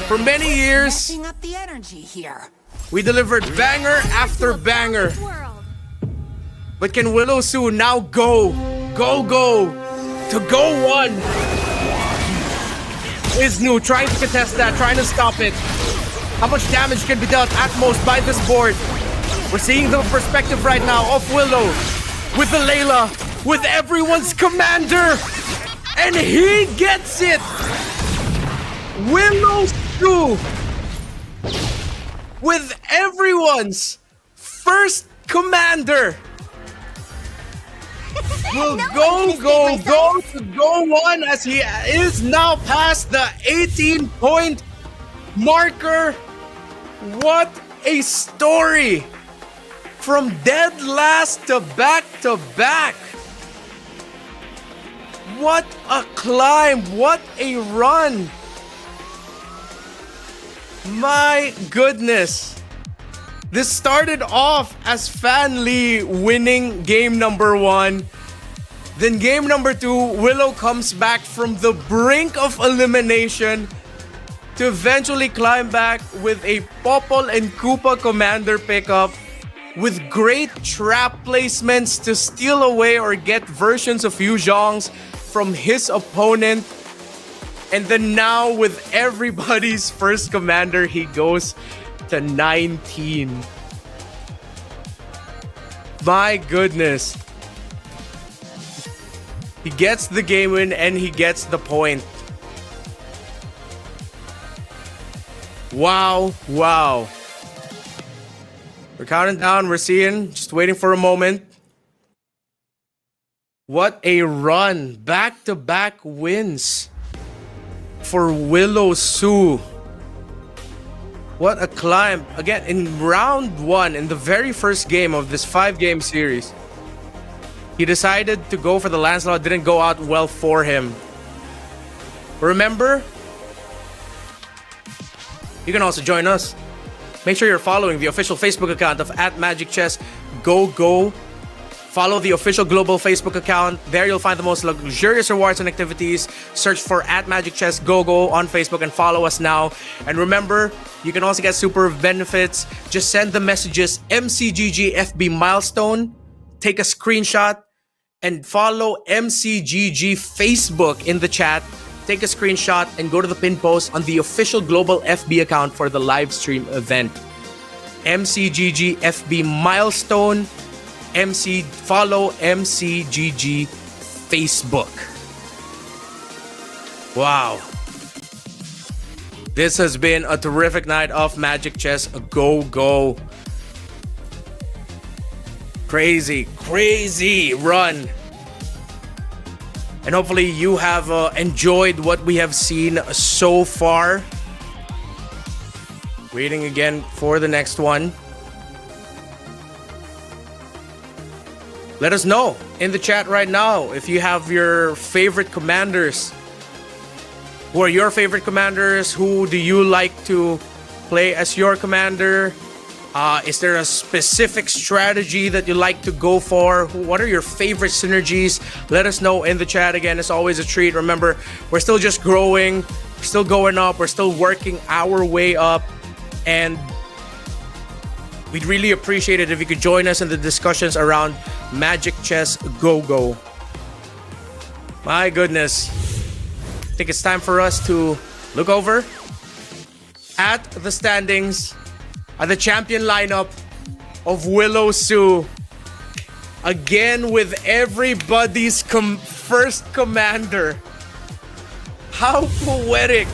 S3: For many years,
S8: Up the energy here.
S3: we delivered banger after banger. But can Willow Su now go to go one? Wisnu trying to contest that, trying to stop it. How much damage can be dealt at most by this board? We're seeing the perspective right now of Willow with the Layla, with everyone's commander, and he gets it. Willow Su with everyone's first commander will go to go one as he is now past the 18-point marker. What a story! From dead last to back to back. What a climb! What a run! My goodness. This started off as Fan Lee winning game number 1. Then game number 2, Willow comes back from the brink of elimination to eventually climb back with a Popol and Koopa commander pickup with great trap placements to steal away or get versions of Yu Zhong's from his opponent. And then now with everybody's first commander, he goes to 19. My goodness. He gets the game win and he gets the point. Wow, wow. We're counting down, we're seeing, just waiting for a moment. What a run. Back-to-back wins for Willow Su. What a climb. Again, in round 1, in the very first game of this 5-game series, he decided to go for the Lancelot. Didn't go out well for him. Remember? You can also join us. Make sure you're following the official Facebook account of @MagicChessGoGo. Follow the official global Facebook account. There you'll find the most luxurious rewards and activities. Search for @MagicChessGoGo on Facebook and follow us now. And remember, you can also get super benefits. Just send the messages MCGGFB milestone. Take a screenshot and follow MCGG Facebook in the chat. Take a screenshot and go to the pin post on the official global FB account for the live stream event. MCGG FB milestone. Follow MCGG Facebook. Wow. This has been a terrific night of Magic Chess Go. Crazy run. And hopefully you have enjoyed what we have seen so far. Waiting again for the next one. Let us know in the chat right now if you have your favorite commanders. Who are your favorite commanders? Who do you like to play as your commander? Is there a specific strategy that you like to go for? What are your favorite synergies? Let us know in the chat. Again, it's always a treat. Remember, we're still just growing. We're still going up. We're still working our way up. And we'd really appreciate it if you could join us in the discussions around Magic Chess Go. My goodness. I think it's time for us to look over at the standings, at the champion lineup of Willow Su. Again with everybody's first commander. How poetic.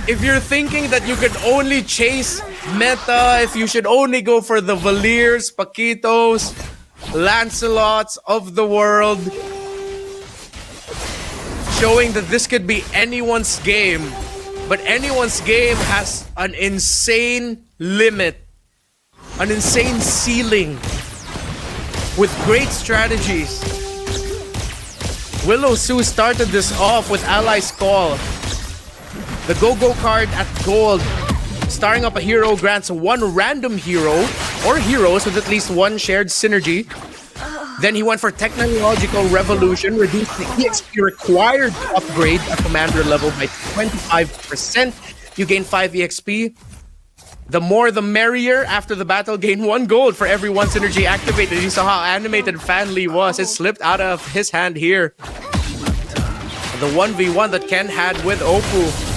S3: If you're thinking that you could only chase meta, if you should only go for the Valiers, Paquitos, Lancelots of the world, showing that this could be anyone's game, but anyone's game has an insane limit, an insane ceiling, with great strategies. Willow Sue started this off with Ally's Call. The Go-Go card at gold. Starring up a hero grants one random hero or heroes with at least one shared synergy. Then he went for Technological Revolution, reduced the EXP required to upgrade a commander level by 25%. You gain 5 EXP. The more the merrier. After the battle, gain 1 gold for every 1 synergy activated. You saw how animated Fan Lee was. It slipped out of his hand here. The 1v1 that Ken had with Oppo.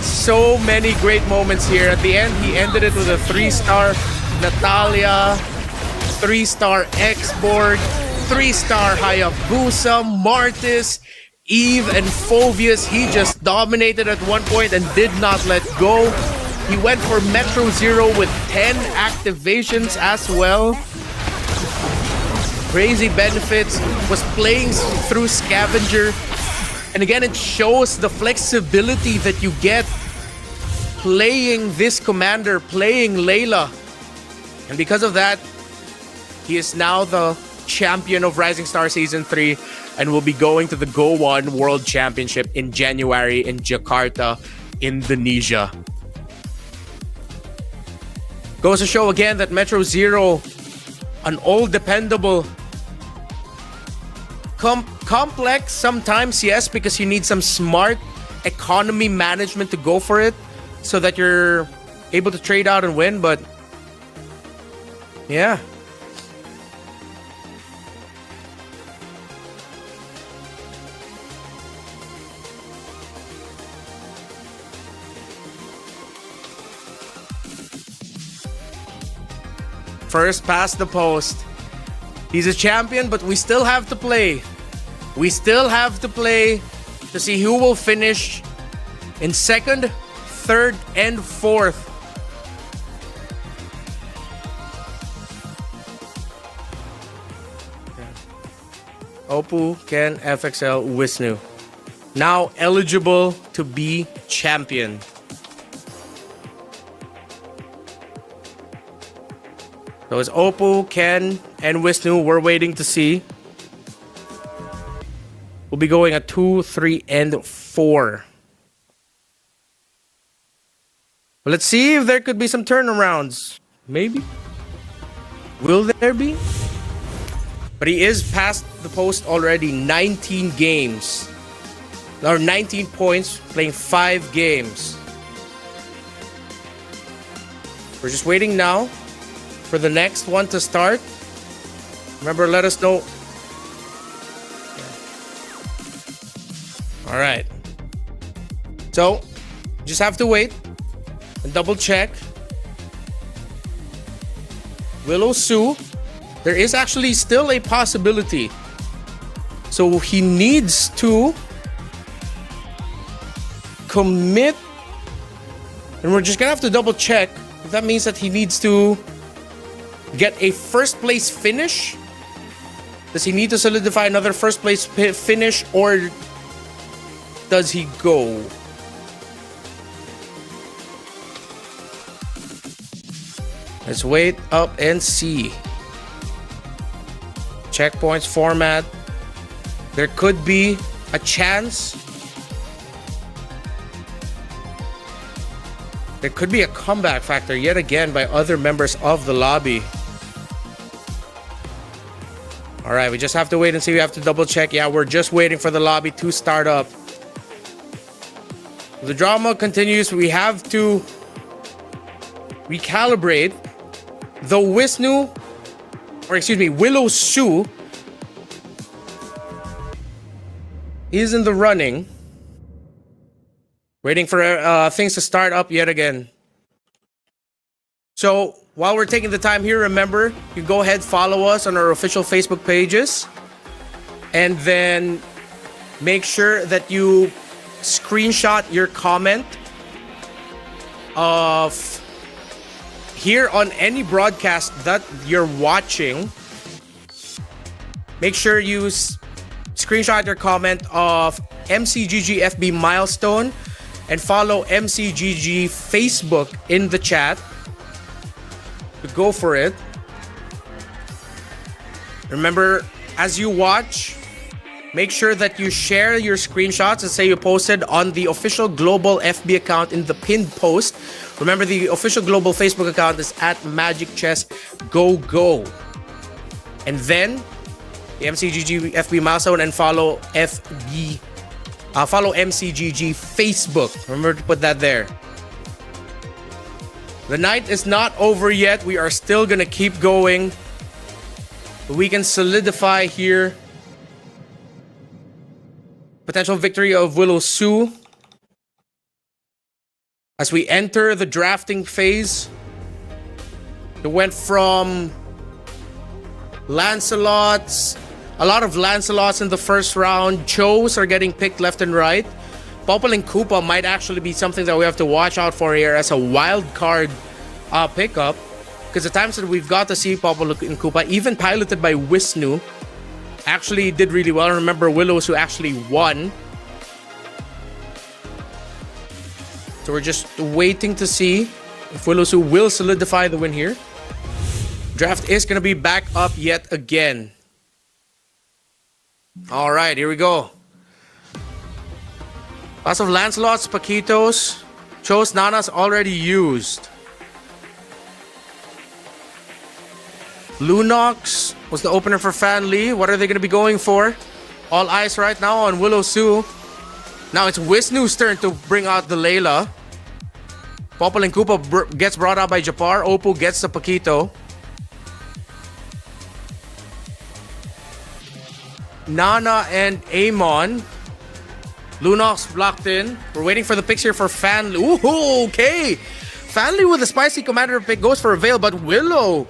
S3: So many great moments here. At the end, he ended it with a 3-star Natalia, 3-star X-Borg, 3-star Hayabusa, Martis, Eve, and Phoveus. He just dominated at one point and did not let go. He went for Metro Zero with 10 activations as well. Crazy benefits, was playing through Scavenger. And again, it shows the flexibility that you get playing this commander, playing Layla. And because of that, he is now the champion of Rising Star Season 3 and will be going to the Go 1 World Championship in January in Jakarta, Indonesia. Goes to show again that Metro Zero, an old dependable, complex sometimes, yes, because you need some smart economy management to go for it so that you're able to trade out and win, but yeah. First past the post. He's a champion, but we still have to play. We still have to play to see who will finish in second, third, and fourth. Oppo, Ken, FXL, Wisnu. Now eligible to be champion. So it's Oppo, Ken, and Wisnu. We're waiting to see. We'll be going at 2, 3, and 4. Well, let's see if there could be some turnarounds. Maybe. Will there be? But he is past the post already. 19 games. Or 19 points, playing 5 games. We're just waiting now for the next one to start. Remember, let us know. All right. So, just have to wait and double check. Willow Sue, there is actually still a possibility. So he needs to commit, and we're just gonna have to double check if that means that he needs to get a first place finish. Does he need to solidify another first place finish, or does he go? Let's wait up and see. Checkpoints format. There could be a chance. There could be a comeback factor yet again by other members of the lobby. All right, we just have to wait and see. We have to double check. Yeah, we're just waiting for the lobby to start up. The drama continues. We have to recalibrate. The Willow Sue is in the running. Waiting for things to start up yet again. So while we're taking the time here, remember, you go ahead, follow us on our official Facebook pages. And then make sure that you screenshot your comment of here on any broadcast that you're watching, make sure you screenshot your comment of MCGG FB milestone and follow MCGG Facebook in the chat. Go for it. Remember, as you watch, make sure that you share your screenshots and say you posted on the official Global FB account in the pinned post. Remember, the official Global Facebook account is at Magic Chess Go Go. And then the MCGG FB milestone and follow MCGG Facebook. Remember to put that there. The night is not over yet. We are still gonna keep going. We can solidify here potential victory of Willow Su as we enter the drafting phase. It went from Lancelots, a lot of Lancelots in the first round. Chos are getting picked left and right. Popple and Koopa might actually be something that we have to watch out for here as a wild card pickup. Because the times that we've got to see Popple and Koopa, even piloted by Wisnu, actually did really well. Remember, Willows who actually won. So we're just waiting to see if Willows who will solidify the win here. Draft is going to be back up yet again. All right, here we go. Lots of Lancelots, Paquitos, Chos, Nanas already used. Lunox was the opener for Fan Lee. What are they going to be going for? All eyes right now on Willow Su. Now it's Wisnu's turn to bring out the Layla. Popple and Koopa gets brought out by Japar. Oppo gets the Paquito. Nana and Amon. Lunox blocked in. We're waiting for the picks here for Fan Lee. Ooh, okay. Fan Lee with the spicy commander pick goes for a Veil, but Willow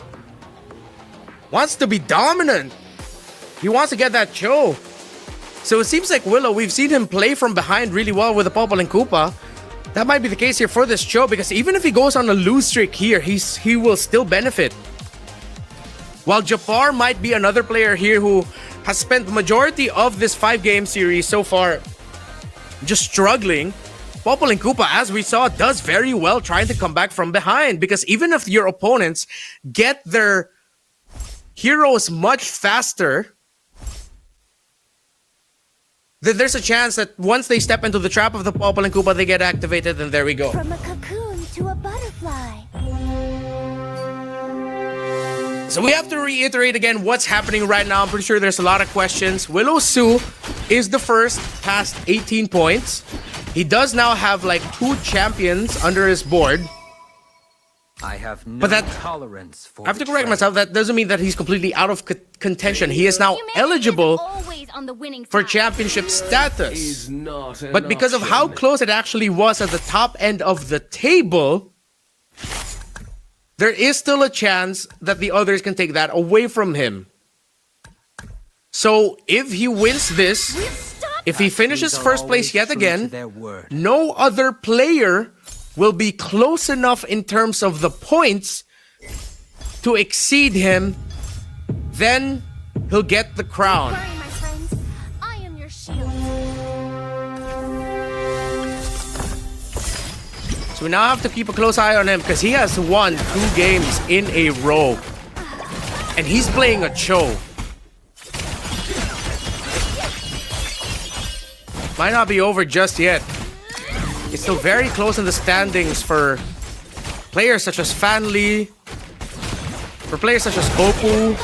S3: wants to be dominant. He wants to get that Cho. So it seems like Willow, we've seen him play from behind really well with the Popple and Koopa. That might be the case here for this Cho, because even if he goes on a lose streak here, he will still benefit. While Japar might be another player here who has spent the majority of this 5-game series so far just struggling, Popple and Koopa, as we saw, does very well trying to come back from behind, because even if your opponents get their heroes much faster, then there's a chance that once they step into the trap of the Popple and Koopa, they get activated, and there we go.
S10: From a cocoon to a butterfly.
S3: So we have to reiterate again what's happening right now. I'm pretty sure there's a lot of questions. Willow Su is the first past 18 points. He does now have like 2 champions under his board.
S6: I have no tolerance for
S3: I have to correct myself. That doesn't mean that he's completely out of contention. He is now eligible for championship status. But because of how close it actually was at the top end of the table, there is still a chance that the others can take that away from him. So if he wins this, if he finishes first place yet again, no other player will be close enough in terms of the points to exceed him, then he'll get the crown.
S10: Don't worry, my friends. I am your shield.
S3: So we now have to keep a close eye on him because he has won 2 games in a row. And he's playing a Cho. Might not be over just yet. It's still very close in the standings for players such as Fan Lee, for players such as Oppo.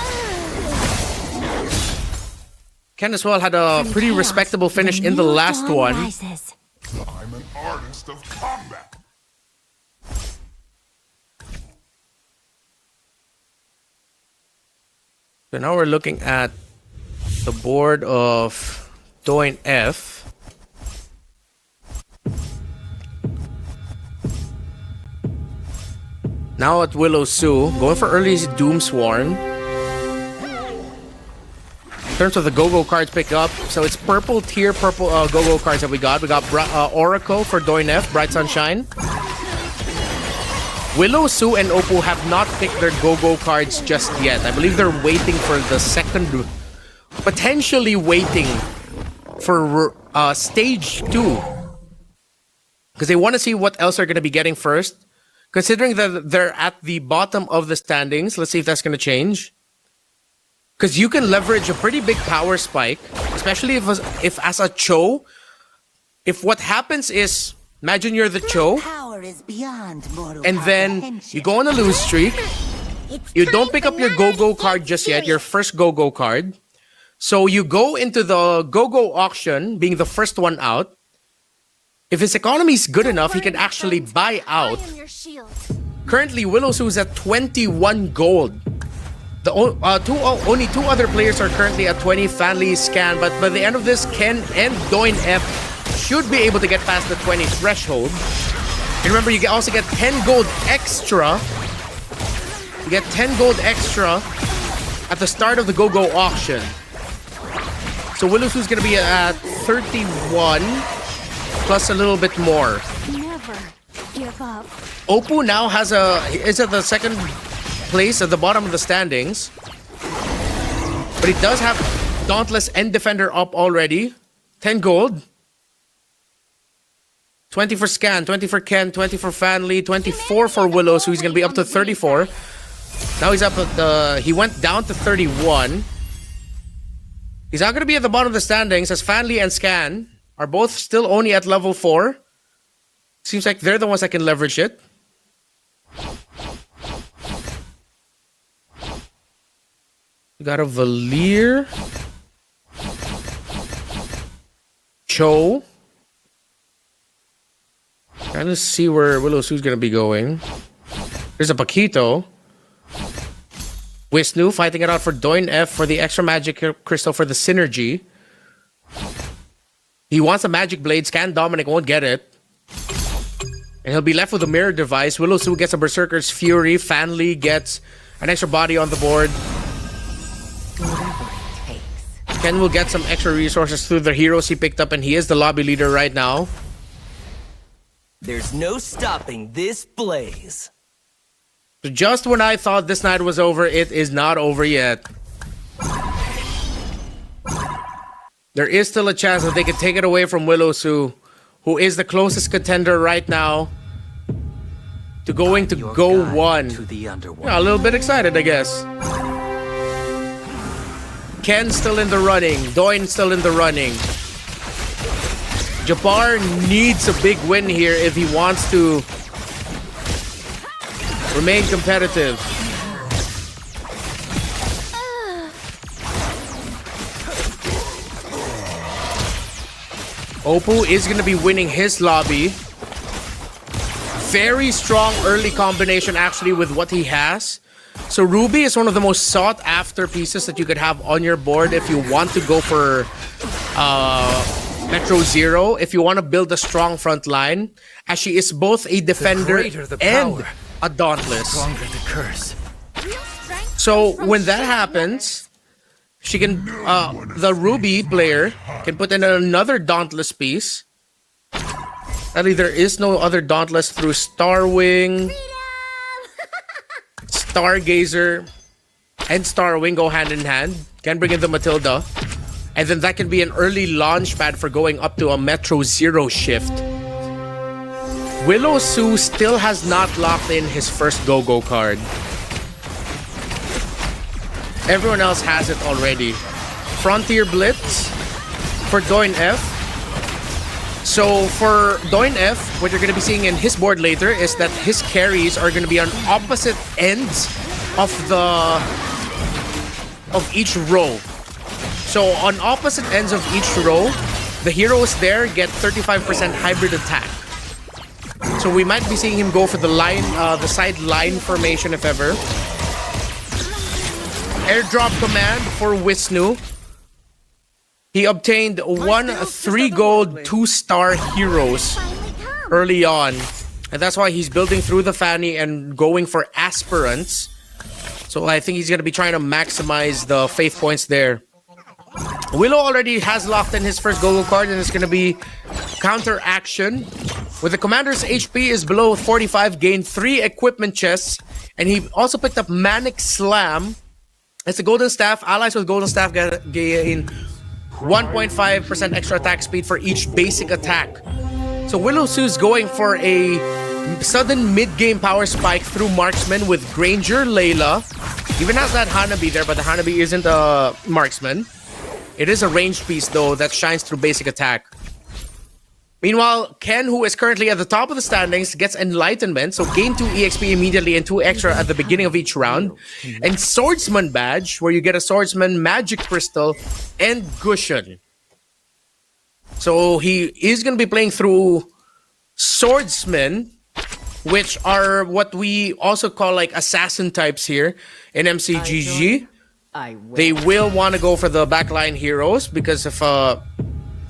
S3: Ken as well had a pretty respectable finish in the last one.
S5: I'm an artist of combat.
S3: So now we're looking at the board of Doin F. Now at Willow Su, going for early Doomsworn. In terms of the go-go cards picked up, so it's purple tier, go-go cards that we got. We got Oracle for Doin F, Bright Sunshine. Willow, Sue, and Oppo have not picked their go-go cards just yet. I believe they're waiting for the second, potentially waiting for stage 2. Because they want to see what else they're going to be getting first. Considering that they're at the bottom of the standings, let's see if that's going to change. Because you can leverage a pretty big power spike, especially if as a Cho, if what happens is, imagine you're the Cho, and then you go on a lose streak, you don't pick up your go-go card just yet, your first go-go card. So you go into the go-go auction, being the first one out. If his economy is good enough, he can actually buy out. Currently, Willow Sue's at 21 gold. The only 2 other players are currently at 20, Fanly, Scan, but by the end of this, Ken and Doin F should be able to get past the 20 threshold. And remember, you also get 10 gold extra. You get 10 gold extra at the start of the go-go auction. So Willow Sue's gonna be at 31 plus a little bit more.
S10: Never give up.
S3: Oppo now is at the second place at the bottom of the standings. But he does have Dauntless and Defender up already. 10 gold. 20 for Scan, 20 for Ken, 20 for Fanly, 24 for Willow, so he's going to be up to 34. Now he's up at he went down to 31. He's not going to be at the bottom of the standings as Fanly and Scan are both still only at level 4. Seems like they're the ones that can leverage it. We got a Valier. Cho. Trying to see where Willow Sue's gonna be going. There's a Paquito. Wisnu fighting it out for Doin F for the extra magic crystal for the synergy. He wants a magic blade. Scan Dominic won't get it. And he'll be left with a mirror device. Willow Sue gets a Berserker's Fury. Fanly gets an extra body on the board. Ken will get some extra resources through the heroes he picked up, and he is the lobby leader right now.
S11: There's no stopping this blaze.
S3: So just when I thought this night was over, it is not over yet. There is still a chance that they could take it away from Willow Sue, who is the closest contender right now to going to Go 1. Yeah, a little bit excited, I guess. Ken still in the running. Doin still in the running. Jabbar needs a big win here if he wants to remain competitive. Oppo is going to be winning his lobby. Very strong early combination actually with what he has. So Ruby is one of the most sought after pieces that you could have on your board if you want to go for Metro Zero, if you want to build a strong front line, as she is both a defender and a dauntless.
S11: Stronger the curse.
S3: So when that happens, she can the Ruby player can put in another dauntless piece. Sadly, there is no other dauntless through Starwing. Stargazer and Starwing go hand in hand. Can bring in the Matilda. And then that can be an early launch pad for going up to a Metro Zero shift. Willow Sue still has not locked in his first go-go card. Everyone else has it already. Frontier Blitz for Doin F. So for Doin F, what you're going to be seeing in his board later is that his carries are going to be on opposite ends of each row. So on opposite ends of each row, the heroes there get 35% hybrid attack. So we might be seeing him go for the line, the side line formation if ever. Airdrop command for Wisnu. He obtained 3 gold 2-star heroes early on. And that's why he's building through the Fanny and going for aspirants. So I think he's going to be trying to maximize the faith points there. Willow already has locked in his first go-go card, and it's going to be counter action With the commander's HP is below 45, gained 3 equipment chests, and he also picked up Manic Slam. It's a golden staff. Allies with golden staff gain 1.5% extra attack speed for each basic attack. So Willow Sue's going for a sudden mid-game power spike through marksman with Granger, Layla. Even has that Hanabi there, but the Hanabi isn't a marksman. It is a ranged piece though that shines through basic attack. Meanwhile, Ken, who is currently at the top of the standings, gets Enlightenment, so gain 2 EXP immediately and 2 extra at the beginning of each round. And Swordsman Badge, where you get a Swordsman, Magic Crystal, and Cushion. So he is going to be playing through Swordsmen, which are what we also call like assassin types here in MCGG. They will want to go for the backline heroes because of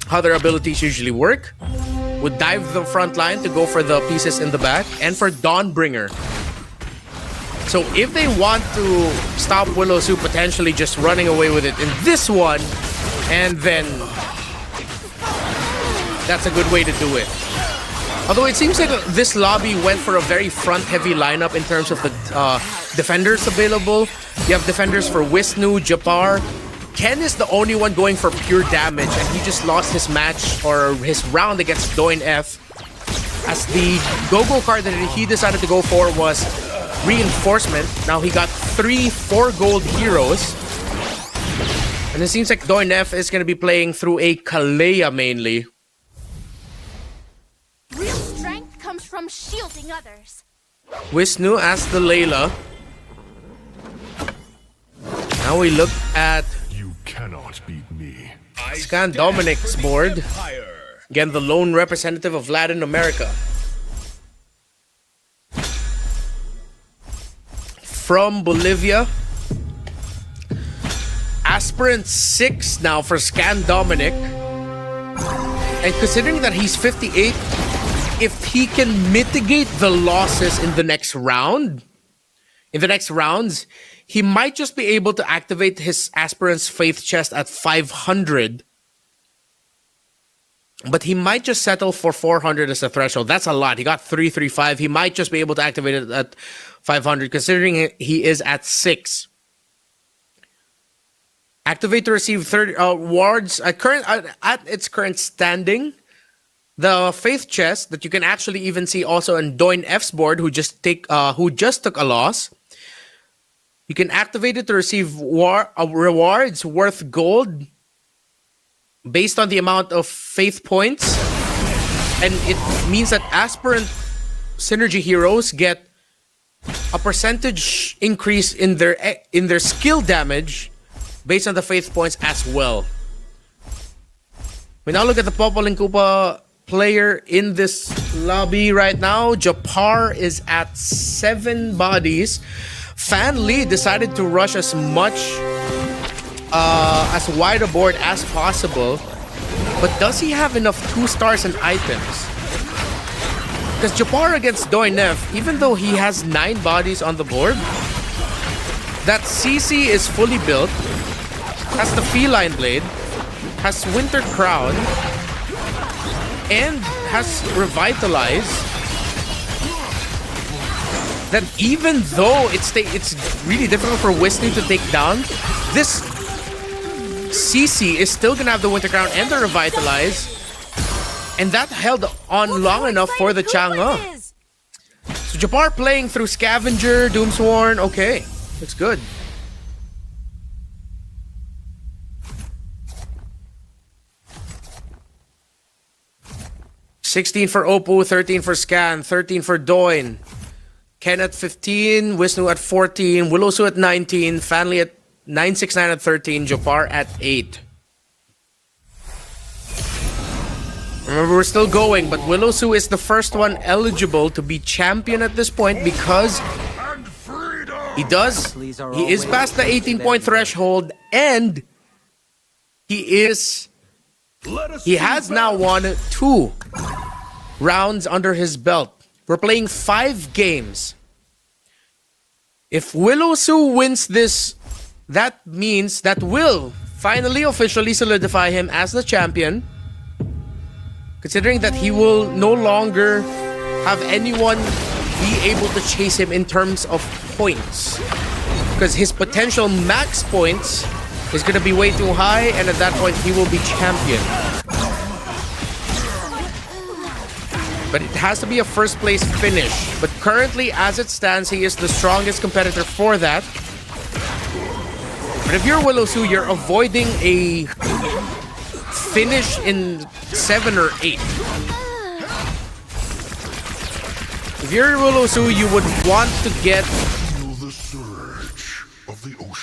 S3: how their abilities usually work. Would dive the front line to go for the pieces in the back and for Dawnbringer. So if they want to stop Willow Sue potentially just running away with it in this one, and then that's a good way to do it. Although it seems like this lobby went for a very front-heavy lineup in terms of the defenders available. You have defenders for Wisnu, Japar. Ken is the only one going for pure damage, and he just lost his match or his round against Doin F. As the go-go card that he decided to go for was Reinforcement. Now he got 3 4-gold heroes. And it seems like Doin F is going to be playing through a Kalea mainly.
S10: Real strength comes from shielding others.
S3: Wisnu as the Layla. Now we look at
S5: Cannot beat me.
S3: Scan Dominic's board. Again, the lone representative of Latin America. From Bolivia. Aspirant 6 now for Scan Dominic. And considering that he's 58, if he can mitigate the losses in the next round, he might just be able to activate his Aspirant's Faith chest at 500. But he might just settle for 400 as a threshold. That's a lot. He got 335. He might just be able to activate it at 500, considering he is at 6. Activate to receive 30 wards at its current standing. The Faith chest that you can actually even see also on Doin F's board, who just took a loss. You can activate it to receive rewards worth gold based on the amount of faith points. And it means that aspirant synergy heroes get a percentage increase in their skill damage based on the faith points as well. We now look at the Popo Linkupa player in this lobby right now. Japar is at 7 bodies. Fan Lee decided to rush as wide a board as possible. But does he have enough 2 stars and items? Because Japar against Doin F, even though he has 9 bodies on the board, that CC is fully built, has the Feline Blade, has Winter Crown, and has Revitalize. That even though it's really difficult for Wisnu to take down, this CC is still gonna have the Winter Crown and the Revitalize, and that held on long enough for the Chang'e. So Japar playing through Scavenger, Doomsworn, okay, looks good. $16 for Oppo, 13 for Scan, 13 for Doin. Ken at 15, Wisnu at 14, Willow Sue at 19, Fanly at 969 at 13, Japar at 8. Remember, we're still going, but Willow Sue is the first one eligible to be champion at this point because he is past the 18-point threshold, and he has now won 2 rounds under his belt. We're playing 5 games. If Willow Sue wins this, that means that will finally officially solidify him as the champion. considering that he will no longer have anyone be able to chase him in terms of points, because his potential max points is going to be way too high, and at that point he will be champion. But it has to be a first place finish. But currently, as it stands, he is the strongest competitor for that. But if you're Willow-Su, you're avoiding a finish in 7 or 8. If you're Willow-Su, you would want to get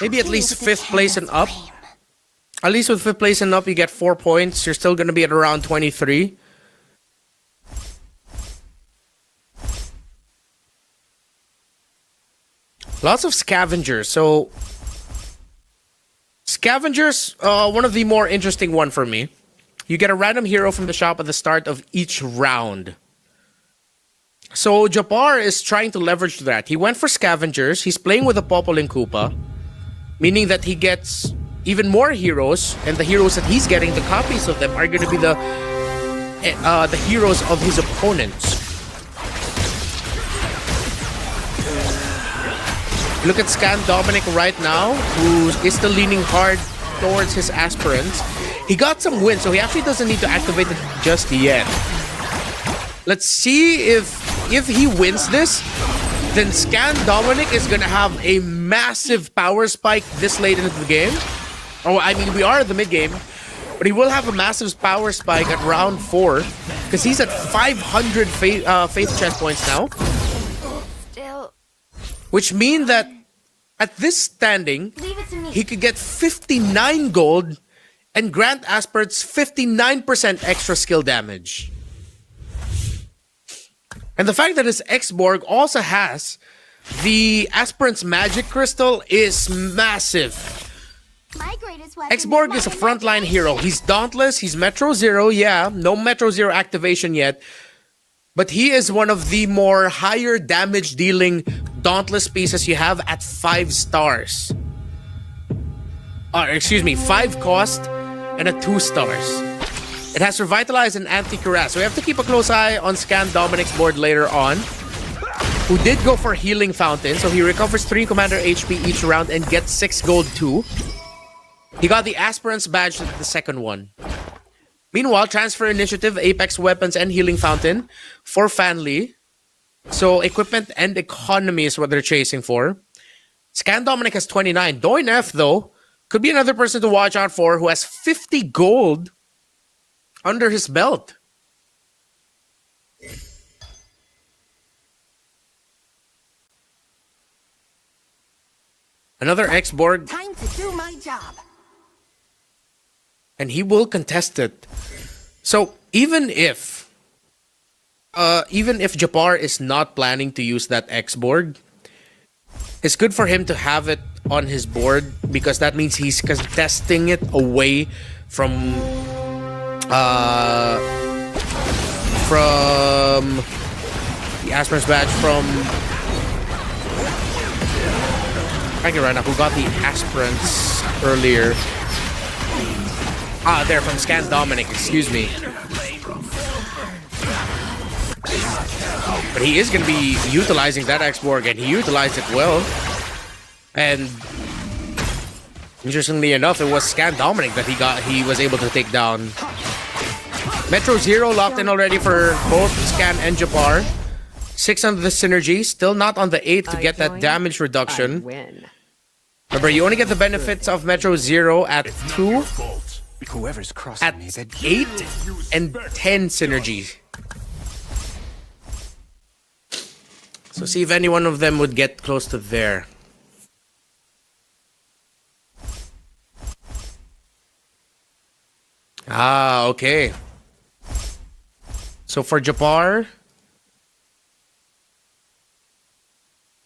S3: maybe at least 5th place and up. At least with 5th place and up, you get 4 points. You're still going to be at around 23. Lots of scavengers. So scavengers, one of the more interesting one for me. You get a random hero from the shop at the start of each round. So Japar is trying to leverage that. He went for scavengers. He's playing with a Popol and Koopa, meaning that he gets even more heroes, and the heroes that he's getting, the copies of them, are going to be the heroes of his opponents. Look at Scan Dominic right now, who is still leaning hard towards his aspirants. He got some wins, so he actually doesn't need to activate it just yet. Let's see if he wins this, then Scan Dominic is going to have a massive power spike this late into the game. Oh, I mean, we are at the mid-game, but he will have a massive power spike at round 4, because he's at 500 faith chest points now. Which means that at this standing, he could get 59 gold and grant aspirants 59% extra skill damage. And the fact that his X-Borg also has the aspirant's magic crystal is massive. X-Borg is a frontline hero. He's Dauntless, he's Metro Zero, yeah, no Metro Zero activation yet. But he is one of the more higher damage dealing Dauntless pieces you have at 5 stars. Excuse me, 5 cost and a 2 stars. It has Revitalize and Anti-Cuirass. So we have to keep a close eye on Scan Dominic's board later on, who did go for Healing Fountain. So he recovers 3 Commander HP each round and gets 6 gold too. He got the Aspirant's Badge, the second one. Meanwhile, Transfer Initiative, Apex Weapons, and Healing Fountain for Fanli. So equipment and economy is what they're chasing for. Scan Dominic has 29. Doin F, though, could be another person to watch out for who has 50 gold under his belt. Another X-Borg.
S8: Time to do my job.
S3: And he will contest it. So even if Japar is not planning to use that X-Borg, it's good for him to have it on his board, because that means he's contesting it away from the Aspirant's Badge from right now, who got the Aspirants earlier. There, from Scan Dominic, excuse me. But he is going to be utilizing that X-Borg, and he utilized it well. And interestingly enough, it was Scan Dominic that he was able to take down. Metro Zero locked in already for both Scan and Japar. 6 on the synergy, still not on the 8 to get that damage reduction. Remember, you only get the benefits of Metro Zero at 2.
S7: Whoever's crossing
S3: At
S7: me,
S3: 8 and 10 synergy. So see if any one of them would get close to there. Okay. So for Japar,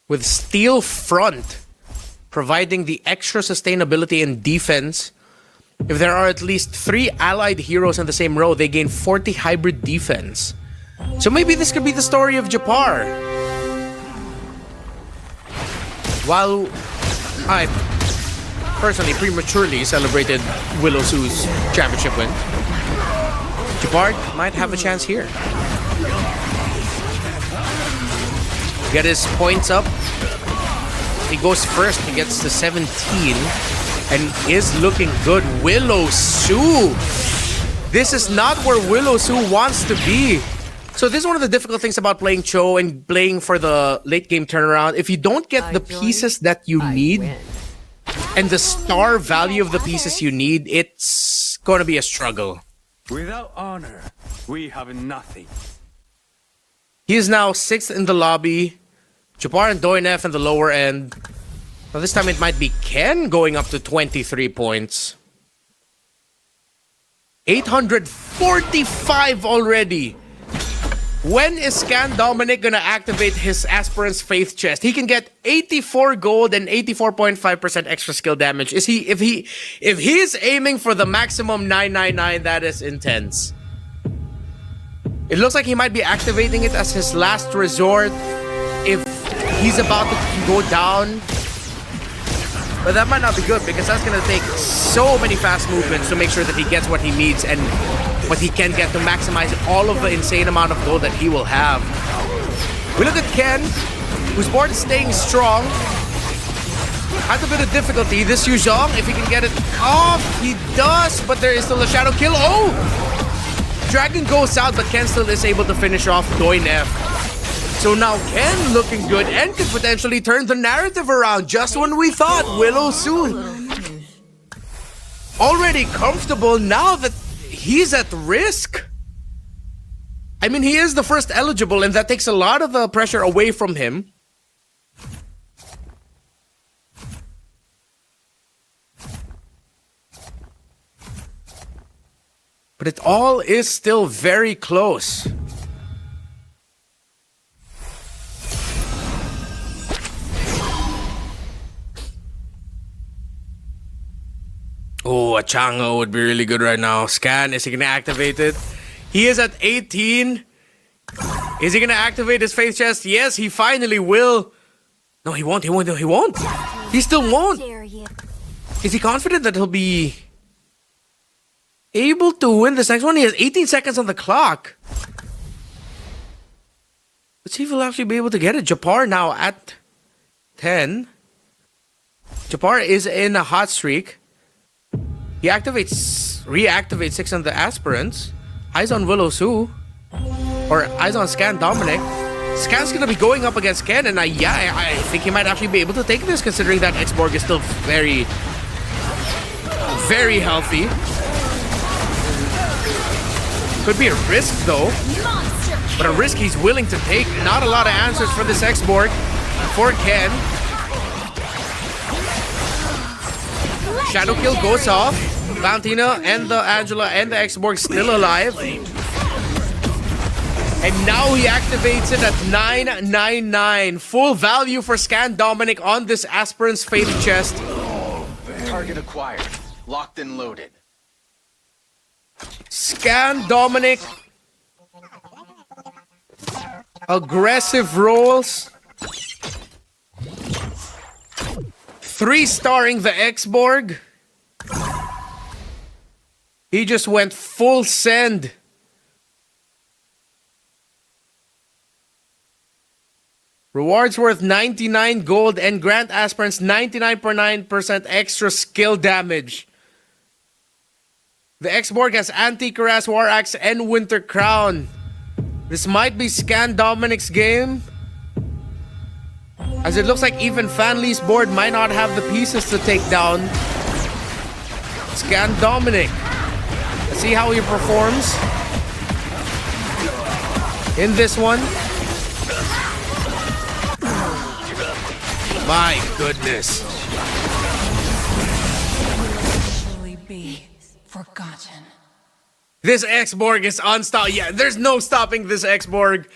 S3: with Steel Front providing the extra sustainability and defense, if there are at least 3 allied heroes in the same row, they gain 40 hybrid defense. So maybe this could be the story of Japar. While I personally prematurely celebrated Willow-Su's championship win. Jabbar might have a chance here. Get his points up. If he goes first, he gets to 17 and is looking good. Willow Su. This is not where Willow Su wants to be. So this is one of the difficult things about playing Cho and playing for the late game turnaround. If you don't get the pieces that you need and the star value of the pieces you need, it's going to be a struggle.
S7: Without honor, we have nothing.
S3: He is now 6th in the lobby. Jabbar and Doinef in the lower end. Now this time it might be Ken going up to 23 points. 845 already. When is Scan Dominic gonna activate his Aspirant's Faith chest? He can get 84 gold and 84.5% extra skill damage. If he is aiming for the maximum 999, that is intense. It looks like he might be activating it as his last resort if he's about to go down. But that might not be good because that's gonna take so many fast movements to make sure that he gets what he needs and what he can get to maximize all of the insane amount of gold that he will have. We look at Ken, whose board is staying strong. Has a bit of difficulty. This Yu Zhong, if he can get it off, he does, but there is still a shadow kill. Oh! Dragon goes out, but Ken still is able to finish off Doinef. So now Ken looking good and could potentially turn the narrative around just when we thought Willow Su already comfortable now that he's at risk. I mean, he is the first eligible and that takes a lot of the pressure away from him. But it all is still very close. Oh, a Chango would be really good right now. Scan, is he going to activate it? He is at 18. Is he going to activate his Faith chest? Yes, he finally will. No, he won't. He won't. He won't. He still won't. Is he confident that he'll be able to win this next one? He has 18 seconds on the clock. Let's see if he'll actually be able to get it. Jabbar now at 10. Jabbar is in a hot streak. He reactivates 6 on the aspirants. Eyes on Willow Su. Or eyes on Scan Dominic. Scan's gonna be going up against Ken, and I think he might actually be able to take this considering that X-Borg is still very, very healthy. Could be a risk though. But a risk he's willing to take. Not a lot of answers for this X-Borg. For Ken. Shadow kill goes off. Valentina and the Angela and the X-Borg still alive. And now he activates it at 999. Full value for Scan Dominic on this Aspirant's Faith chest.
S7: Target acquired. Locked and loaded.
S3: Scan Dominic. Aggressive rolls. 3-starring the X-Borg. He just went full send. Rewards worth 99 gold and grant aspirants 99.9% extra skill damage. The X-Borg has Anti-Cuirass, War Axe, and Winter Crown. This might be Scan Dominic's game, as it looks like even Fanli's board might not have the pieces to take down Scan Dominic. Let's see how he performs in this one. My goodness.
S8: Surely be forgotten.
S3: This X-Borg is unstoppable. Yeah, there's no stopping this X-Borg.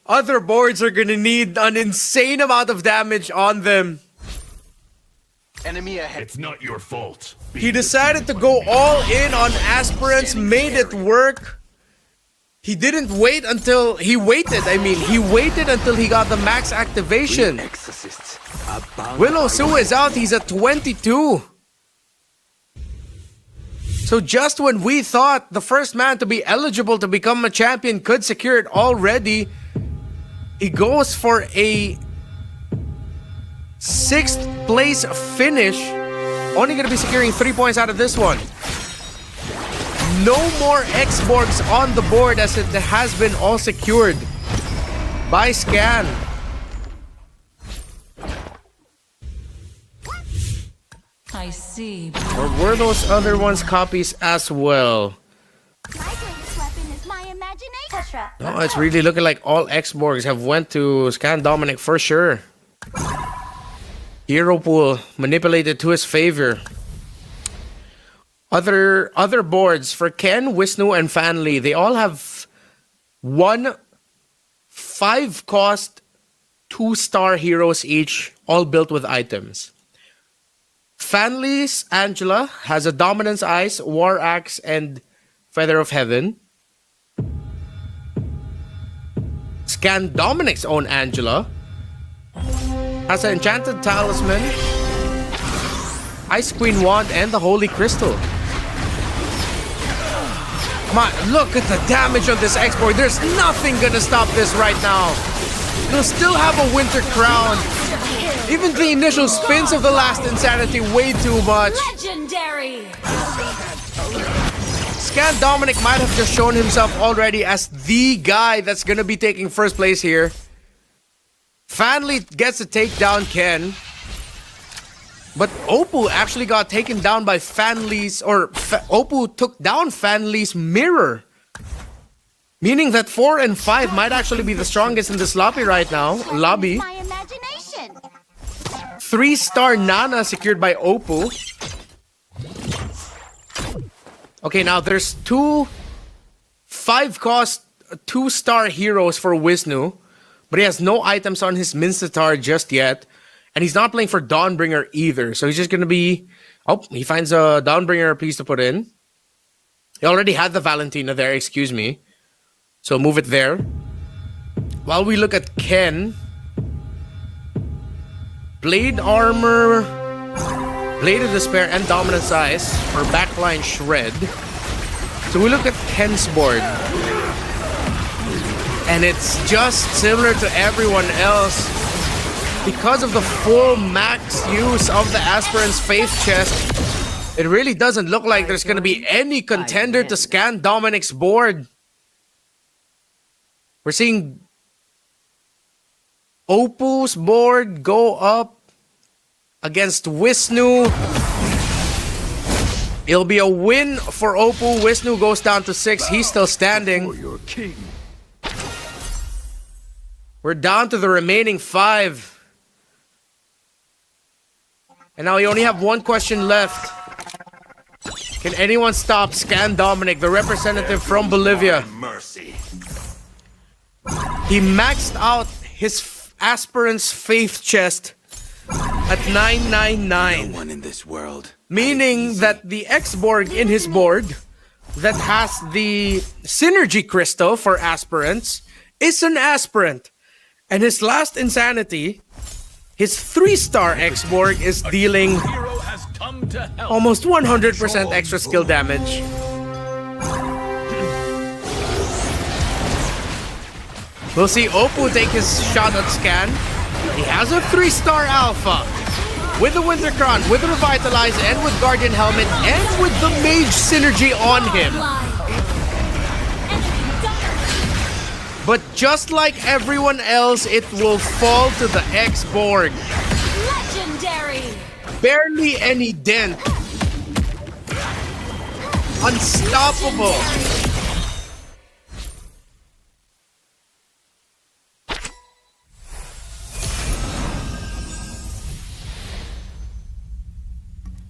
S3: Other boards are gonna need an insane amount of damage on them.
S7: Enemy ahead.
S5: It's not your fault.
S3: He decided to go all in on aspirants, made it work. He didn't wait until he waited. He waited until he got the max activation. Willow Su is out. He's at 22. So just when we thought the first man to be eligible to become a champion could secure it already, he goes for a 6th place finish. Only going to be securing 3 points out of this one. No more X-Borgs on the board as it has been all secured by Scan.
S8: I see.
S3: Or were those other ones copies as well?
S10: My greatest weapon is my imagination.
S3: No, it's really looking like all X-Borgs have went to Scan Dominic for sure. Hero pool manipulated to his favor. Other boards for Ken, Wisnu, and Fanli, they all have 1 5-cost 2-star heroes each, all built with items. Fanli's Angela has a Dominance Ice, War Axe, and Feather of Heaven. Scan Dominic's own Angela has an Enchanted Talisman, Ice Queen Wand, and the Holy Crystal. Come on, look at the damage on this X-Borg. There's nothing gonna stop this right now. They'll still have a Winter Crown. Even the initial spins of the last Insanity way too much.
S8: Legendary!
S3: Scan Dominic might have just shown himself already as the guy that's gonna be taking first place here. Fanli gets to take down Ken. But Oppo actually got taken down by Fanli's, or Oppo took down Fanli's mirror. Meaning that 4 and 5 might actually be the strongest in this lobby right now. Lobby.
S10: My imagination.
S3: 3-star Nana secured by Oppo. Okay, now there's 2 5-cost 2-star heroes for Wisnu. But he has no items on his Minstatar just yet. And he's not playing for Dawnbringer either. So he's just going to be... Oh, he finds a Dawnbringer piece to put in. He already had the Valentina there, excuse me. So move it there. While we look at Ken. Blade Armor, Blade of Despair, and Dominance Ice for backline Shred. So we look at Ken's board. And it's just similar to everyone else. Because of the full max use of the Aspirant's Faith Chest, it really doesn't look like there's going to be any contender to Scan Dominic's board. We're seeing Oppo's board go up against Wisnu. It'll be a win for Oppo. Wisnu goes down to 6. He's still standing. We're down to the remaining 5. And now we only have one question left. Can anyone stop Scan Dominic, the representative from Bolivia?
S5: Mercy.
S3: He maxed out his Aspirant's Faith Chest at 999.
S11: No one in this world.
S3: Meaning that the X-Borg in his board that has the Synergy Crystal for Aspirants is an Aspirant. And his last Insanity, his 3-star X-Borg, is dealing almost 100% extra skill damage. We'll see Oppo take his shot at Scan. He has a 3-star Alpha with the Winter Crown, with Revitalize, and with Guardian Helmet, and with the Mage Synergy on him. But just like everyone else, it will fall to the X-Borg.
S8: Legendary!
S3: Barely any dent. Unstoppable.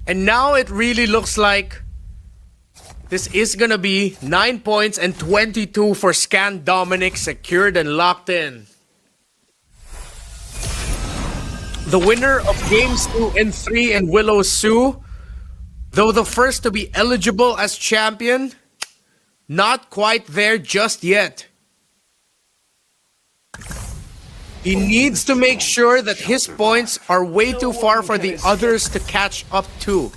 S3: And now it really looks like this is gonna be 9 points and 22 for Scan Dominic, secured and locked in. The winner of games 2 and 3 and Willow Sue, though the first to be eligible as champion, not quite there just yet. He needs to make sure that his points are way too far for the others to catch up to.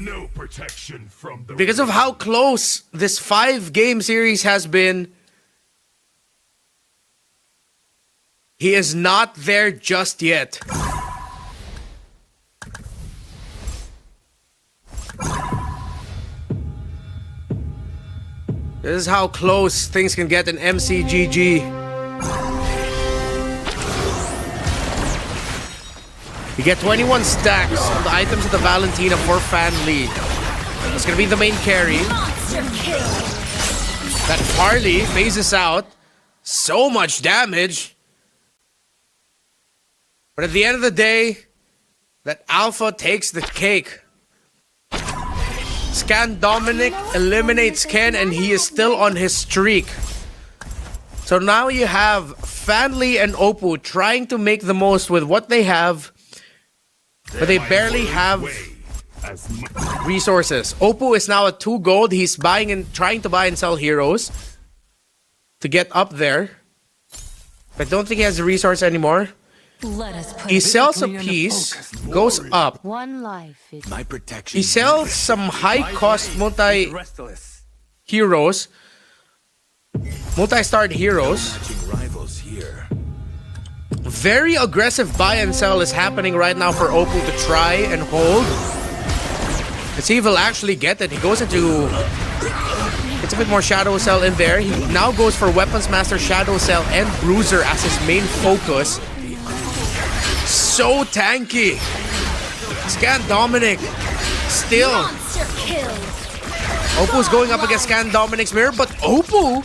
S5: no protection from the
S3: Because of how close this 5-game series has been, he is not there just yet. This is how close things can get in MCGG. You get 21 stacks on the items of the Valentina for Fan Lee. It's gonna be the main carry. That Harley phases out. So much damage. But at the end of the day, that Alpha takes the cake. Scan Dominic eliminates Ken, and he is still on his streak. So now you have Fanli and Oppo trying to make the most with what they have, but they barely have resources. Oppo is now at 2 gold. He's buying and trying to buy and sell heroes to get up there. But I don't think he has the resource anymore.
S8: Let us put
S3: He sells a piece, goes up.
S10: One life is
S6: My protection.
S3: He sells some high-cost multi-heroes, multi-starred heroes.
S6: Matching rivals here.
S3: Very aggressive buy and sell is happening right now for Oppo to try and hold. Let's see if he'll actually get it. He goes into... It's a bit more Shadow Cell in there. He now goes for Weapons Master, Shadow Cell, and Bruiser as his main focus. So tanky. Scan Dominic. Still. Oppo's going up against Scan Dominic's mirror, but Oppo,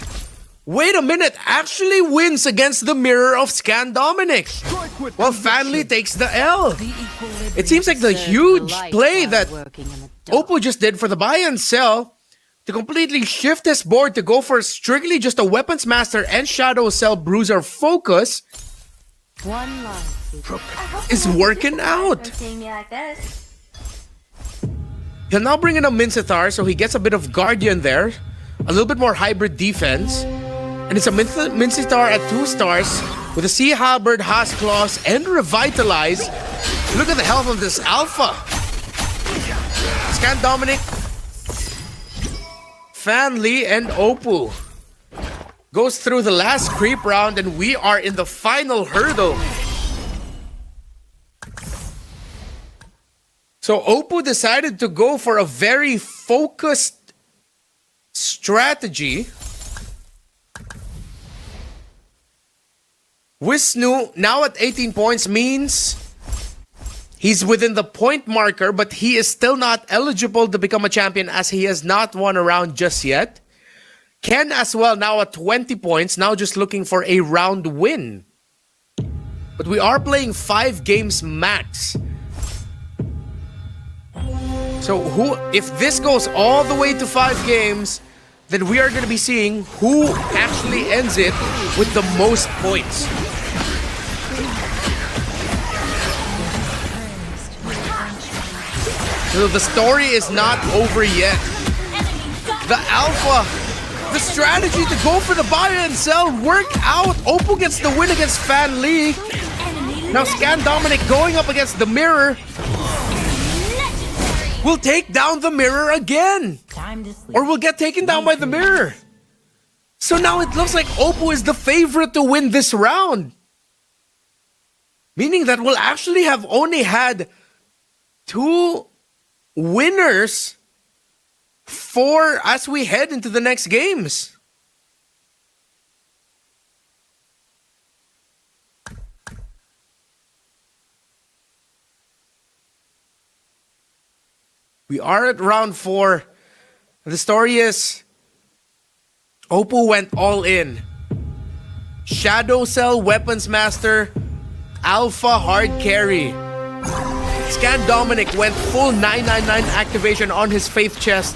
S3: wait a minute, actually wins against the mirror of Scan Dominic. While Fanli takes the L. It seems like the huge play that Oppo just did for the buy and sell to completely shift his board to go for strictly just a Weapons Master and Shadow Cell Bruiser focus
S10: one life
S3: is working out. He'll now bring in a Mincitar, so he gets a bit of Guardian there. A little bit more hybrid defense. And it's a Mincitar at 2 stars with a Sea Halberd, Haas Claws, and Revitalize. Look at the health of this Alpha. Scan Dominic, Fan Lee, and Oppo. Goes through the last creep round, and we are in the final hurdle. So Oppo decided to go for a very focused strategy. Wisnu, now at 18 points, means he's within the point marker, but he is still not eligible to become a champion as he has not won a round just yet. Ken as well, now at 20 points, now just looking for a round win. But we are playing 5 games max. So if this goes all the way to 5 games, then we are going to be seeing who actually ends it with the most points. So the story is not over yet. The Alpha, the strategy to go for the buy and sell worked out. Oppo gets the win against Fan Lee. Now Scan Dominic going up against the mirror will take down the mirror again. Or will get taken down by the mirror. So now it looks like Oppo is the favorite to win this round. Meaning that we'll actually have only had 2 winners as we head into the next games. We are at round 4. The story is Oppo went all in. Shadow Cell, Weapons Master, Alpha hard carry. Scan Dominic went full 999 activation on his Faith chest.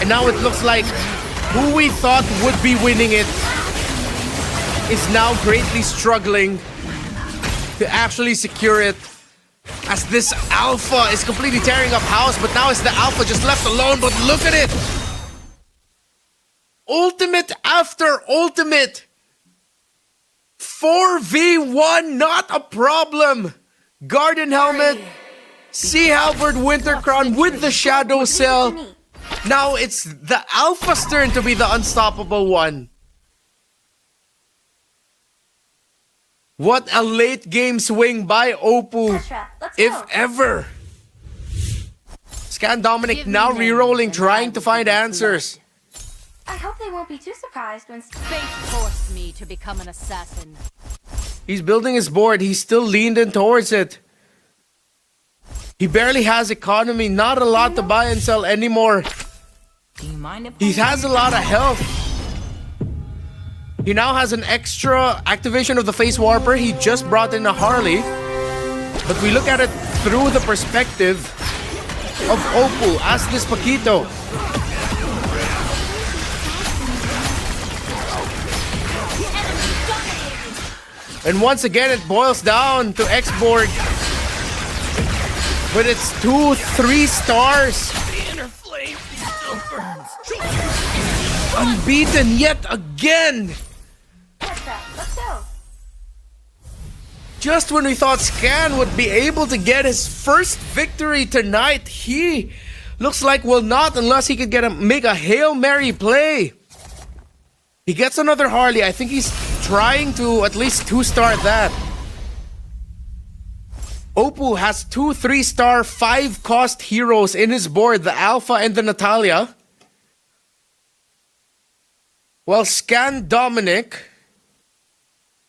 S3: And now it looks like who we thought would be winning it is now greatly struggling to actually secure it. As this Alpha is completely tearing up house, but now it's the Alpha just left alone, but look at it! Ultimate after ultimate! 4v1, not a problem! Garden Helmet, Sea Halberd Winter Crown with the Shadow Cell. Now it's the Alpha's turn to be the unstoppable one. What a late game swing by Oppo, if ever. Scan Dominic now re-rolling, trying to find answers.
S4: I hope they won't be too surprised when
S8: Fate forced me to become an assassin.
S3: He's building his board. He's still leaned in towards it. He barely has economy. Not a lot to buy and sell anymore.
S8: Do you mind if
S3: He has a lot of health. He now has an extra activation of the Face Warper. He just brought in a Harley. But we look at it through the perspective of Oppo. Ask this Paquito. And once again, it boils down to X-Borg. But it's 2-3 stars.
S11: The inner flame still burns.
S3: Unbeaten yet again.
S4: Let's go.
S3: Just when we thought Scan would be able to get his first victory tonight, he looks like will not unless he could make a Hail Mary play. He gets another Harley. I think he's trying to at least 2-star that. Oppo has 2 3-star 5-cost heroes in his board, the Alpha and the Natalia. While Scan Dominic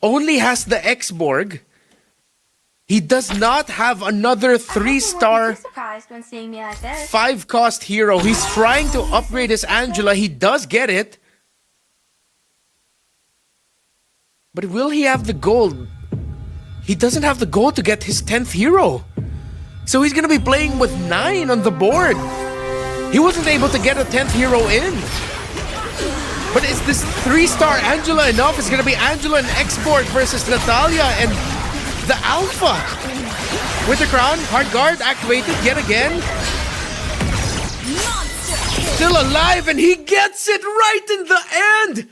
S3: only has the X-Borg. He does not have another 3-star 5-cost hero. He's trying to upgrade his Angela. He does get it. But will he have the gold? He doesn't have the gold to get his 10th hero. So he's going to be playing with 9 on the board. He wasn't able to get a 10th hero in. But is this 3-star Angela enough? It's going to be Angela and X-Borg versus Natalia and the Alpha. With the crown, hard guard activated yet again. Still alive, and he gets it right in the end.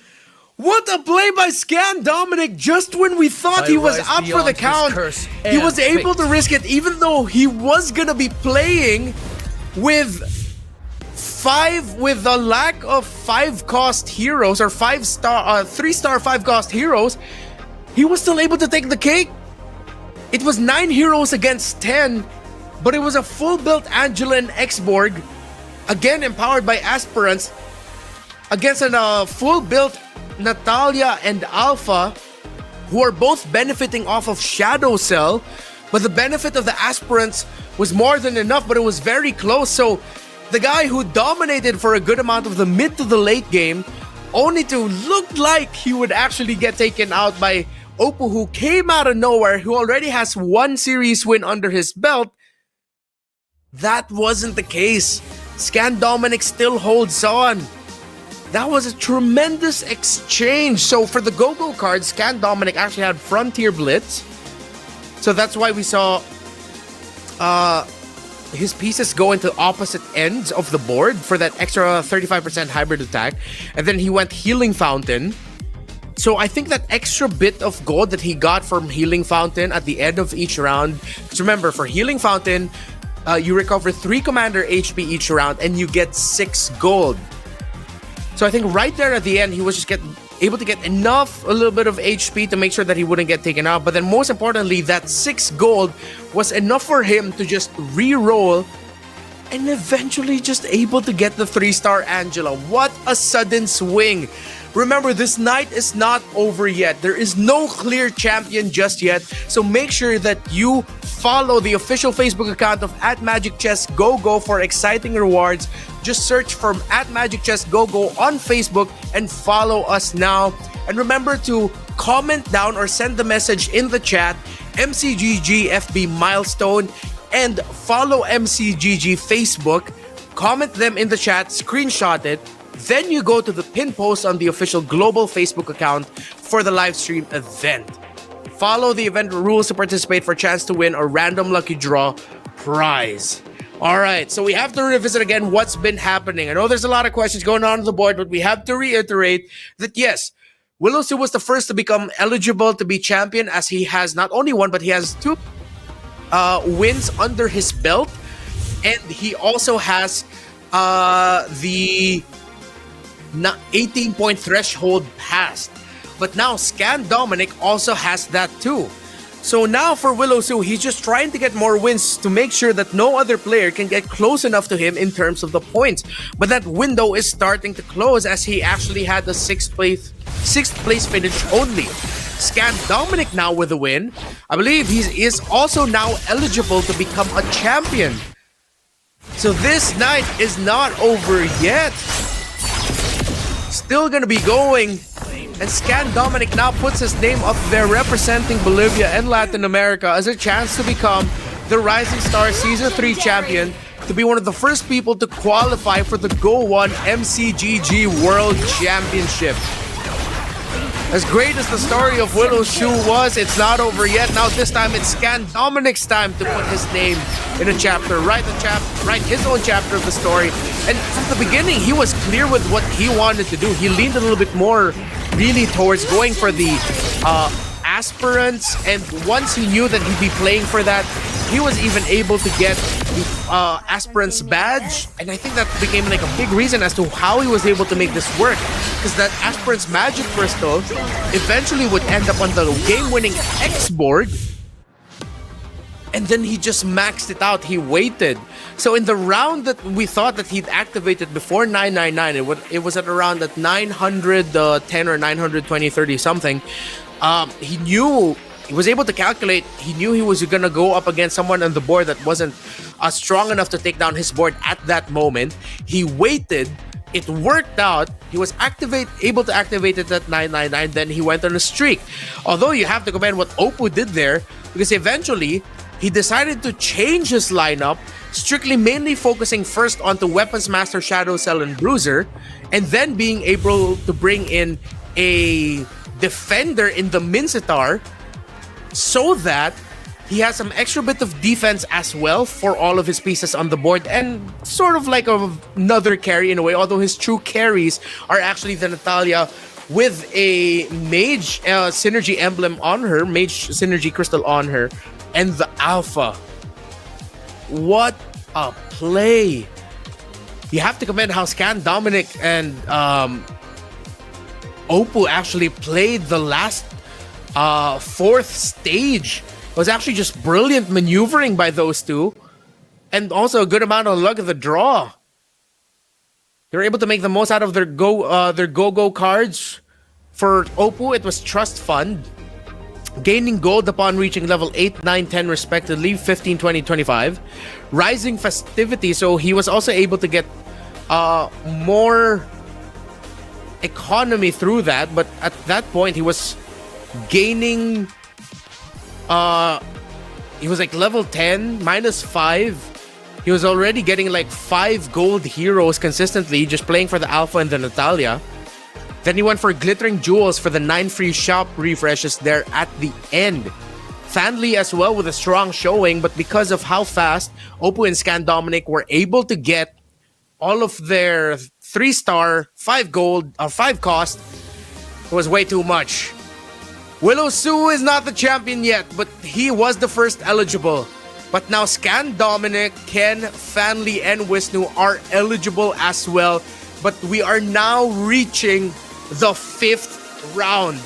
S3: What a play by Scan Dominic just when we thought he was up for the count. He was able to risk it even though he was going to be playing with the lack of 5-cost heroes or 3-star 5-cost heroes. He was still able to take the cake. It was 9 heroes against 10, but it was a full-built Angela and X-Borg, again empowered by aspirants, against a full-built Natalia and Alpha, who are both benefiting off of Shadow Cell, but the benefit of the aspirants was more than enough, but it was very close. So the guy who dominated for a good amount of the mid to the late game, only to look like he would actually get taken out by Oppo, who came out of nowhere, who already has 1 series win under his belt. That wasn't the case. Scan Dominic still holds on. That was a tremendous exchange. So for the Go-Go cards, Scan Dominic actually had Frontier Blitz. So that's why we saw his pieces go into opposite ends of the board for that extra 35% hybrid attack. And then he went Healing Fountain. So I think that extra bit of gold that he got from Healing Fountain at the end of each round. Because remember, for Healing Fountain, you recover 3 commander HP each round and you get 6 gold. So I think right there at the end, he was just able to get a little bit of HP to make sure that he wouldn't get taken out. But then most importantly, that 6 gold was enough for him to just re-roll and eventually just able to get the 3-star Angela. What a sudden swing. Remember, this night is not over yet. There is no clear champion just yet. So make sure that you follow the official Facebook account of @MagicChessGoGo for exciting rewards. Just search for @MagicChessGoGo on Facebook and follow us now. And remember to comment down or send the message in the chat, MCGGFB milestone, and follow MCGG Facebook. Comment them in the chat, screenshot it. Then you go to the pin post on the official global Facebook account for the live stream event. Follow the event rules to participate for a chance to win a random lucky draw prize. Alright, so we have to revisit again what's been happening. I know there's a lot of questions going on the board, but we have to reiterate that yes, Willow was the first to become eligible to be champion, as he has not only 1, but he has 2 wins under his belt, and he also has the 18-point threshold passed. But now Scan Dominic also has that too. So now for Willow Su, he's just trying to get more wins to make sure that no other player can get close enough to him in terms of the points. But that window is starting to close as he actually had the sixth place finish only. Scan Dominic now with a win. I believe he is also now eligible to become a champion. So this night is not over yet. Still gonna be going. And Scan Dominic now puts his name up there representing Bolivia and Latin America as a chance to become the Rising Star Season 3 champion, to be one of the first people to qualify for the Go 1 MCGG World Championship. As great as the story of Willow Su was, it's not over yet. Now this time it's Scan Dominic's time to put his name in a chapter, write his own chapter of the story. And from the beginning, he was clear with what he wanted to do. He leaned a little bit more really towards going for the aspirants, and once he knew that he'd be playing for that, he was even able to get the aspirants badge, and I think that became like a big reason as to how he was able to make this work, because that aspirants magic crystal eventually would end up on the game-winning X board, and then he just maxed it out. He waited. So in the round that we thought that he'd activated before 999, it was at around at 910 or 920, 30 something. He knew, he was able to calculate, he knew he was going to go up against someone on the board that wasn't strong enough to take down his board at that moment. He waited. It worked out. He was able to activate it at 999. Then he went on a streak. Although you have to commend what Oppo did there, because eventually he decided to change his lineup, strictly mainly focusing first onto Weapons Master, Shadow Cell, and Bruiser, and then being able to bring in a defender in the Mincetar so that he has some extra bit of defense as well for all of his pieces on the board, and sort of like another carry in a way, although his true carries are actually the Natalia with a mage synergy emblem on her, mage synergy crystal on her, and the Alpha. What a play! You have to commend how Scan Dominic and Oppo actually played the last fourth stage. It was actually just brilliant maneuvering by those two, and also a good amount of luck of the draw. They were able to make the most out of their go-go cards. For Oppo, it was Trust Fund, gaining gold upon reaching level 8, 9, 10 respectively, 15, 20, 25. Rising Festivity, so he was also able to get more economy through that, but at that point he was gaining he was like level 10 minus 5. He was already getting like 5 gold heroes consistently just playing for the Alpha and the Natalia. Then he went for Glittering Jewels for the 9 free shop refreshes there at the end. Fanly as well with a strong showing, but because of how fast Oppo and Scan Dominic were able to get all of their 3-star, 5 gold, or 5 cost, it was way too much. Willow Su is not the champion yet, but he was the first eligible. But now Scan Dominic, Ken, Fanly, and Wisnu are eligible as well. But we are now reaching the 5th round.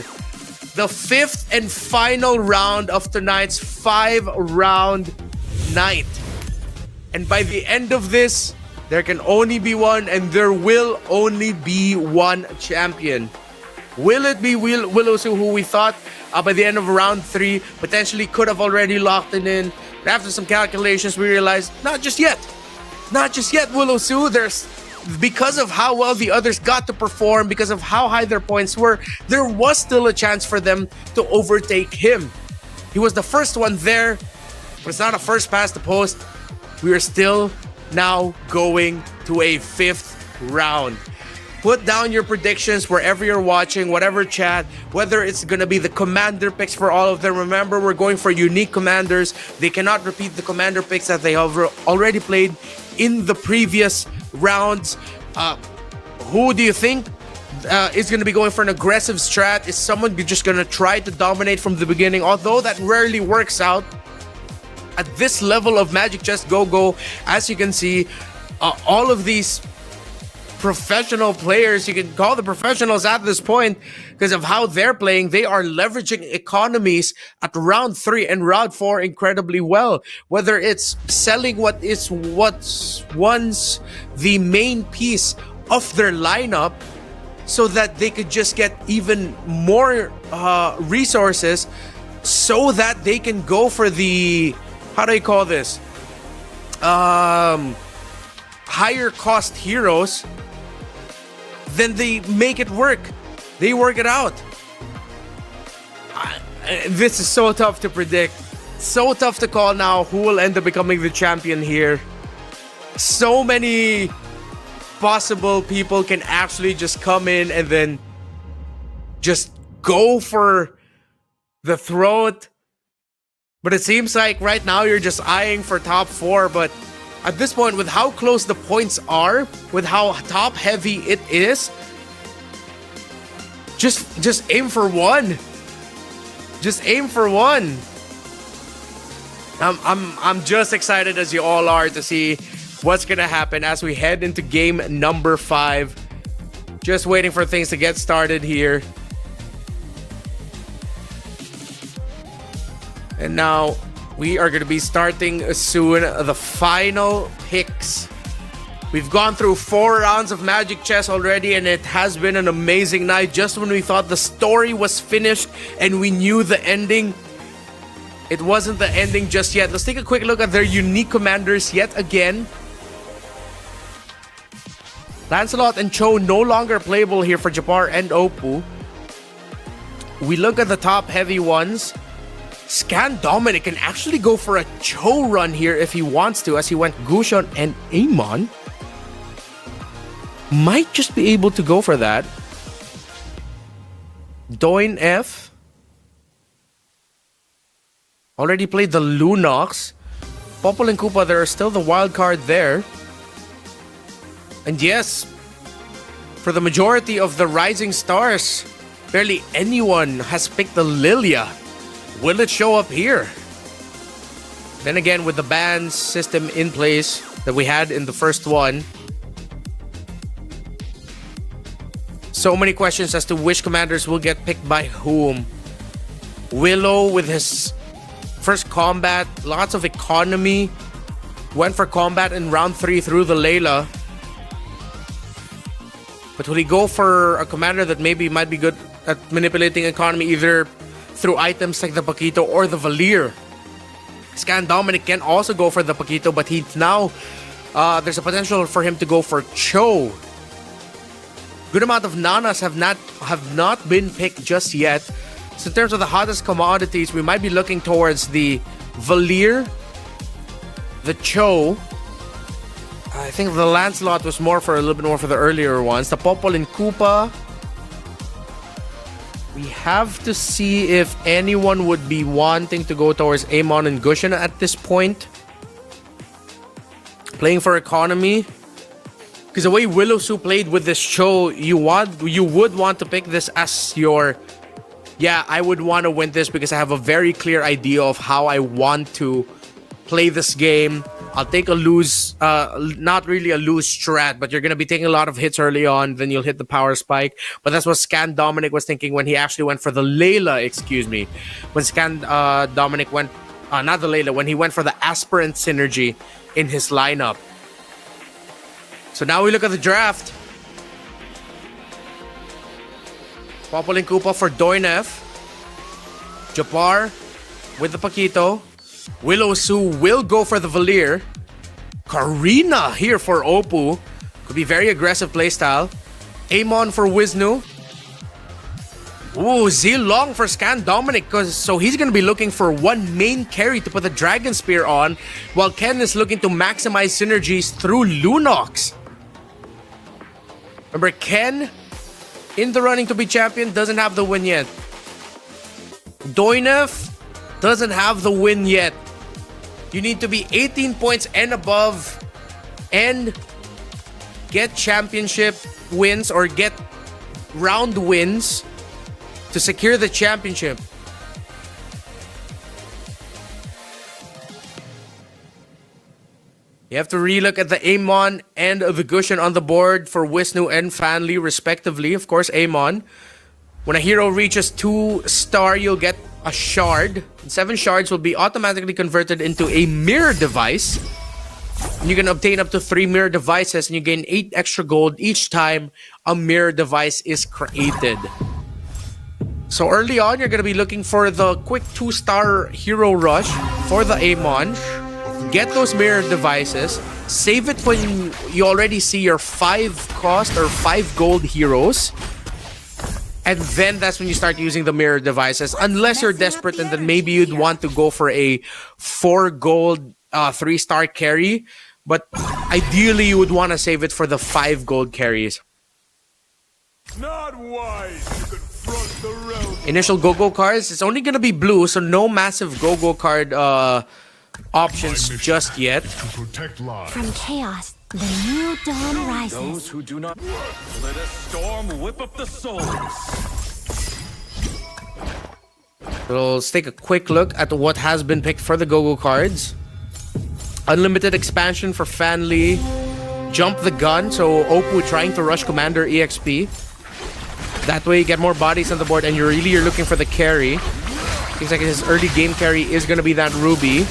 S3: The 5th and final round of tonight's 5-round night. And by the end of this, there can only be one, and there will only be one champion. Will it be Willow Su, who we thought by the end of round 3 potentially could have already locked it in? But after some calculations, we realized not just yet. Not just yet, Willow Su. Because of how well the others got to perform, because of how high their points were, there was still a chance for them to overtake him. He was the first one there, but it's not a first past the post. We are still now going to a 5th round. Put down your predictions wherever you're watching, whatever chat, whether it's going to be the commander picks for all of them. Remember, we're going for unique commanders. They cannot repeat the commander picks that they have already played in the previous rounds. Who do you think is going to be going for an aggressive strat? Is someone just going to try to dominate from the beginning? Although that rarely works out. at this level of Magic Chess Go-Go, as you can see, all of these professional players, you can call the professionals at this point because of how they're playing, they are leveraging economies at round 3 and round 4 incredibly well. Whether it's selling what's once the main piece of their lineup so that they could just get even more resources so that they can go for the, how do I call this? Higher cost heroes. Then they make it work. They work it out. This is so tough to predict. So tough to call now who will end up becoming the champion here. So many possible people can actually just come in and then just go for the throat. But it seems like right now you're just eyeing for top 4. But at this point, with how close the points are, with how top heavy it is, just aim for one. Just aim for one. I'm just excited as you all are to see what's gonna happen as we head into game number 5. Just waiting for things to get started here. And now we are going to be starting soon the final picks. We've gone through 4 rounds of Magic Chess already, and it has been an amazing night. Just when we thought the story was finished and we knew the ending, it wasn't the ending just yet. Let's take a quick look at their unique commanders yet again. Lancelot and Cho no longer playable here for Japar and Oppo. We look at the top heavy ones. Scan Dominic can actually go for a Cho run here if he wants to, as he went Gushon and Amon. Might just be able to go for that. Doin F already played the Lunox. Popol and Koopa, there are still the wild card there. And yes, for the majority of the Rising Stars, barely anyone has picked the Lilia. Will it show up here? Then again, with the ban system in place that we had in the first one, so many questions as to which commanders will get picked by whom. Willow with his first combat, lots of economy, went for combat in round 3 through the Layla. But will he go for a commander that maybe might be good at manipulating economy either through items like the Paquito or the Valir? Scan Dominic can also go for the Paquito, but he's now there's a potential for him to go for Cho. Good amount of Nanas have not been picked just yet. So in terms of the hottest commodities, we might be looking towards the Valir, the Cho. I think the Lancelot was more for a little bit more for the earlier ones. The Popol and Koopa. We have to see if anyone would be wanting to go towards Amon and Gushon at this point. Playing for economy. Because the way Willow Su played with this Cho, you would want to pick this as your, yeah, I would want to win this because I have a very clear idea of how I want to play this game. I'll take a loose, not really a loose strat, but you're going to be taking a lot of hits early on, then you'll hit the power spike. But that's what Scan Dominic was thinking when he actually went for the Layla, excuse me. When Scan Dominic went, not the Layla, when he went for the Aspirant Synergy in his lineup. So now we look at the draft. Popol and Koopa for Doinef. Japar with the Paquito. Willow Su will go for the Valir. Karina here for Oppo. Could be very aggressive playstyle. Amon for Wisnu. Ooh, Zilong for Scan Dominic. So he's going to be looking for one main carry to put the Dragon Spear on, while Ken is looking to maximize synergies through Lunox. Remember, Ken in the running to be champion doesn't have the win yet. Doinef doesn't have the win yet. You need to be 18 points and above and get championship wins or get round wins to secure the championship. You have to relook at the Amon and the Gushin on the board for Wisnu and Fanli, respectively. Of course, Amon. When a hero reaches 2-star, you'll get a shard. 7 shards will be automatically converted into a mirror device. And you can obtain up to 3 mirror devices, and you gain 8 extra gold each time a mirror device is created. So early on, you're going to be looking for the quick 2-star hero rush for the Amon. Get those mirror devices. Save it when you already see your 5 cost or 5 gold heroes. And then that's when you start using the mirror devices. Unless you're desperate and then maybe you'd want to go for a 4 gold 3-star carry. But ideally, you would want to save it for the 5 gold carries.
S5: Not wise to confront the realm.
S3: Initial go-go cards, it's only going to be blue, so no massive go-go card options just yet.
S5: To protect lives.
S10: From chaos, the new dawn rises.
S6: Those who do not let a storm whip up the souls.
S3: So let's take a quick look at what has been picked for the go-go cards. Unlimited expansion for Fanli. Jump the gun, so Oppo trying to rush Commander EXP. That way you get more bodies on the board and you're looking for the carry. Seems like his early game carry is going to be that Ruby.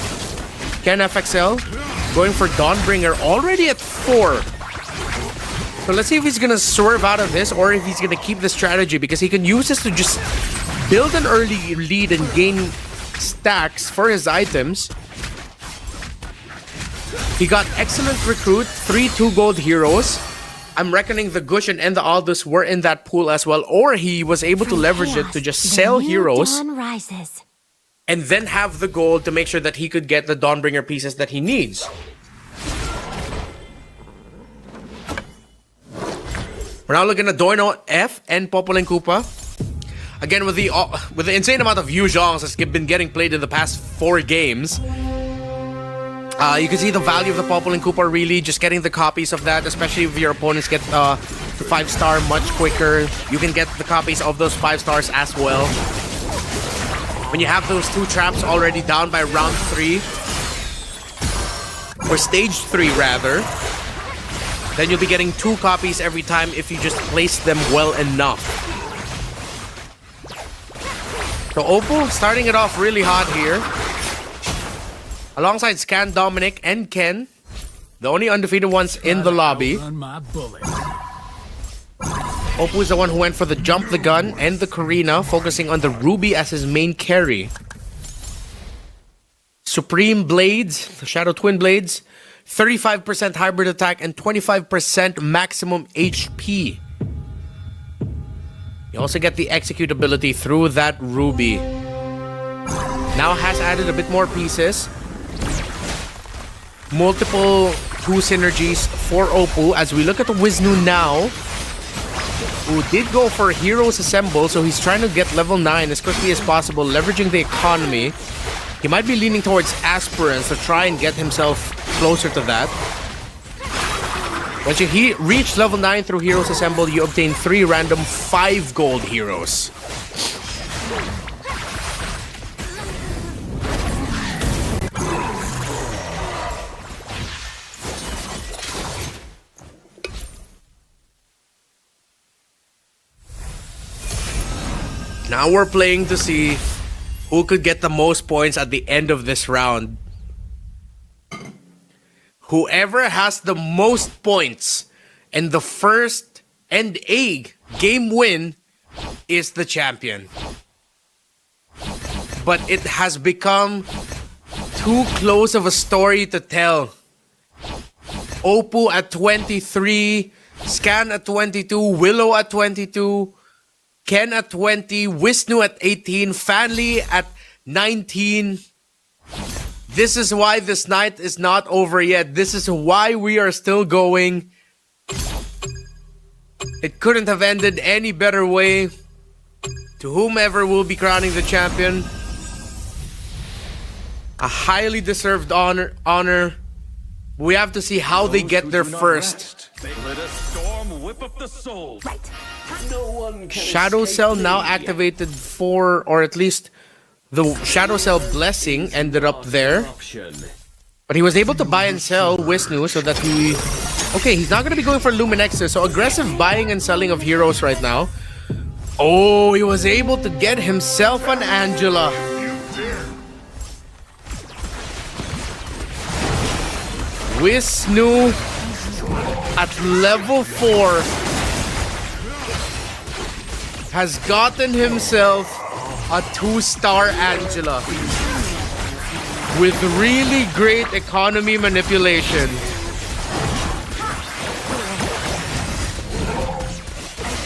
S3: Ken FXL going for Dawnbringer already at 4. So let's see if he's going to swerve out of this or if he's going to keep the strategy, because he can use this to just build an early lead and gain stacks for his items. He got excellent recruit, 3 2-gold heroes. I'm reckoning the Gushin and the Aldous were in that pool as well, or he was able to leverage it to just sell heroes and then have the gold to make sure that he could get the Dawnbringer pieces that he needs. We're now looking at Doino F and Popol and Koopa. Again, with the insane amount of Yu Zhongs that's been getting played in the past 4 games, you can see the value of the Popol and Koopa really just getting the copies of that, especially if your opponents get the 5-star much quicker. You can get the copies of those 5 stars as well. When you have those 2 traps already down by round 3, or stage 3 rather, then you'll be getting 2 copies every time if you just place them well enough. So Oppo starting it off really hot here. Alongside Scan, Dominic, and Ken, the only undefeated ones in the lobby. Oppo is the one who went for the Jump the Gun and the Karina, focusing on the Ruby as his main carry. Supreme Blades, the Shadow Twin Blades, 35% hybrid attack and 25% maximum HP. You also get the execute ability through that Ruby. Now has added a bit more pieces. Multiple 2 synergies for Oppo. As we look at the Wisnu now, who did go for Heroes Assemble, so he's trying to get level 9 as quickly as possible, leveraging the economy. He might be leaning towards Aspirants to try and get himself closer to that. Once you reach level 9 through Heroes Assemble, you obtain 3 random 5 gold heroes. Now we're playing to see who could get the most points at the end of this round. Whoever has the most points and the first and a game win is the champion. But it has become too close of a story to tell. Oppo at 23, Scan at 22, Willow at 22, Ken at 20, Wisnu at 18, Fanli at 19. This is why this night is not over yet. This is why we are still going. It couldn't have ended any better way. To whomever will be crowning the champion, a highly deserved honor. We have to see how they get there first.
S6: Let a storm whip up the soul.
S11: No one can
S3: Shadow Cell now activated for, or at least the Shadow Cell blessing ended up there. But he was able to buy and sell Wisnu so that he... Okay, he's not going to be going for Luminexes. So aggressive buying and selling of heroes right now. Oh, he was able to get himself an Angela. Wisnu at level 4 has gotten himself a 2-star Angela with really great economy manipulation.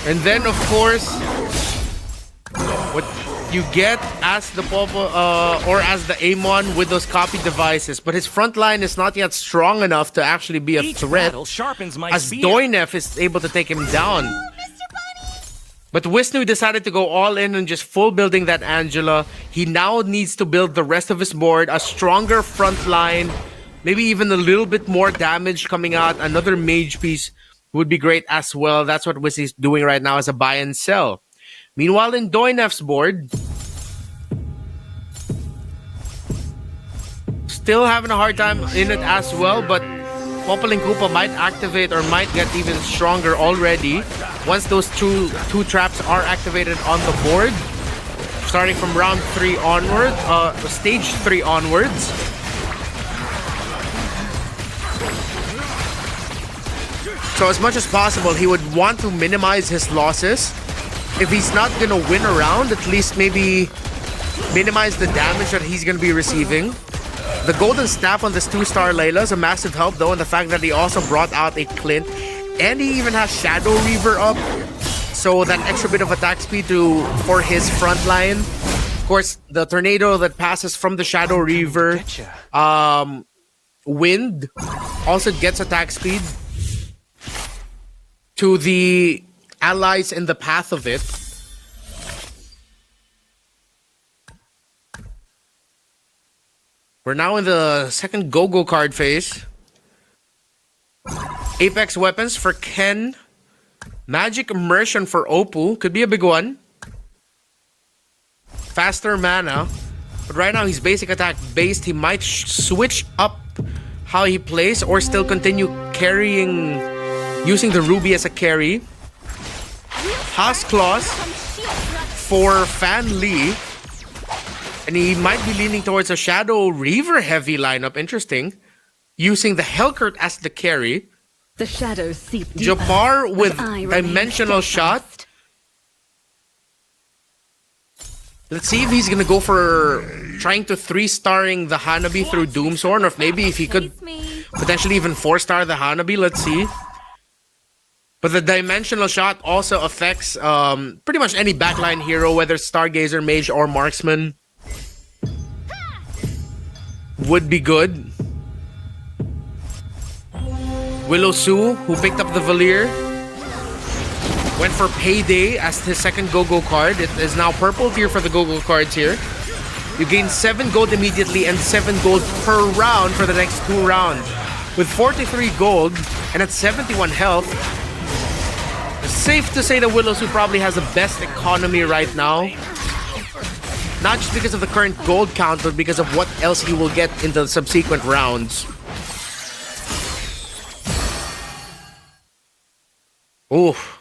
S3: And then, of course, what you get as the or as the Amon with those copy devices, but his front line is not yet strong enough to actually be a threat, as Doinef is able to take him down. But Wisnu decided to go all in and just full building that Angela. He now needs to build the rest of his board, a stronger front line, maybe even a little bit more damage coming out. Another mage piece would be great as well. That's what Wisnu's doing right now as a buy and sell. Meanwhile, in Doinef's board, still having a hard time in it as well, but Popple and Koopa might activate or might get even stronger already once those two traps are activated on the board, starting from round 3 onward, stage 3 onwards. So as much as possible, he would want to minimize his losses. If he's not gonna win a round, at least maybe minimize the damage that he's gonna be receiving. The golden staff on this 2-star Layla is a massive help though, and the fact that he also brought out a Clint, and he even has Shadow Reaver up, so that extra bit of attack speed for his front line. Of course, the tornado that passes from the Shadow Reaver, Wind also gets attack speed to the allies in the path of it. We're now in the second Go-Go card phase. Apex weapons for Ken. Magic Immersion for Opal. Could be a big one. Faster mana. But right now he's basic attack based. He might switch up how he plays or still continue carrying, using the Ruby as a carry. House Claws for Fan Lee. And he might be leaning towards a Shadow Reaver heavy lineup. Interesting. Using the Hellcurt as the carry.
S12: The shadows seep deeper,
S3: Japar with Dimensional Shot. Let's see if he's gonna go for trying to 3-starring the Hanabi through Doomsworn, or if maybe if he could potentially even 4-star the Hanabi. Let's see. But the Dimensional Shot also affects pretty much any backline hero, whether Stargazer, Mage, or Marksman. Would be good. Willow Sue, who picked up the Valir, went for Payday as his second Go-Go card. It is now purple tier for the Go-Go cards here. You gain 7 gold immediately and 7 gold per round for the next 2 rounds. With 43 gold and at 71 health, it's safe to say that Willow Sue probably has the best economy right now. Not just because of the current gold count, but because of what else he will get in the subsequent rounds. Oof.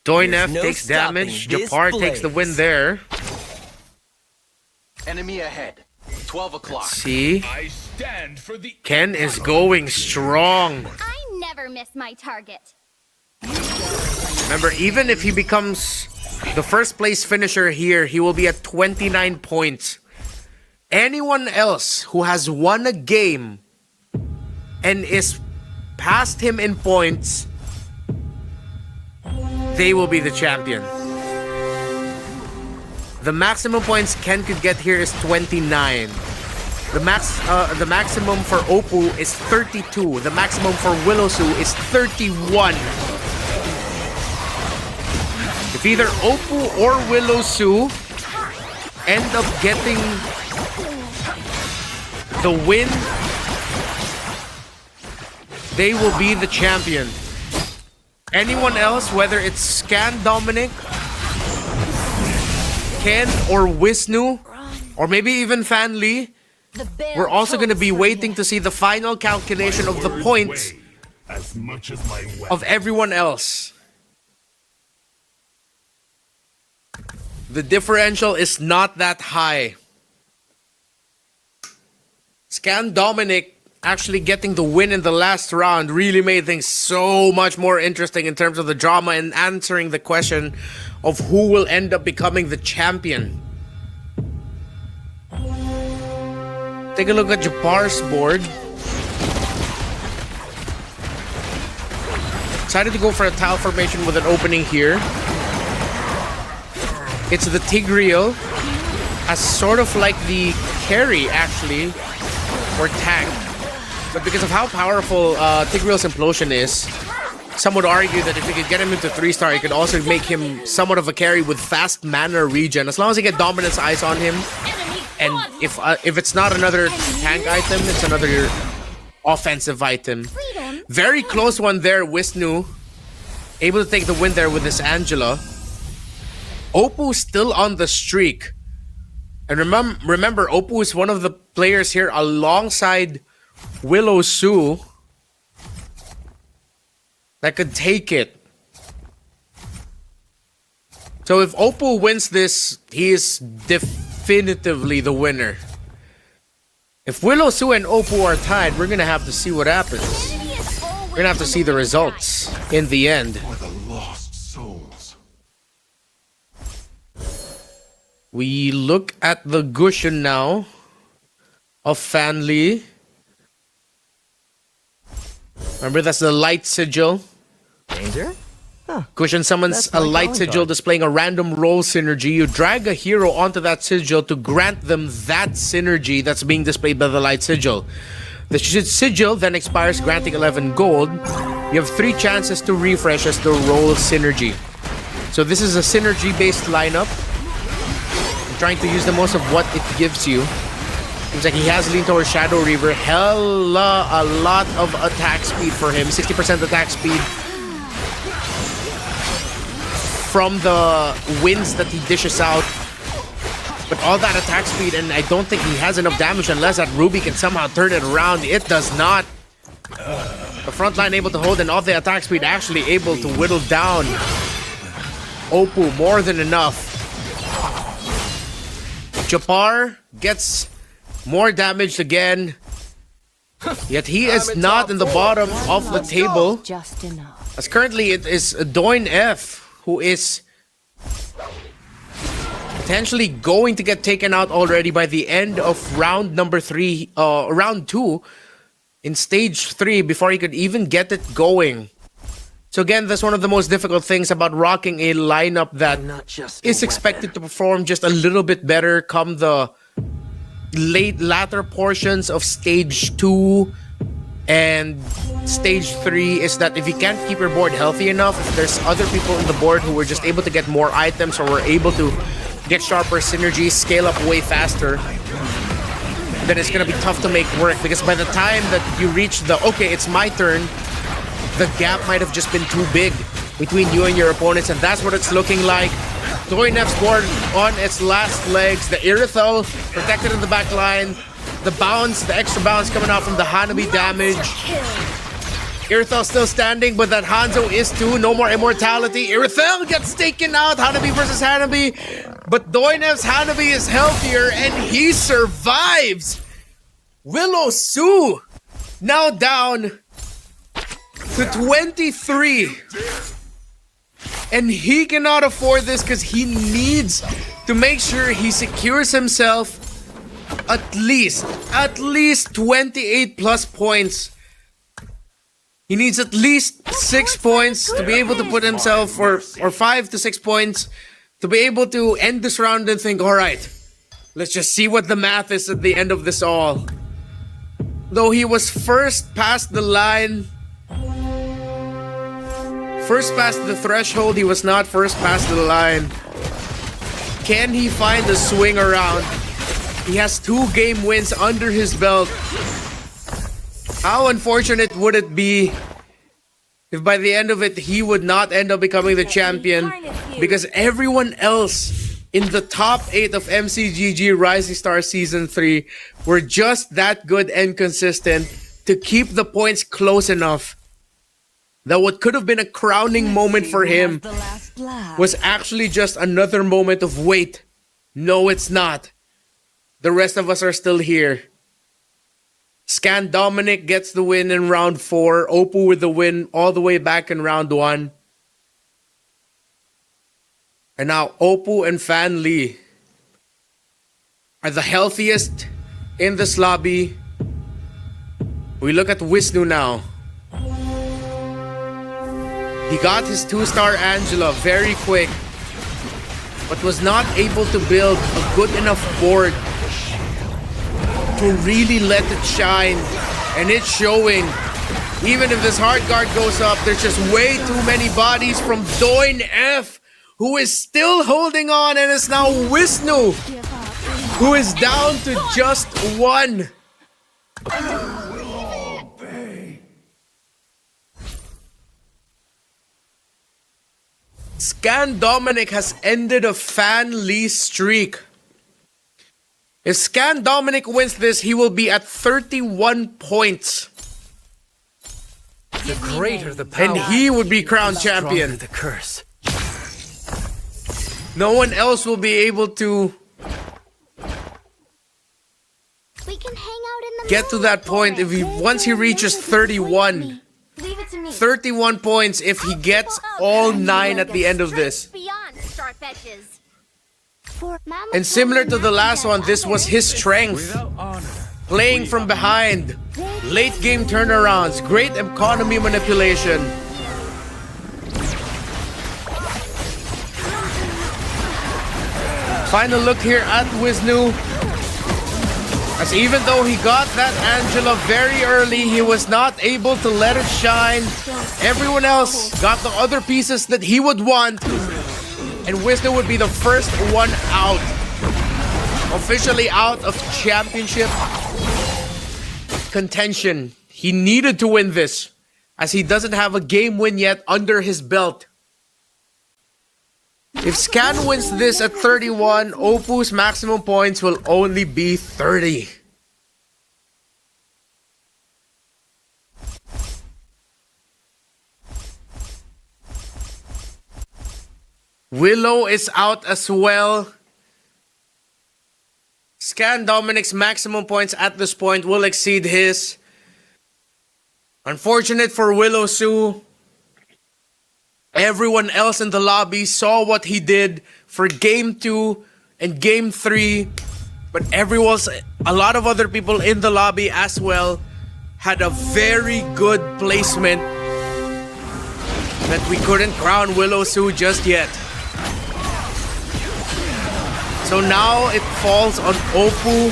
S3: Doinef takes damage. Japar takes the win there.
S7: Enemy ahead. 12 o'clock.
S3: Let's see. Ken is going strong.
S10: I never miss my target.
S3: Remember, even if he becomes the first place finisher here, he will be at 29 points. Anyone else who has won a game and is past him in points, they will be the champion. The maximum points Ken could get here is 29. The maximum for Opal is 32. The maximum for Willow Sue is 31. If either Opal or Willow Sue end up getting the win, they will be the champion. Anyone else, whether it's Scan Dominic, Ken or Wisnu, or maybe even Fan Lee, we're also going to be waiting to see the final calculation of the points
S5: as much as my weapon.
S3: of everyone else. The differential is not that high. Scan Dominic actually getting the win in the last round really made things so much more interesting in terms of the drama and answering the question of who will end up becoming the champion. Take a look at Japar's board. Decided to go for a tile formation with an opening here. It's the Tigreal as sort of like the carry actually, or tank. But because of how powerful Tigreal's implosion is, some would argue that if you could get him into 3-star, you could also make him somewhat of a carry with fast mana regen. As long as you get Dominance Eyes on him, and if it's not another tank item, it's another offensive item. Very close one there, Wisnu. Able to take the win there with this Angela. Oppo still on the streak. And remember, Oppo is one of the players here alongside Willow Su that could take it. So if Oppo wins this, he is definitively the winner. If Willow Su and Oppo are tied, we're gonna have to see what happens. We're gonna have to see the results in the end.
S5: For the lost souls.
S3: We look at the Gusion now of Fanli. Remember, that's the light sigil.
S6: Danger?
S3: Gusion summons a light sigil displaying a random roll synergy. You drag a hero onto that sigil to grant them that synergy that's being displayed by the light sigil. The sigil then expires, granting 11 gold. You have 3 chances to refresh as the roll synergy. So this is a synergy-based lineup. I'm trying to use the most of what it gives you. Seems like he has leaned towards Shadow Reaver. Hella a lot of attack speed for him. 60% attack speed from the winds that he dishes out. But all that attack speed, and I don't think he has enough damage unless that Ruby can somehow turn it around. It does not. The front line able to hold, and all the attack speed actually able to whittle down Oppo more than enough. Japar gets more damage again, yet he is not in the bottom of the table.
S8: Just enough.
S3: As currently it is Doin F who is potentially going to get taken out already by the end of round number 3, round 2 in stage 3 before he could even get it going. So again, that's one of the most difficult things about rocking a lineup that is expected to perform just a little bit better come the latter portions of stage 2 and stage 3, is that if you can't keep your board healthy enough, if there's other people in the board who were just able to get more items or were able to get sharper synergies, scale up way faster, then it's gonna be tough to make work, because by the time that you reach the okay, it's my turn, the gap might have just been too big between you and your opponents, and that's what it's looking like. Doinef's board on its last legs. The Irithel protected in the back line. The bounce, the extra bounce coming out from the Hanabi damage. Irithel still standing, but that Hanzo is too. No more immortality. Irithel gets taken out. Hanabi versus Hanabi. But Doinef's Hanabi is healthier, and he survives. Willow Su now down to 23. And he cannot afford this because he needs to make sure he secures himself at least 28 plus points. He needs at least 6 points to be able to put himself, or 5 to 6 points to be able to end this round and think, all right, let's just see what the math is at the end of this all. Though he was first past the line, first past the threshold, he was not first past the line. Can he find the swing around? He has 2 game wins under his belt. How unfortunate would it be if by the end of it he would not end up becoming the champion, because everyone else in the top 8 of MCGG Rising Star Season 3 were just that good and consistent to keep the points close enough that what could have been a crowning moment for him was actually just another moment of wait. No, it's not. The rest of us are still here. Scan Dominic gets the win in round 4. Oppo with the win all the way back in round 1. And now Oppo and Fan Lee are the healthiest in this lobby. We look at Wisnu now. He got his 2-star Angela very quick, but was not able to build a good enough board to really let it shine. And it's showing. Even if this hard guard goes up, there's just way too many bodies from Doin F, who is still holding on, and it's now Wisnu, who is down to just 1. Scan Dominic has ended a Fan Lee streak. If Scan Dominic wins this, he will be at 31 points.
S6: The greater the power,
S3: and he would be crowned champion.
S6: The curse.
S3: No one else will be able to
S10: We can hang out in the
S3: get to that point if once he reaches 31.
S10: Leave it to me.
S3: 31 points if he gets all 9 at the end of this.
S10: Beyond star fetches.
S3: And similar to the last one, this was his strength. Playing from behind, late game turnarounds, great economy manipulation. Final look here at Wisnu. As even though he got that Angela very early, he was not able to let it shine. Everyone else got the other pieces that he would want. And Wisnu would be the first one out. Officially out of championship contention. He needed to win this, as he doesn't have a game win yet under his belt. If Scan wins this at 31, Oppo's maximum points will only be 30. Willow is out as well. Scan Dominic's maximum points at this point will exceed his. Unfortunate for Willow Sue. Everyone else in the lobby saw what he did for Game 2 and Game 3. But a lot of other people in the lobby as well had a very good placement that we couldn't crown Willow Sue just yet. So now it falls on Oppo,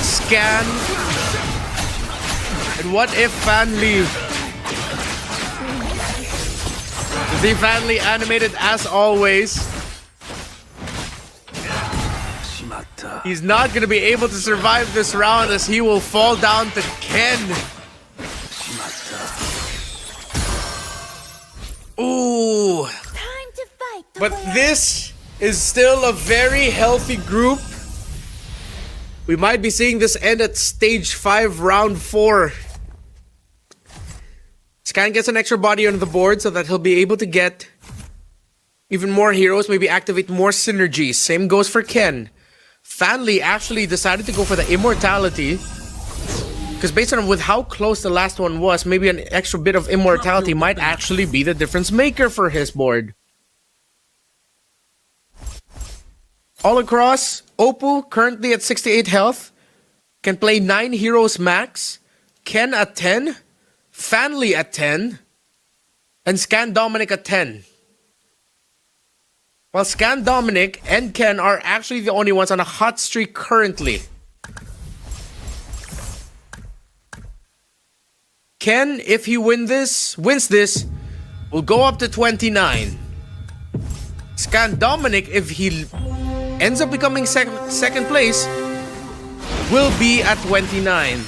S3: Scan, and what if Fan Lee? The Fan Lee animated as always. He's not going to be able to survive this round as he will fall down to Ken. Ooh.
S10: Time to fight.
S3: But this is still a very healthy group. We might be seeing this end at stage 5, round 4. Scan gets an extra body on the board so that he'll be able to get even more heroes, maybe activate more synergies. Same goes for Ken. Fan Lee actually decided to go for the immortality, because based on with how close the last one was, maybe an extra bit of immortality might actually be the difference maker for his board. All across, Oppo currently at 68 health, can play 9 heroes max, Ken at 10, Fan Lee at 10, and Scan Dominic at 10. While Scan Dominic and Ken are actually the only ones on a hot streak currently. Ken, if he wins this, will go up to 29. Scan Dominic, if he ends up becoming second place, will be at 29.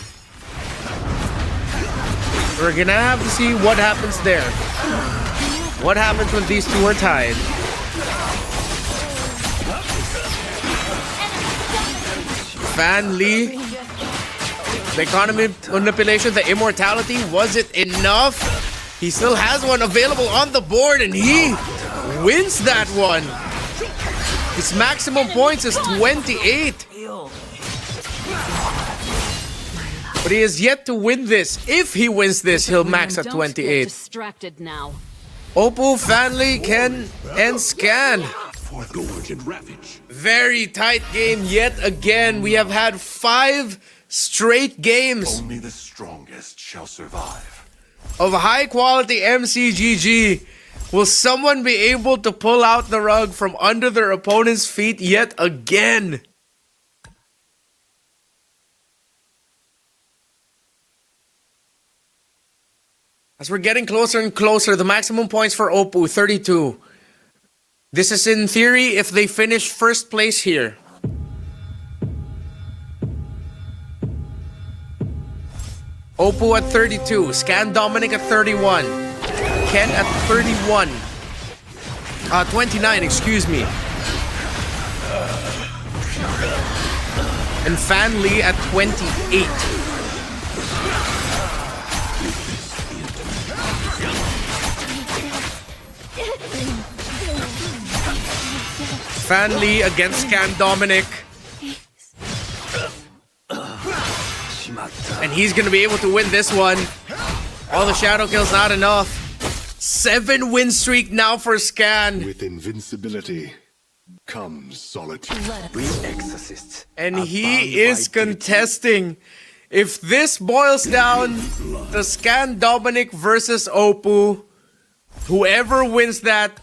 S3: We're gonna have to see what happens there. What happens when these two are tied. Fan Li. The economy manipulation, the immortality, was it enough? He still has one available on the board and he wins that one. His maximum points is 28. But he has yet to win this. If he wins this, he'll max at 28.
S8: Distracted now.
S3: Oppo, Fan Li, Ken, and Scan. Very tight game yet again. We have had 5 straight games.
S5: Only the strongest shall survive.
S3: Of high quality MCGG. Will someone be able to pull out the rug from under their opponent's feet yet again? As we're getting closer and closer, the maximum points for Oppo, 32. This is in theory if they finish first place here. Oppo at 32, Scan Dominic at 31, Ken at 31, 29, excuse me. And Fan Li at 28. Fan Li against Scan Dominic. And he's gonna be able to win this one. All the shadow kills not enough. 7 win streak now for Scan.
S5: With invincibility comes solitude.
S3: And he is contesting. If this boils down to Scan Dominic versus Oppo, whoever wins that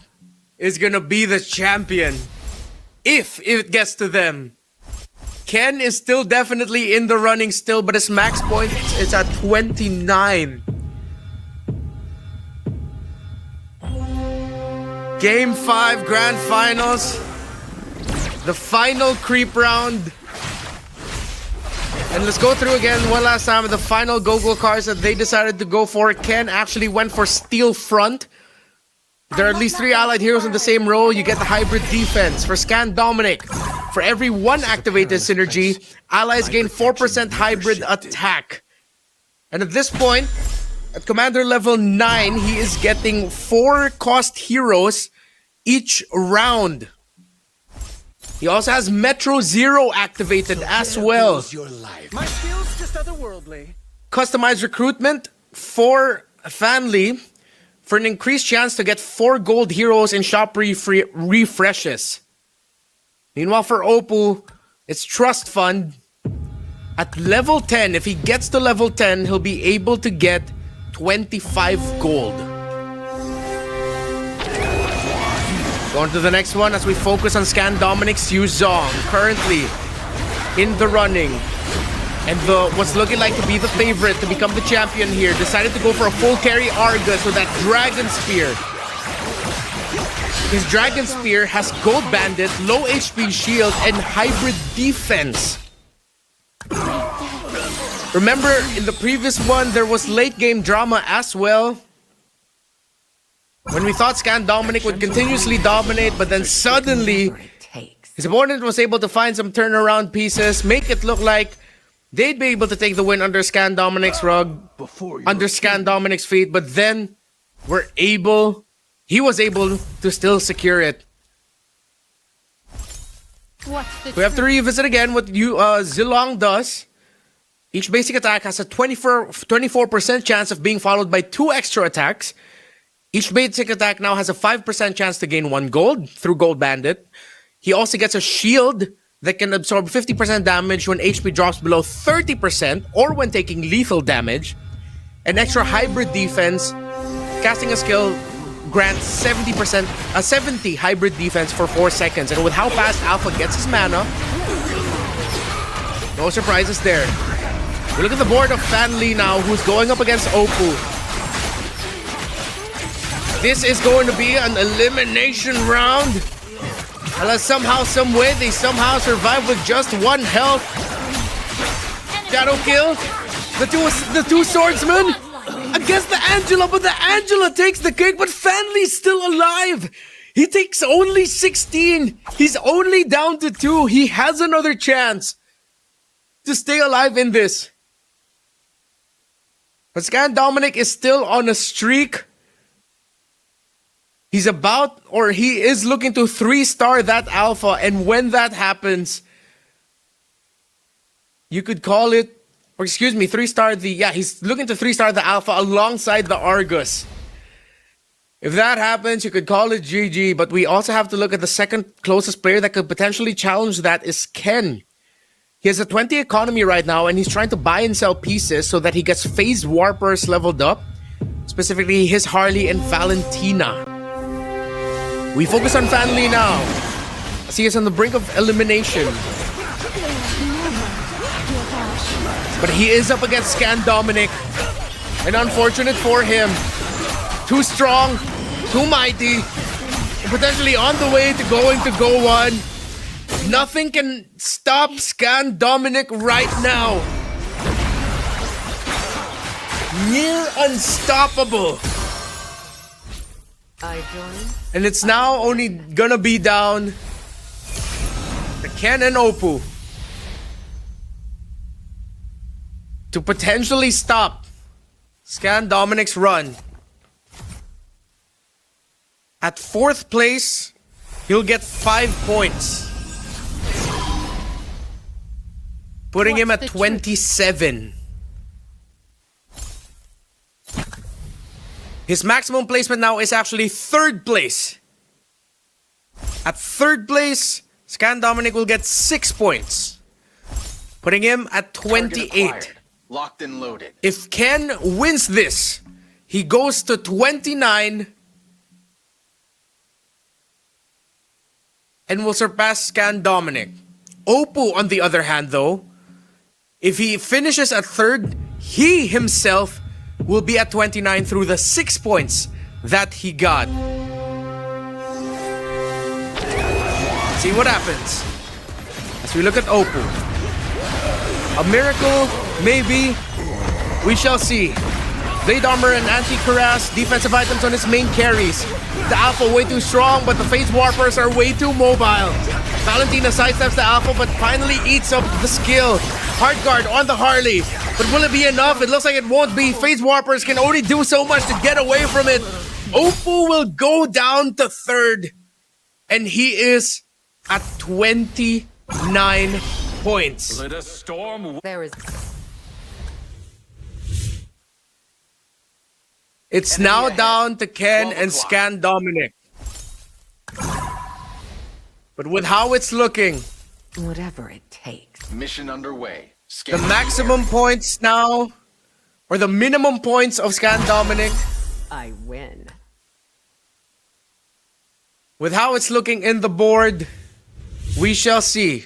S3: is gonna be the champion. If it gets to them. Ken is still definitely in the running still, but his max point is at 29. Game 5 Grand Finals. The final creep round. And let's go through again one last time the final go-go cards that they decided to go for. Ken actually went for Steel Front. There are at least 3 allied heroes in the same role. You get the hybrid defense. For Scan Dominic, for every 1 activated synergy, allies gain 4% hybrid attack. And at this point, at commander level 9, he is getting 4 cost heroes each round. He also has Metro Zero activated as well.
S7: My skills just otherworldly.
S3: Customized recruitment for Fan Li. For an increased chance to get 4 gold heroes in shop refreshes. Meanwhile, for Oppo, it's Trust Fund. At level 10, if he gets to level 10, he'll be able to get 25 gold. Going to the next one as we focus on Scan Dominic's Yuzong, currently in the running. And what's looking like to be the favorite to become the champion here decided to go for a full carry Argus with that Dragon Spear. His Dragon Spear has Gold Bandit, low HP shield, and hybrid defense. Remember, in the previous one, there was late game drama as well. When we thought Scan Dominic would continuously dominate, but then suddenly his opponent was able to find some turnaround pieces, make it look like they'd be able to take the win under Scan Dominic's rug, under Scan Dominic's feet, but then he was able to still secure it. We have to revisit again what Zilong does. Each basic attack has a 24% chance of being followed by 2 extra attacks. Each basic attack now has a 5% chance to gain 1 gold through Gold Bandit. He also gets a shield that can absorb 50% damage when HP drops below 30% or when taking lethal damage. An extra hybrid defense. Casting a skill grants 70 hybrid defense for 4 seconds. And with how fast Alpha gets his mana, no surprises there. We look at the board of Fan Li now, who's going up against Oppo. This is going to be an elimination round. Unless somehow, some way, they somehow survive with just 1 health. Shadow kill. The two swordsmen against the Angela, but the Angela takes the cake, but Fan Li's still alive. He takes only 16. He's only down to 2. He has another chance. to stay alive in this. But Scan Dominic is still on a streak. He is looking to 3-star that alpha, and when that happens, you could call it, or excuse me, 3-star he's looking to 3-star the alpha alongside the Argus. If that happens, you could call it GG, but we also have to look at the second closest player that could potentially challenge that is Ken. He has a 20 economy right now, and he's trying to buy and sell pieces so that he gets Phase Warpers leveled up, specifically his Harley and Valentina. We focus on Fanly now, as he is on the brink of elimination. But he is up against Scan Dominic, and unfortunate for him, too strong, too mighty, and potentially on the way to going to Go 1. Nothing can stop Scan Dominic right now. Near unstoppable. And it's now only gonna be down to Ken and Oppo to potentially stop Scan Dominic's run. At 4th place, he'll get 5 points, putting him at 27. His maximum placement now is actually 3rd place. At 3rd place, Scan Dominic will get 6 points, putting him at 28.
S7: Locked and loaded.
S3: If Ken wins this, he goes to 29 and will surpass Scan Dominic. Oppo, on the other hand, though, if he finishes at 3rd, he himself will be at 29 through the 6 points that he got. See what happens as we look at Oppo. A miracle, maybe. We shall see. Blade armor and anti-cuirass, defensive items on his main carries. The alpha way too strong, but the Phase Warpers are way too mobile. Valentina sidesteps the alpha, but finally eats up the skill. Hard guard on the Harley, but will it be enough? It looks like it won't be. Phase Warpers can only do so much to get away from it. Oppo will go down to 3rd, and he is at 29 points.
S6: Let a storm.
S8: There is.
S3: It's now down to Ken and Scan Dominic. But with how it's looking,
S8: Whatever it takes.
S7: Mission underway.
S3: the maximum points now, or the minimum points of Scan Dominic,
S8: I win.
S3: with how it's looking in the board, we shall see.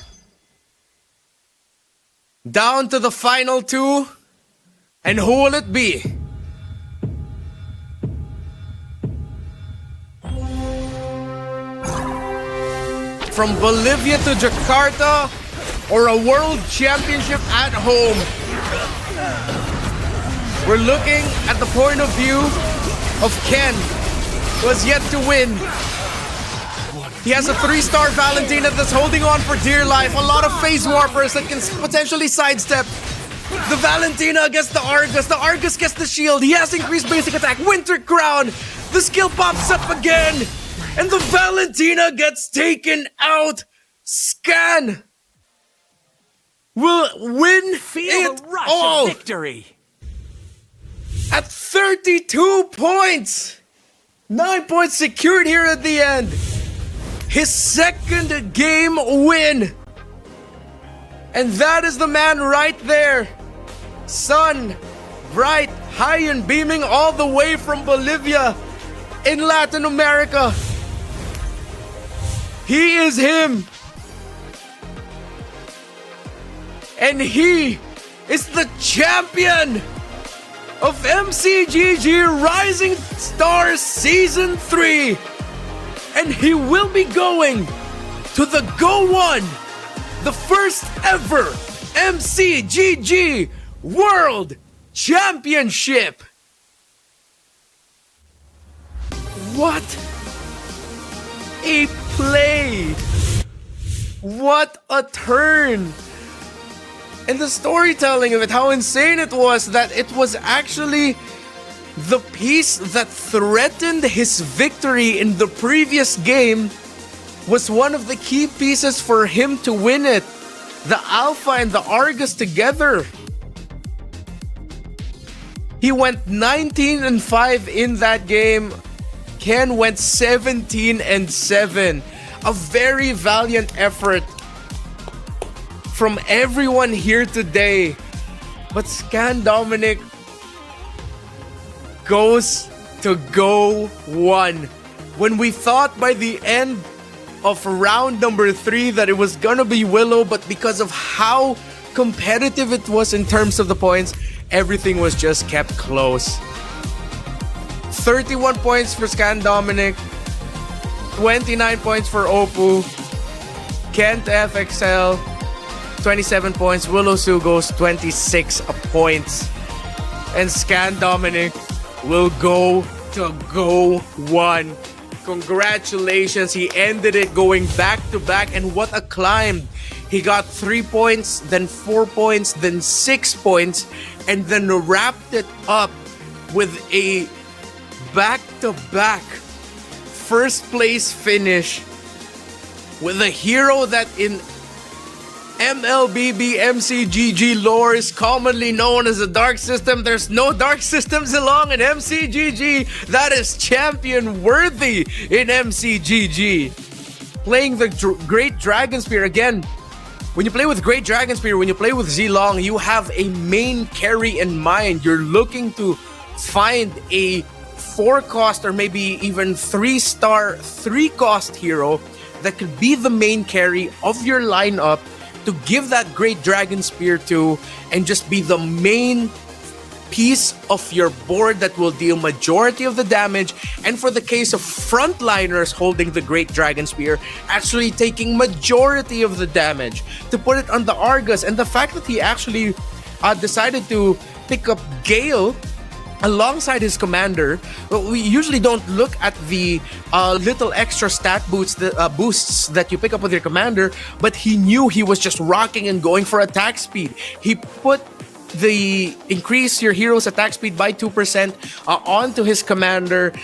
S3: Down to the final 2, and who will it be? From Bolivia to Jakarta, or a world championship at home? We're looking at the point of view of Ken, who has yet to win. He has a 3-star Valentina that's holding on for dear life. A lot of Phase Warpers that can potentially sidestep. The Valentina against the Argus. The Argus gets the shield. He has increased basic attack. Winter Crown. The skill pops up again. And the Valentina gets taken out. Scan will win it all.
S6: Victory.
S3: At 32 points. 9 points secured here at the end. His second game win. And that is the man right there. Sun, bright, high and beaming all the way from Bolivia in Latin America. He is him. And he is the champion of MCGG Rising Stars Season 3. And he will be going to the Go 1, the first ever MCGG World Championship. What a play! What a turn! And the storytelling of it, how insane it was that it was actually the piece that threatened his victory in the previous game was one of the key pieces for him to win it. The Alpha and the Argus together. He went 19-5 in that game. Ken went 17-7. A very valiant effort from everyone here today. But Scan Dominic goes to go 1. When we thought by the end of round number 3 that it was gonna be Willow, but because of how competitive it was in terms of the points, everything was just kept close. 31 points for Scan Dominic, 29 points for Opu, Kent FXL, 27 points, Willow Sue goes 26 points, and Scan Dominic will go to go 1. Congratulations, he ended it going back to back, and what a climb. He got 3 points, then 4 points, then 6 points, and then wrapped it up with a back-to-back first place finish with a hero that in MLBB MCGG lore is commonly known as a dark system. There's no dark systems along in MCGG. That is champion worthy in MCGG. Playing the Great Dragon Spear again. When you play with Great Dragon Spear, when you play with Zilong, you have a main carry in mind. You're looking to find a 4-cost or maybe even 3-star 3-cost hero that could be the main carry of your lineup to give that Great Dragon Spear to and just be the main piece of your board that will deal majority of the damage, and for the case of frontliners holding the Great Dragon Spear, actually taking majority of the damage to put it on the Argus. And the fact that he actually decided to pick up Gale alongside his commander, we usually don't look at the little extra stat boosts that you pick up with your commander, but he knew he was just rocking and going for attack speed. He put the increase your hero's attack speed by 2% onto his commander.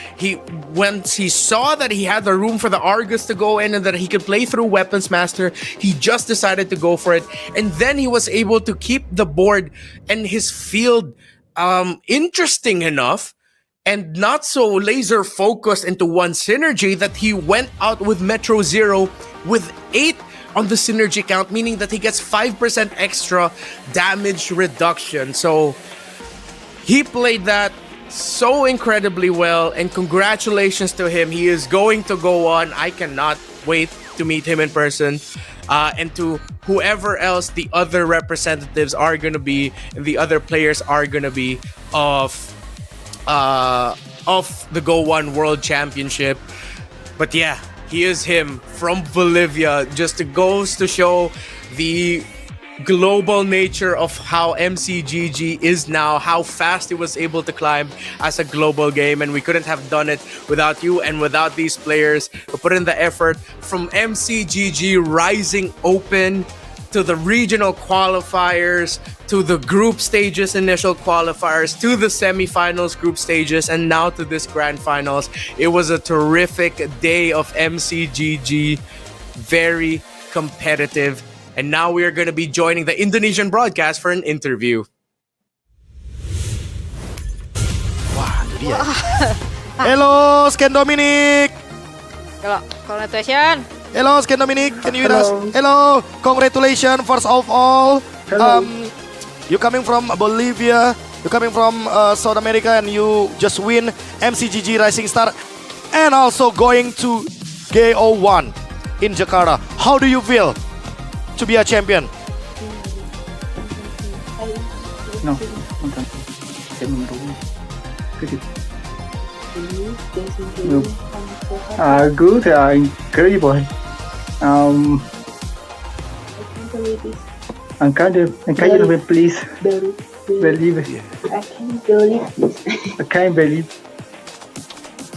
S3: Once he saw that he had the room for the Argus to go in and that he could play through Weapons Master, he just decided to go for it. And then he was able to keep the board and his field interesting enough and not so laser focused into one synergy that he went out with Metro Zero with 8 on the synergy count, meaning that he gets 5% extra damage reduction. So he played that so incredibly well, and congratulations to him. He is going to go on. I cannot wait to meet him in person. And to whoever else the other representatives are going to be and the other players are going to be of the Go 1 World Championship. But yeah, he is him from Bolivia. Just goes to show the global nature of how MCGG is now, how fast it was able to climb as a global game, and we couldn't have done it without you and without these players who put in the effort from MCGG Rising Open to the regional qualifiers to the group stages initial qualifiers to the semifinals group stages and now to this grand finals. It was a terrific day of MCGG, very competitive. And now we are going to be joining the Indonesian broadcast for an interview.
S13: Wah, itu dia. Hello, Scan Dominic.
S14: Congratulations.
S13: Hello, Scan Dominic. Can you hear us? Hello. Congratulations, first of all. You coming from Bolivia. You coming from South America, and you just win MCGG Rising Star, and also going to GO1 in Jakarta. How do you feel to be a champion?
S15: No. Good, incredible. Can you please believe it?
S9: I can't believe this.
S15: I can't believe.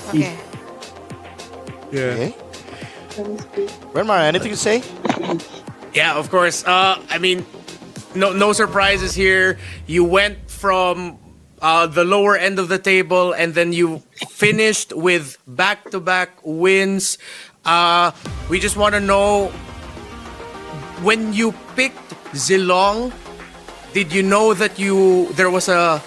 S14: Okay.
S3: Yeah.
S13: Renmar, anything to say?
S3: Yeah, of course. I mean, no surprises here. You went from the lower end of the table, and then you finished with back-to-back wins. We just want to know, when you picked Zilong, did you know that there was a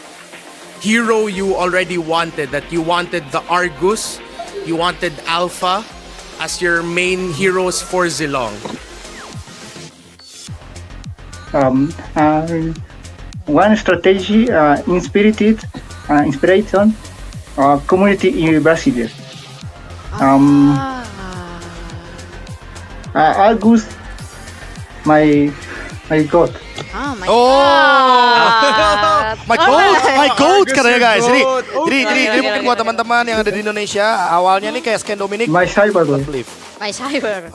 S3: hero you already wanted, that you wanted the Argus, you wanted Alpha as your main heroes for Zilong?
S15: One strategy inspiration, community in Brazil. Argus, my god.
S14: Oh my
S13: my goat katanya guys. Jadi
S14: Okay.
S13: mungkin buat teman-teman yang ada di Indonesia, awalnya nih kayak Scan Dominic.
S15: My cyber boy.
S14: My cyber.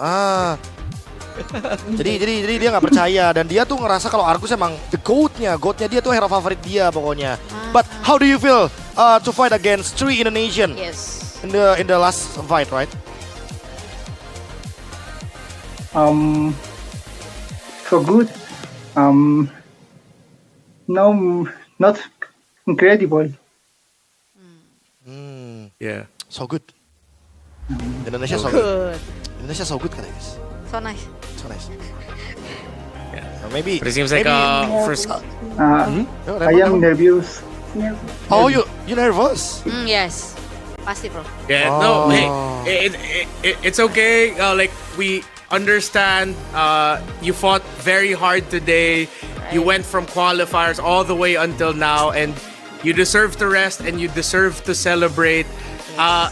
S13: Jadi dia nggak percaya, dan dia tuh ngerasa kalau Argus emang the goatnya dia tuh hero favorit dia pokoknya. But how do you feel to fight against 3 Indonesian?
S14: Yes.
S13: In the last fight, right?
S15: So good. No, not incredible.
S3: Yeah.
S13: So good. Indonesia so
S14: Good.
S13: good. Indonesia so good guys.
S14: So nice.
S13: So nice. Maybe.
S3: But it seems like first.
S15: I am nervous.
S13: Oh, you nervous?
S14: Yes. Pasti bro.
S3: Yeah. No. Hey, it's okay. Like, we understand. You fought very hard today. You went from qualifiers all the way until now, and you deserve to rest and you deserve to celebrate.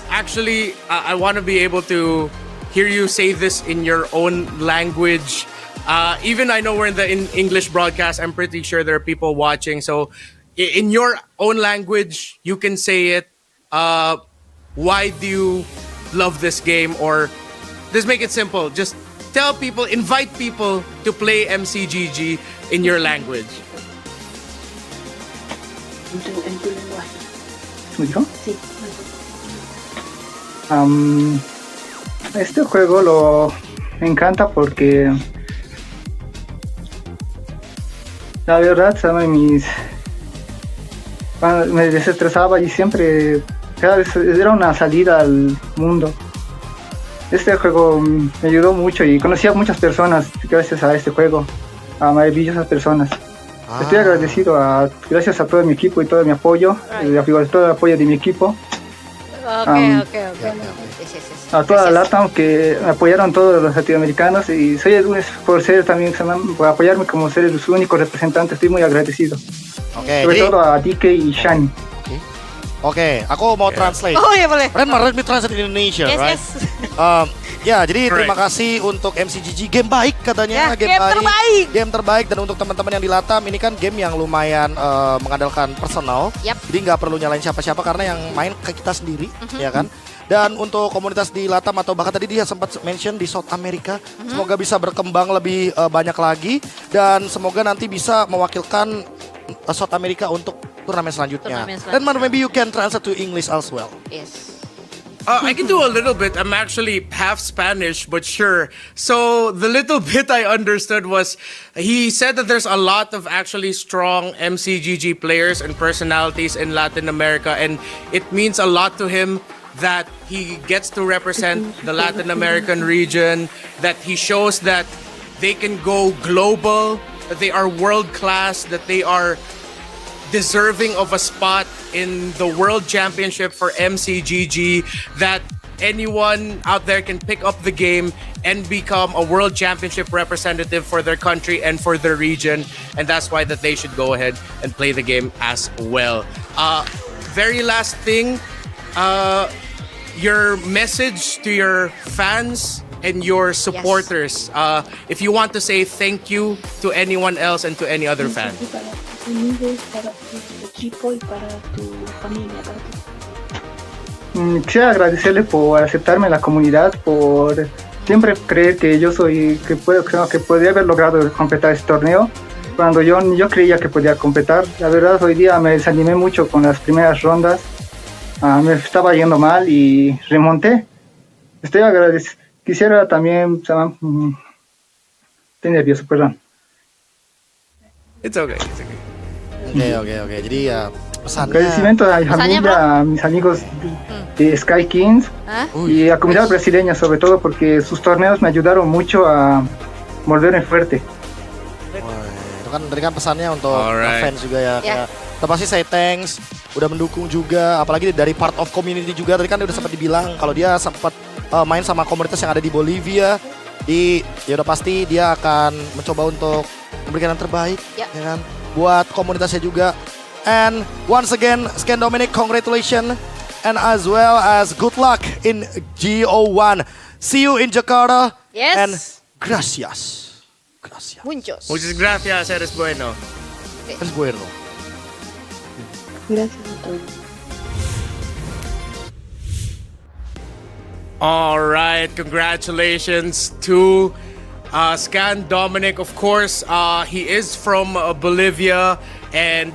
S3: Actually, I want to be able to hear you say this in your own language. Even I know we're in the English broadcast, I'm pretty sure there are people watching. So in your own language, you can say it. Why do you love this game? Or just make it simple. Just tell people, invite people to play MCGG in your language.
S15: ¿Me dijo? Sí. Este juego me encanta porque la verdad, me desestresaba y siempre cada vez era una salida al mundo. Este juego me ayudó mucho y conocí a muchas personas gracias a este juego, a maravillosas personas. Estoy agradecido gracias a todo mi equipo y todo mi apoyo, todo el apoyo de mi equipo.
S14: Okay.
S15: A toda la LATAM que me apoyaron todos los latinoamericanos, y soy el único por apoyarme como ser los únicos representantes. Estoy muy agradecido. Sobre todo a DK y Shani.
S13: Oke, aku mau translate.
S14: Oh iya boleh.
S13: Let me translate in Indonesia, right? Ya, jadi terima kasih untuk MCGG, game baik katanya, game terbaik, dan untuk teman-teman yang di Latam, ini kan game yang lumayan mengandalkan personal, jadi nggak perlu nyalain siapa-siapa karena yang main ke kita sendiri, ya kan? Dan untuk komunitas di Latam atau bahkan tadi dia sempat mention di South America, semoga bisa berkembang lebih banyak lagi dan semoga nanti bisa mewakilkan South America untuk turnamen selanjutnya. Dan maybe you can translate to English as well.
S14: Yes.
S3: I can do a little bit. I'm actually half Spanish, but sure. So the little bit I understood was he said that there's a lot of actually strong MCGG players and personalities in Latin America, and it means a lot to him that he gets to represent the Latin American region, that he shows that they can go global, that they are world class, that they are deserving of a spot in the World Championship for MCGG, that anyone out there can pick up the game and become a World Championship representative for their country and for their region, and that's why that they should go ahead and play the game as well. Very last thing, your message to your fans and your supporters. If you want to say thank you to anyone else and to any other fan.
S15: Quisiera agradecerle por aceptarme en la comunidad, por siempre creer que yo que podría haber logrado completar este torneo cuando yo creía que podía completar. La verdad, hoy día me desanimé mucho con las primeras rondas, me estaba yendo mal y remonté. Estoy agradecido. Quisiera también, estoy nervioso, perdón.
S3: It's okay.
S13: Oke. Jadi ya pesannya.
S15: Agradecimiento a mi familia, a mis amigos de Sky Kings y a la comunidad brasileña sobre todo porque sus torneos me ayudaron mucho a volverme fuerte.
S13: Itu kan tadi kan pesannya untuk fans juga ya. Kayak, kita pasti say thanks, udah mendukung juga, apalagi dari part of community juga. Tadi kan dia udah sempat dibilang kalau dia sempat main sama komunitas yang ada di Bolivia. Ya udah pasti dia akan mencoba untuk memberikan yang terbaik, ya kan, buat komunitasnya juga. And once again, Scan Dominic, congratulations, and as well as good luck in GO1. See you in Jakarta.
S14: Yes.
S13: And gracias.
S14: Muchos.
S3: Muchas gracias, eres bueno.
S13: Eres bueno.
S16: Gracias a todos.
S3: All right, congratulations to Scan Dominic. Of course, he is from Bolivia, and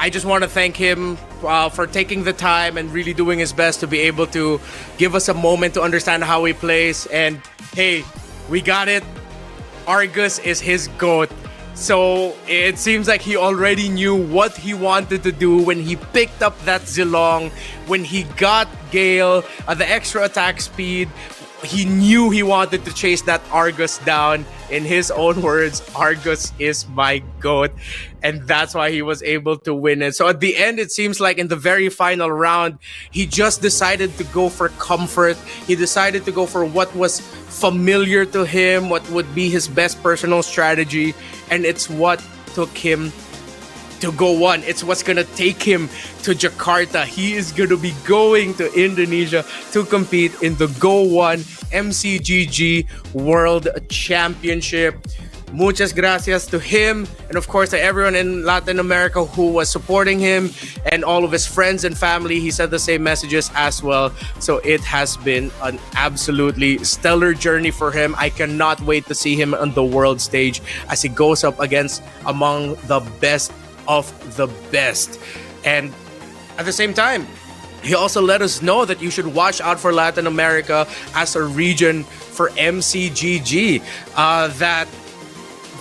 S3: I just want to thank him for taking the time and really doing his best to be able to give us a moment to understand how he plays. And hey, we got it. Argus is his GOAT. So it seems like he already knew what he wanted to do when he picked up that Zilong, when he got Gale, the extra attack speed. He knew he wanted to chase that Argus down. In his own words, Argus is my GOAT. And that's why he was able to win it. So at the end, it seems like in the very final round, he just decided to go for comfort. He decided to go for what was familiar to him, what would be his best personal strategy. And it's what took him to GO1. It's what's gonna take him to Jakarta. He is gonna be going to Indonesia to compete in the GO1 MCGG World Championship. Muchas gracias to him, and of course to everyone in Latin America who was supporting him, and all of his friends and family. He said the same messages as well. So it has been an absolutely stellar journey for him. I cannot wait to see him on the world stage as he goes up against among the best of the best. And at the same time, he also let us know that you should watch out for Latin America as a region for MCGG. That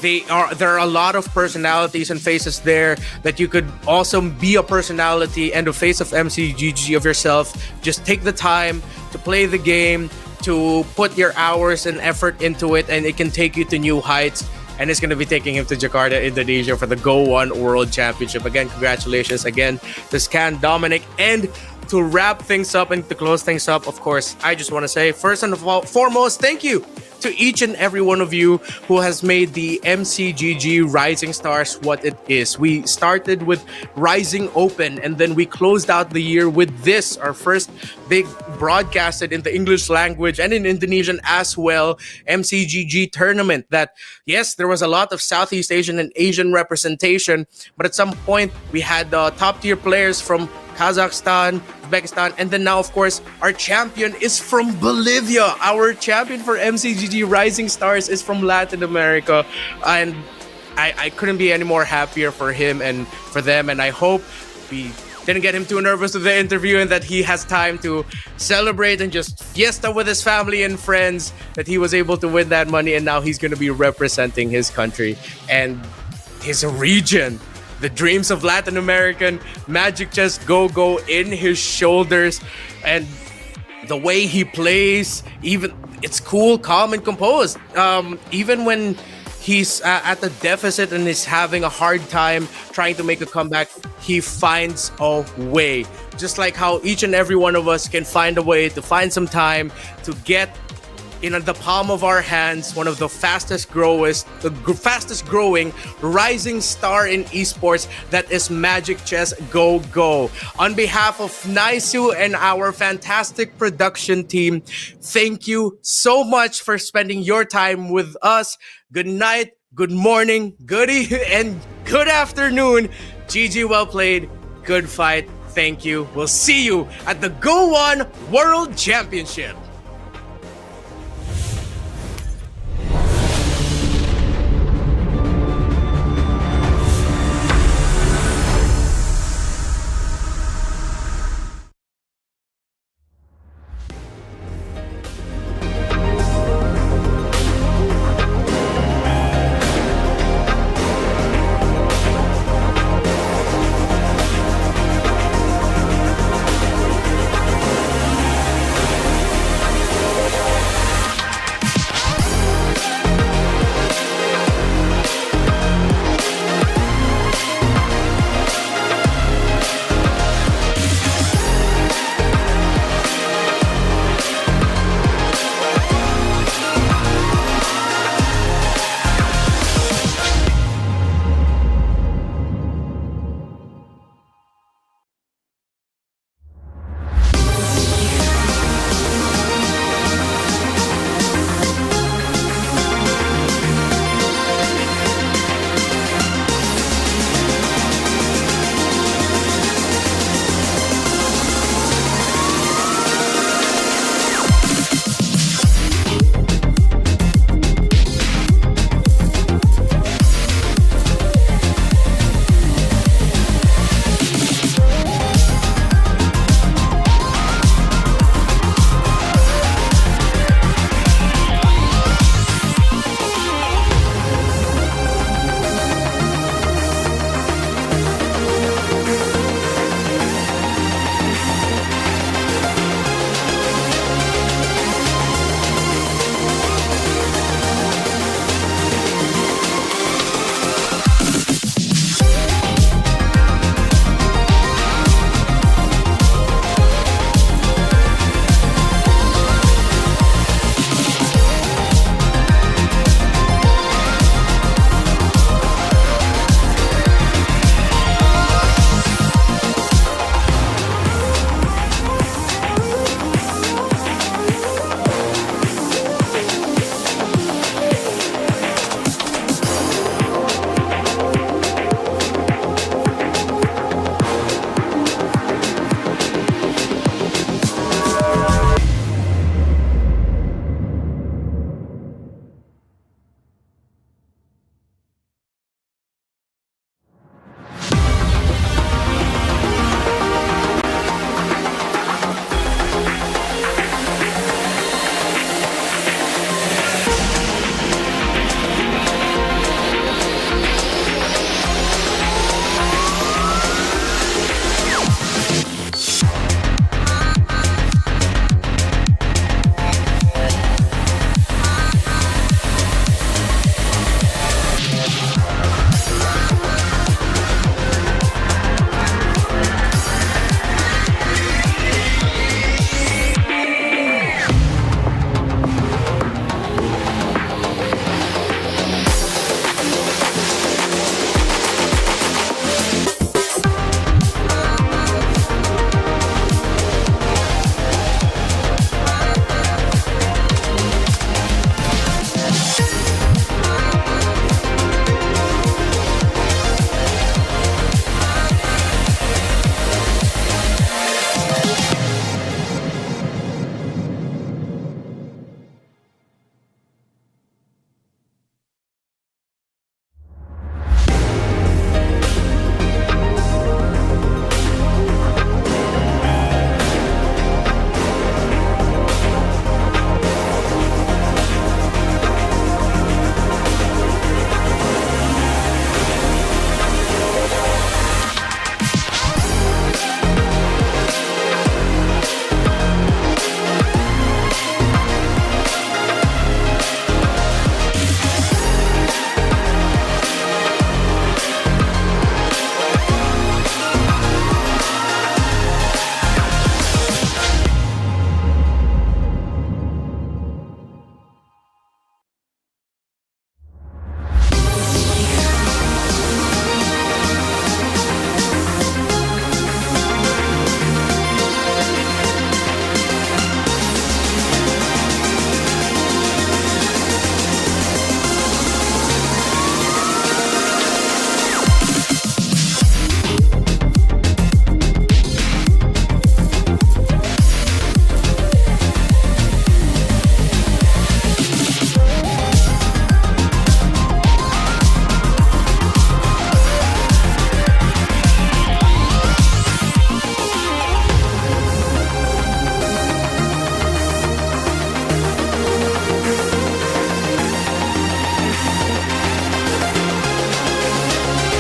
S3: there are a lot of personalities and faces there, that you could also be a personality and a face of MCGG of yourself. Just take the time to play the game, to put your hours and effort into it, and it can take you to new heights. And it's going to be taking him to Jakarta, Indonesia for the GO1 World Championship. Again, congratulations again to Scan Dominic. And to wrap things up and to close things up, of course, I just want to say, first and foremost, thank you to each and every one of you who has made the MCGG Rising Stars what it is. We started with Rising Open, and then we closed out the year with this, our first big broadcasted in the English language and in Indonesian as well, MCGG tournament. That, yes, there was a lot of Southeast Asian and Asian representation, but at some point we had top tier players from Kazakhstan, Uzbekistan, and then now, of course, our champion is from Bolivia. Our champion for MCGG Rising Stars is from Latin America, and I couldn't be any more happier for him and for them. And I hope we didn't get him too nervous with the interview, and that he has time to celebrate and just fiesta with his family and friends, that he was able to win that money, and now he's going to be representing his country and his region. The dreams of Latin American Magic Chess go in his shoulders, and the way he plays, even it's cool, calm, and composed. Even when he's at the deficit and is having a hard time trying to make a comeback, he finds a way. Just like how each and every one of us can find a way to find some time to get in the palm of our hands one of the fastest growing rising star in esports, that is Magic Chess Go. On behalf of Naisu and our fantastic production team, thank you so much for spending your time with us. Good night, good morning, good evening, and good afternoon. GG, well played, good fight. Thank you. We'll see you at the GO1 World Championship.